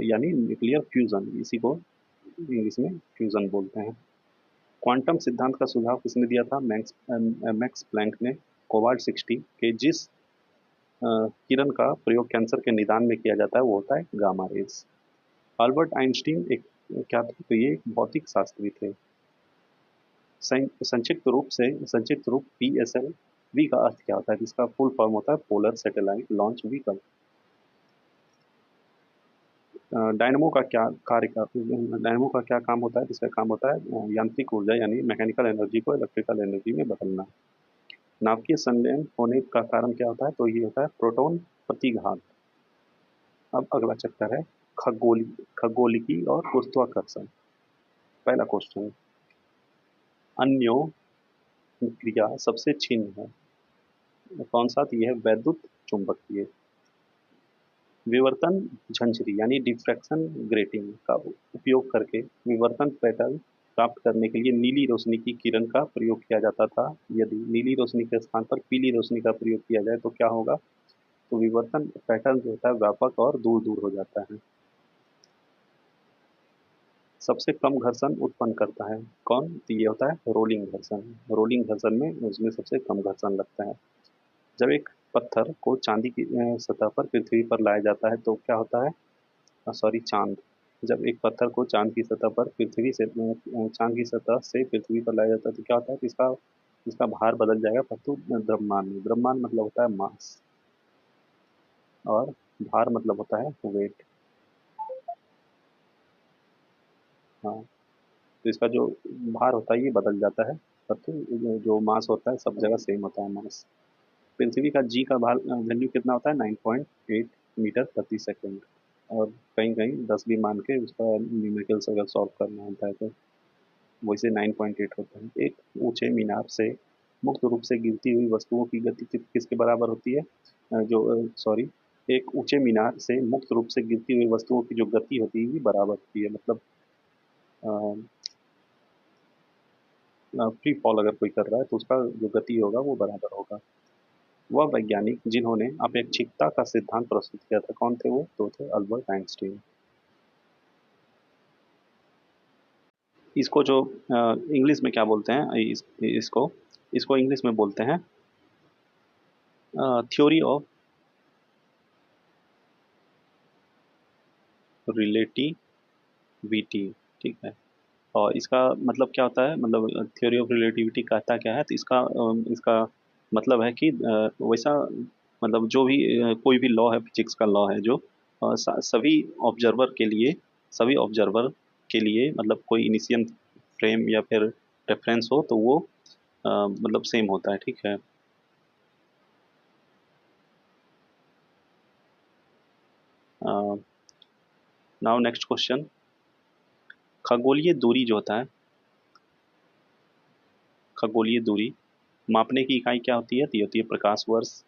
यानी न्यूक्लियर फ्यूजन, इसी को इंग्लिश में फ्यूजन बोलते हैं। क्वांटम सिद्धांत का सुझाव किसने दिया था? मैक्स प्लैंक ने। कोबाल्ट 60 के जिस किरण का प्रयोग कैंसर के निदान में किया जाता है वो होता है गामा रेज। अल्बर्ट आइंस्टीन एक क्या थे, तो ये एक भौतिक शास्त्री थे। संक्षिप्त रूप PSL वी का अर्थ क्या होता है? इसका फुल फॉर्म होता है polar satellite launch vehicle. Dynamo का क्या काम होता है? इसका काम होता है यांत्रिक ऊर्जा यानी मैकेनिकल एनर्जी को इलेक्ट्रिकल एनर्जी में बदलना। नाभिकीय संलयन होने का कारण क्या होता है? तो ये होता है प्रोटॉन प्रतिघात। अब अगला चैप्टर है खगोलिकी और गुरुत्वाकर्षण। पहला क्वेश्चन, अन्यों क्रिया सबसे क्षीण है कौन सा? तो यह है वैद्युत चुंबकीय। विवर्तन झंझरी यानी डिफ्रैक्शन ग्रेटिंग का उपयोग करके विवर्तन पैटर्न प्राप्त करने के लिए नीली रोशनी की किरण का प्रयोग किया जाता था। यदि नीली रोशनी के स्थान पर पीली रोशनी का प्रयोग किया जाए तो क्या होगा? तो विवर्तन पैटर्न जो होता है व्यापक और दूर दूर हो जाता है। सबसे कम घर्षण उत्पन्न करता है कौन? तो ये होता है रोलिंग घर्षण। रोलिंग घर्षण में उसमें सबसे कम घर्षण लगता है। जब एक पत्थर को चांदी की सतह पर पृथ्वी पर लाया जाता है तो क्या होता है? सॉरी, चांद। जब एक पत्थर को चांद की सतह से पृथ्वी पर लाया जाता है तो क्या होता है कि इसका इसका भार बदल जाएगा परंतु द्रव्यमान में। द्रव्यमान मतलब होता है मास और भार मतलब होता है वेट। हाँ, तो इसका जो भार होता है ये बदल जाता है परंतु जो मास होता है सब जगह सेम होता है मास। पृथ्वी का जी का भार वैल्यू कितना होता है? 9.8 मीटर प्रति सेकंड। और कहीं कहीं 10 भी मान के उसका न्यूमेरिकल्स अगर सॉल्व करना होता है तो वैसे 9.8 होता है। एक ऊंचे मीनार से मुक्त रूप से गिरती हुई वस्तुओं की गति किसके बराबर होती है? सॉरी, एक ऊंचे मीनार से मुक्त रूप से गिरती हुई वस्तुओं की जो गति होती है वो बराबर होती है। मतलब फ्री फॉल अगर कोई कर रहा है तो उसका जो गति होगा वो बराबर होगा। वह वैज्ञानिक जिन्होंने अपेक्षिकता का सिद्धांत प्रस्तुत किया था कौन थे वो? तो थे अल्बर्ट आइंस्टीन। इसको जो इंग्लिश में क्या बोलते हैं इसको इसको इंग्लिश में बोलते हैं थ्योरी ऑफ रिलेटिविटी। ठीक है। और इसका मतलब क्या होता है? मतलब थ्योरी ऑफ रिलेटिविटी कहता क्या है? तो इसका मतलब है कि वैसा मतलब जो भी कोई भी लॉ है, फिजिक्स का लॉ है जो सभी ऑब्जर्वर के लिए मतलब कोई इनिशियल फ्रेम या फिर रेफरेंस हो तो वो मतलब सेम होता है। ठीक है। नाउ नेक्स्ट क्वेश्चन, खगोलीय दूरी जो होता है, खगोलीय दूरी मापने की इकाई क्या होती है? तो ये होती है प्रकाश वर्ष।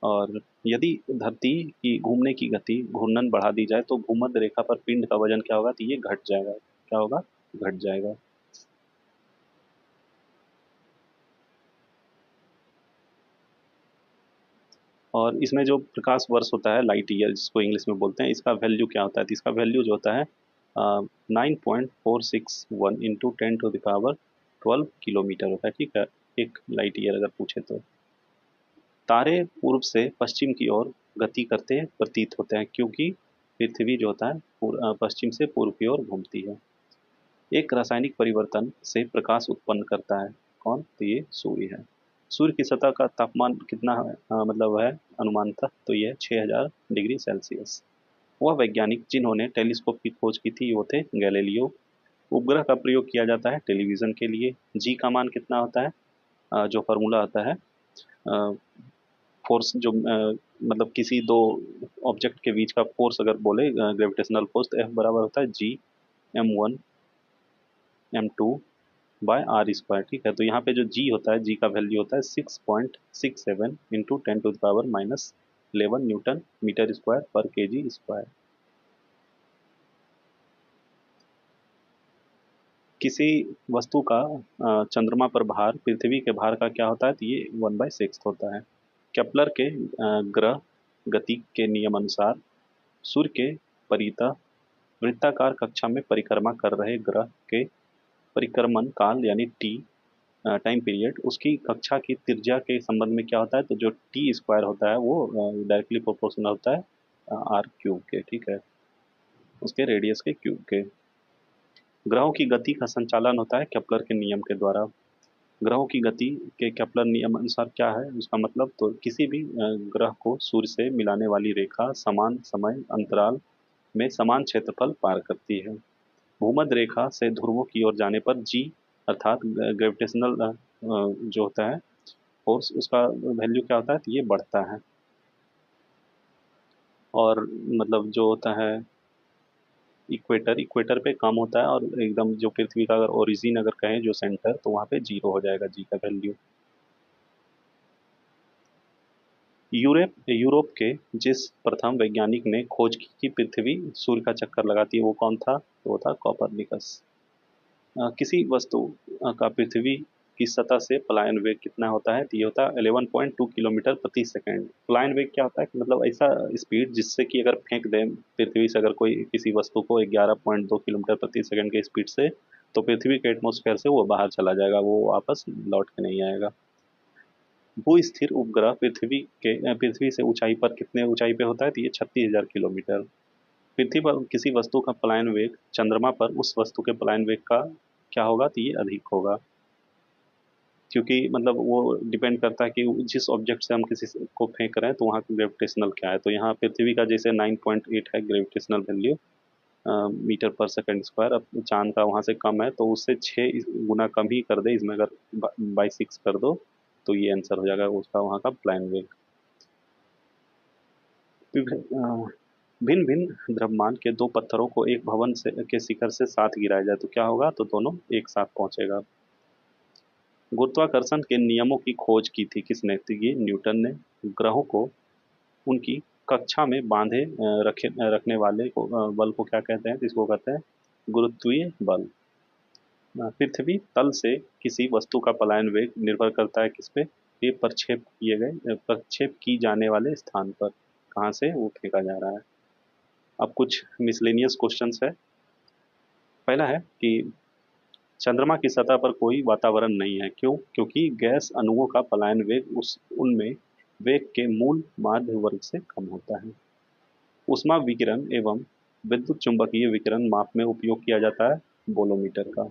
और यदि धरती की घूमने की गति घूर्णन बढ़ा दी जाए तो भूमध्य रेखा पर पिंड का वजन क्या होगा? तो ये घट जाएगा। क्या होगा? घट जाएगा। और इसमें जो प्रकाश वर्ष होता है, लाइट ईयर जिसको इंग्लिश में बोलते हैं, इसका वैल्यू क्या होता है? तो इसका वैल्यू जो होता है 9.461 इंटू 10⁻12 किलोमीटर होता है। ठीक है, एक लाइट ईयर अगर पूछे तो। तारे पूर्व से पश्चिम की ओर गति करते प्रतीत होते हैं क्योंकि पृथ्वी जो होता है पश्चिम से पूर्व की ओर घूमती है। एक रासायनिक परिवर्तन से प्रकाश उत्पन्न करता है कौन? तो ये सूर्य है। सूर्य की सतह का तापमान कितना है? मतलब है अनुमानतः तो ये 6000 डिग्री सेल्सियस। वह वैज्ञानिक जिन्होंने टेलीस्कोप की खोज की थी वो थे गैलीलियो। उपग्रह का प्रयोग किया जाता है टेलीविजन के लिए। जी का मान कितना होता है? जो फार्मूला आता है फोर्स जो मतलब किसी दो ऑब्जेक्ट के बीच का फोर्स अगर बोले ग्रेविटेशनल फोर्स, तो एफ बराबर होता है G m1 m2 bye are square. ठीक है, तो यहाँ पे जो जी होता है, जी का वैल्यू होता है 6.67 इंटू 10⁻11 न्यूटन मीटर स्क्वायर पर केजी स्क्वायर। किसी वस्तु का चंद्रमा पर भार पृथ्वी के भार का क्या होता है? तो ये 1/6 होता है। केपलर के ग्रह गति के नियम अनुसार सूर्य के परितः वृत्ताकार कक्षा में परिक्रमा कर रहे ग्रह के परिक्रमण काल यानी टी टाइम पीरियड, उसकी कक्षा की त्रिज्या के संबंध में क्या होता है, तो जो टी स्क्वायर होता है वो डायरेक्टली प्रोपोर्शनल होता है आर क्यूब के, ठीक है, उसके रेडियस के क्यूब के। ग्रहों की गति का संचालन होता है केपलर के नियम के द्वारा। ग्रहों की गति के केपलर नियम अनुसार क्या है उसका मतलब, तो किसी भी ग्रह को सूर्य से मिलाने वाली रेखा समान समय अंतराल में समान क्षेत्रफल पार करती है। भूमध्य रेखा से ध्रुवों की ओर जाने पर जी अर्थात ग्रेविटेशनल जो होता है फोर्स, उसका वैल्यू क्या होता है, तो ये बढ़ता है। और मतलब जो होता है इक्वेटर, इक्वेटर पे कम होता है, और एकदम जो पृथ्वी का अगर ओरिजिन अगर कहें जो सेंटर, तो वहाँ पे जीरो हो जाएगा जी का वैल्यू। यूरोप यूरोप के जिस प्रथम वैज्ञानिक ने खोज की कि पृथ्वी सूर्य का चक्कर लगाती है वो कौन था, तो वो था कोपरनिकस। किसी वस्तु का पृथ्वी की सतह से पलायन वेग कितना होता है, तो ये होता है 11.2 किलोमीटर प्रति सेकंड। पलायन वेग क्या होता है कि मतलब ऐसा स्पीड जिससे कि अगर फेंक दें पृथ्वी से अगर कोई किसी वस्तु को 11.2 किलोमीटर प्रति सेकंड के स्पीड से, तो पृथ्वी के एटमॉस्फेयर से वो बाहर चला जाएगा, वो वापस लौट के नहीं आएगा। भू स्थिर उपग्रह पृथ्वी से ऊंचाई पर कितने ऊंचाई पे होता है, तो ये 36,000 किलोमीटर। पृथ्वी पर किसी वस्तु का पलायन वेग चंद्रमा पर उस वस्तु के पलायन वेग का क्या होगा, तो ये अधिक होगा, क्योंकि मतलब वो डिपेंड करता है कि जिस ऑब्जेक्ट से हम किसी को फेंक रहे हैं तो वहाँ का ग्रेविटेशनल क्या है। तो यहाँ पृथ्वी का जैसे 9.8 है ग्रेविटेशनल वैल्यू मीटर पर सेकंड स्क्वायर, अब चांद का वहाँ से कम है, तो उससे 6 गुना कम ही कर दे, इसमें अगर बाई 6 कर दो तो ये आंसर हो जाएगा उसका वहाँ का प्लान वेग। भिन्न भिन्न द्रव्यमान के दो पत्थरों को एक भवन से के शिखर से साथ गिराया जाए तो क्या होगा, तो दोनों एक साथ पहुंचेगा। गुरुत्वाकर्षण के नियमों की खोज की थी किसने, तो ये न्यूटन ने। ग्रहों को उनकी कक्षा में बांधे रखने वाले बल को क्या कहते हैं, तो इसको कहते हैं गुरुत्वीय बल। पृथ्वी तल से किसी वस्तु का पलायन वेग निर्भर करता है किस पे, ये प्रक्षेप की जाने वाले स्थान पर, कहाँ से वो फेंका जा रहा है। अब कुछ मिसलेनियस क्वेश्चंस है। पहला है कि चंद्रमा की सतह पर कोई वातावरण नहीं है, क्यों, क्योंकि गैस अणुओं का पलायन वेग उस उनमें वेग के मूल माध्य वर्ग से कम होता है। ऊष्मा विकिरण एवं विद्युत चुंबकीय विकिरण माप में उपयोग किया जाता है बोलोमीटर का।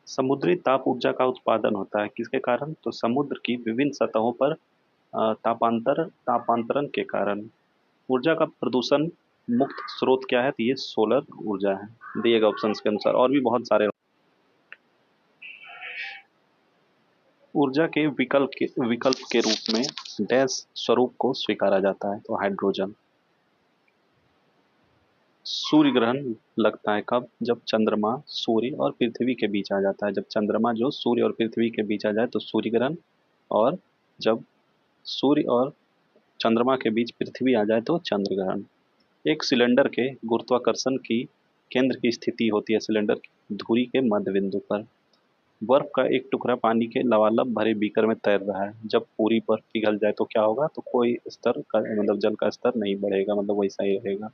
समुद्री ताप ऊर्जा का उत्पादन होता है किसके कारण, तो समुद्र की विभिन्न सतहों पर तापांतरण के कारण। ऊर्जा का प्रदूषण मुक्त स्रोत क्या है, तो ये सोलर ऊर्जा है दिए गए ऑप्शंस के अनुसार, और भी बहुत सारे। ऊर्जा के विकल्प के रूप में डैश स्वरूप को स्वीकारा जाता है, तो हाइड्रोजन। सूर्य ग्रहण लगता है कब, जब चंद्रमा सूर्य और पृथ्वी के बीच आ जाता है। जब चंद्रमा जो सूर्य और पृथ्वी के बीच आ जाए तो सूर्य ग्रहण, और जब सूर्य और चंद्रमा के बीच पृथ्वी आ जाए तो चंद्र ग्रहण। एक सिलेंडर के गुरुत्वाकर्षण की केंद्र की स्थिति होती है सिलेंडर की धुरी के मध्य बिंदु पर। बर्फ का एक टुकड़ा पानी के लबालब भरे बीकर में तैर रहा है, जब पूरी बर्फ पिघल जाए तो क्या होगा, तो कोई स्तर का मतलब जल का स्तर नहीं बढ़ेगा, मतलब वैसा ही रहेगा।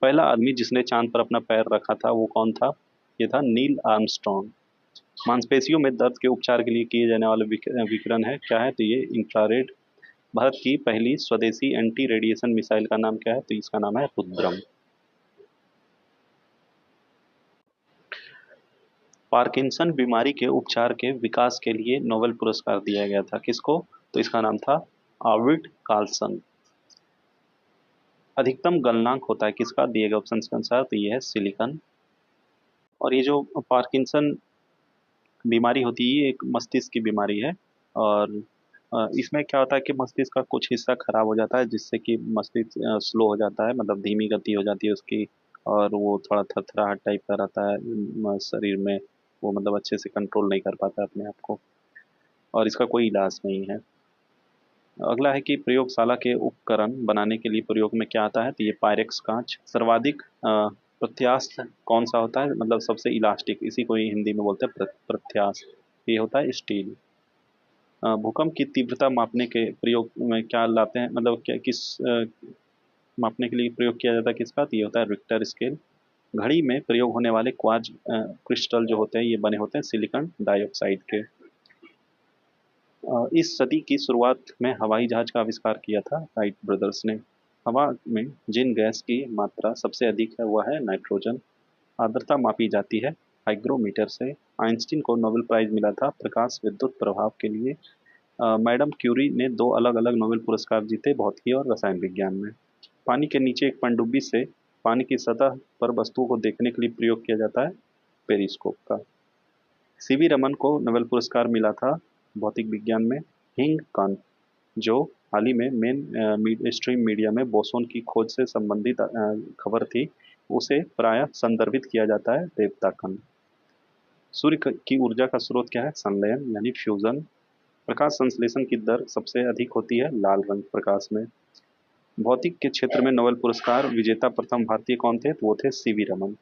पहला आदमी जिसने चांद पर अपना पैर रखा था वो कौन था, ये था नील आर्मस्ट्रॉन्ग। मांसपेशियों में दर्द के उपचार के लिए किए जाने वाले विकिरण है क्या है, तो ये इंफ्रारेड। भारत की पहली स्वदेशी एंटी रेडिएशन मिसाइल का नाम क्या है, तो इसका नाम है रुद्रम। पार्किंसन बीमारी के उपचार के विकास के लिए नोबेल पुरस्कार दिया गया था किसको, तो इसका नाम था आर्विड कार्लसन। अधिकतम गलनांक होता है किसका, दिए गए ऑप्शन के अनुसार, तो ये है सिलिकॉन। और ये जो पार्किंसन बीमारी होती है ये एक मस्तिष्क की बीमारी है, और इसमें क्या होता है कि मस्तिष्क का कुछ हिस्सा खराब हो जाता है जिससे कि मस्तिष्क स्लो हो जाता है, मतलब धीमी गति हो जाती है उसकी, और वो थोड़ा थरथराहट टाइप का रहता है शरीर में, वो मतलब अच्छे से कंट्रोल नहीं कर पाता अपने आप को, और इसका कोई इलाज नहीं है। अगला है कि प्रयोगशाला के उपकरण बनाने के लिए प्रयोग में क्या आता है, तो ये पायरेक्स कांच। सर्वाधिक प्रत्यास्थ कौन सा होता है, मतलब सबसे इलास्टिक, इसी को ही हिंदी में बोलते हैं प्रत्यास्थ, ये होता है स्टील। भूकंप की तीव्रता मापने के प्रयोग में क्या लाते हैं, मतलब क्या किस मापने के लिए प्रयोग किया जाता है किसका, तो ये होता है रिक्टर स्केल। घड़ी में प्रयोग होने वाले क्वार्ट्ज क्रिस्टल जो होते हैं ये बने होते हैं सिलिकॉन डाइऑक्साइड के। इस सदी की शुरुआत में हवाई जहाज का आविष्कार किया था राइट ब्रदर्स ने। हवा में जिन गैस की मात्रा सबसे अधिक है वह है नाइट्रोजन। आर्द्रता मापी जाती है हाइग्रोमीटर से। आइंस्टीन को नोबेल प्राइज मिला था प्रकाश विद्युत प्रभाव के लिए। मैडम क्यूरी ने 2 अलग-अलग नोबेल पुरस्कार जीते भौतिकी और रसायन विज्ञान में। पानी के नीचे एक पनडुब्बी से पानी की सतह पर वस्तुओं को देखने के लिए प्रयोग किया जाता है पेरिस्कोप का। सीवी रमन को नोबेल पुरस्कार मिला था भौतिक विज्ञान में। हिंग कांत जो हाल ही में स्ट्रीम मीडिया में बोसोन की खोज से संबंधित खबर थी उसे प्रायः संदर्भित किया जाता है देवता कण। सूर्य की ऊर्जा का स्रोत क्या है? संलयन यानी फ्यूजन। प्रकाश संश्लेषण की दर सबसे अधिक होती है लाल रंग प्रकाश में। भौतिक के क्षेत्र में नोबेल पुरस्कार विजेता प्रथम भारतीय कौन थे? तो वो थे सीवी रमन।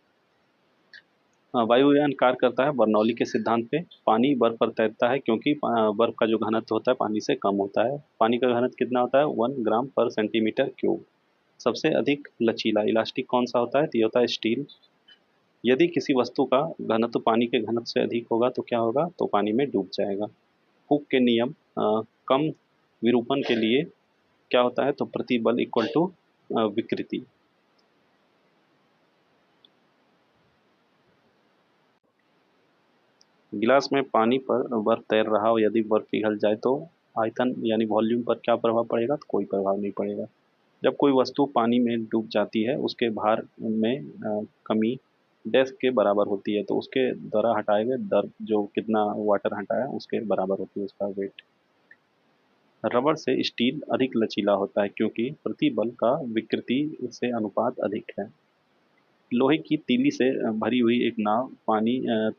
वायुयान कार्य करता है बर्नौली के सिद्धांत पे। पानी बर्फ पर तैरता है क्योंकि बर्फ का जो घनत्व होता है पानी से कम होता है। पानी का घनत्व कितना होता है? 1 ग्राम पर सेंटीमीटर क्यूब। सबसे अधिक लचीला इलास्टिक कौन सा होता है? तो ये होता है स्टील। यदि किसी वस्तु का घनत्व पानी के घनत्व से अधिक होगा तो क्या होगा? तो पानी में डूब जाएगा। हुक के नियम कम विरूपण के लिए क्या होता है? तो प्रतिबल इक्वल टू विकृति। गिलास में पानी पर बर्फ तैर रहा हो, यदि बर्फ पिघल जाए तो आयतन यानी वॉल्यूम पर क्या प्रभाव पड़ेगा? तो कोई प्रभाव नहीं पड़ेगा। जब कोई वस्तु पानी में डूब जाती है उसके भार में कमी डैश के बराबर होती है, तो उसके द्वारा हटाए गए दर जो कितना वाटर हटाया उसके बराबर होती है उसका वेट। रबर से स्टील अधिक लचीला होता है क्योंकि प्रतिबल का विकृति से अनुपात अधिक है। लोहे की तीली से भरी हुई एक नाव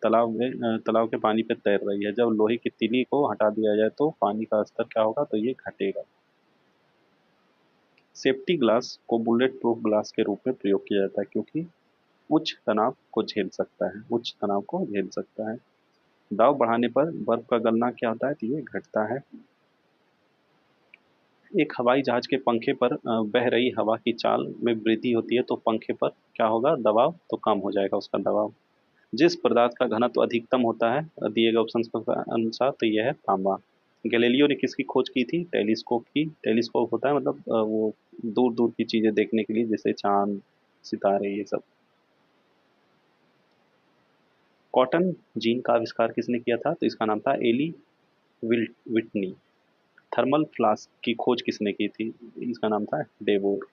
तालाब के पानी पे तैर रही है। जब लोहे की तीली को हटा दिया जाए तो पानी का स्तर क्या होगा? तो ये घटेगा। सेफ्टी ग्लास को बुलेट प्रूफ ग्लास के रूप में प्रयोग किया जाता है क्योंकि उच्च तनाव को झेल सकता है। दाब बढ़ाने पर बर्फ का गलना क्या होता है? तो ये घटता है। एक हवाई जहाज के पंखे पर बह रही हवा की चाल में वृद्धि होती है तो पंखे पर क्या होगा? दबाव तो कम हो जाएगा उसका दबाव। जिस पदार्थ का घनत्व अधिकतम होता है दिए गए ऑप्शंस के अनुसार तो यह है तांबा। गैलीलियो ने किसकी खोज की थी? टेलीस्कोप की। टेलीस्कोप होता है मतलब वो दूर दूर की चीजें देखने के लिए जैसे चांद सितारे ये सब। कॉटन जीन का आविष्कार किसने किया था? तो इसका नाम था एली विटनी। थर्मल फ्लास्क की खोज किसने की थी? इसका नाम था डेवोर।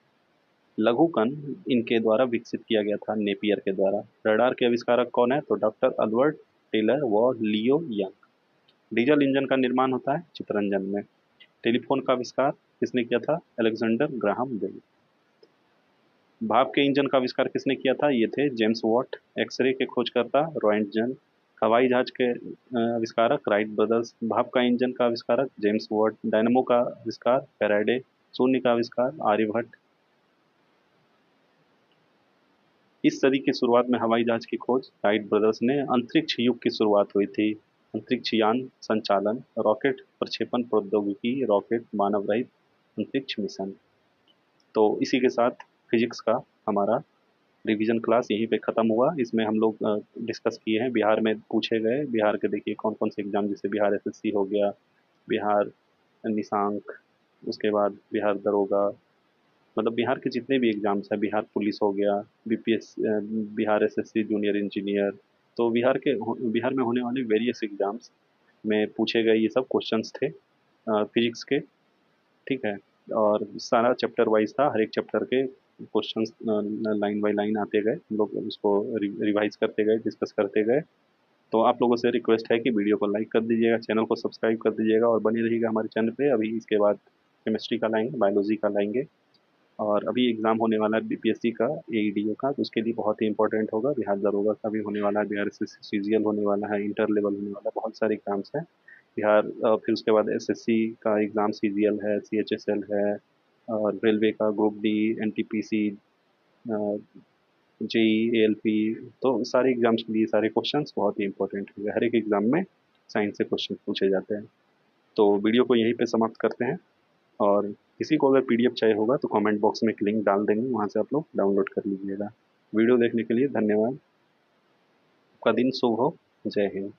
लघुकण इनके द्वारा विकसित किया गया था नेपियर के द्वारा। रडार के आविष्कारक कौन है? तो डॉक्टर अल्बर्ट टेलर व लियो यंग। डीजल इंजन का निर्माण होता है चितरंजन में। टेलीफोन का आविष्कार किसने किया था? Alexander Graham Bell. भाप के इंजन का आविष्कार किसने किया था? ये थे जेम्स वॉट। एक्सरे के खोजकर्ता रॉयंटजन। हवाई जहाज के आविष्कारक राइट ब्रदर्स। भाप का इंजन का आविष्कारक जेम्स वॉट। डायनमो का आविष्कार फैराडे। शून्य का आविष्कार आर्यभट्ट। इस सदी की शुरुआत में हवाई जहाज की खोज राइट ब्रदर्स ने। अंतरिक्ष युग की शुरुआत हुई थी। अंतरिक्ष यान संचालन, रॉकेट प्रक्षेपण प्रौद्योगिकी, रॉकेट मानव रहित अंतरिक्ष मिशन। तो इसी के साथ फिजिक्स का हमारा रिवीजन क्लास यहीं पे ख़त्म हुआ। इसमें हम लोग डिस्कस किए हैं बिहार में पूछे गए, बिहार के देखिए कौन कौन से एग्ज़ाम, जैसे बिहार एसएससी हो गया, बिहार निशांक, उसके बाद बिहार दरोगा, मतलब बिहार के जितने भी एग्ज़ाम्स हैं, बिहार पुलिस हो गया, बिहार एसएससी जूनियर इंजीनियर। तो बिहार में होने वाले वेरियस एग्ज़ाम्स में पूछे गए ये सब क्वेश्चंस थे फिजिक्स के। ठीक है। और सारा चैप्टर वाइज था, हर एक चैप्टर के क्वेश्चंस लाइन बाय लाइन आते गए, हम लोग उसको रिवाइज करते गए, डिस्कस करते गए। तो आप लोगों से रिक्वेस्ट है कि वीडियो को लाइक कर दीजिएगा, चैनल को सब्सक्राइब कर दीजिएगा और बने रहिएगा हमारे चैनल पे। अभी इसके बाद केमिस्ट्री का लाएंगे, बायोलॉजी का लाएंगे, और अभी एग्ज़ाम होने वाला है बीपीएससी का, एईडीओ का, तो उसके लिए बहुत ही इंपॉर्टेंट होगा। बिहार दरोगा का भी होने वाला है, बिहार एसएससी सीजीएल होने वाला है, इंटर लेवल होने वाला है, बहुत सारे एग्ज़ाम्स हैं। बिहार फिर उसके बाद एसएससी का एग्ज़ाम सीजीएल है, सीएचएसएल है, और रेलवे का group D, NTPC, JE, ALP. तो सारे एग्ज़ाम्स के लिए सारे क्वेश्चंस बहुत ही इंपॉर्टेंट होंगे। हर एक एग्ज़ाम में साइंस से क्वेश्चन पूछे जाते हैं। तो वीडियो को यहीं पे समाप्त करते हैं, और किसी को अगर पीडीएफ चाहिए होगा तो कमेंट बॉक्स में एक लिंक डाल देंगे, वहाँ से आप लोग डाउनलोड कर लीजिएगा। वीडियो देखने के लिए धन्यवाद। आपका दिन शुभ हो। जय हिंद।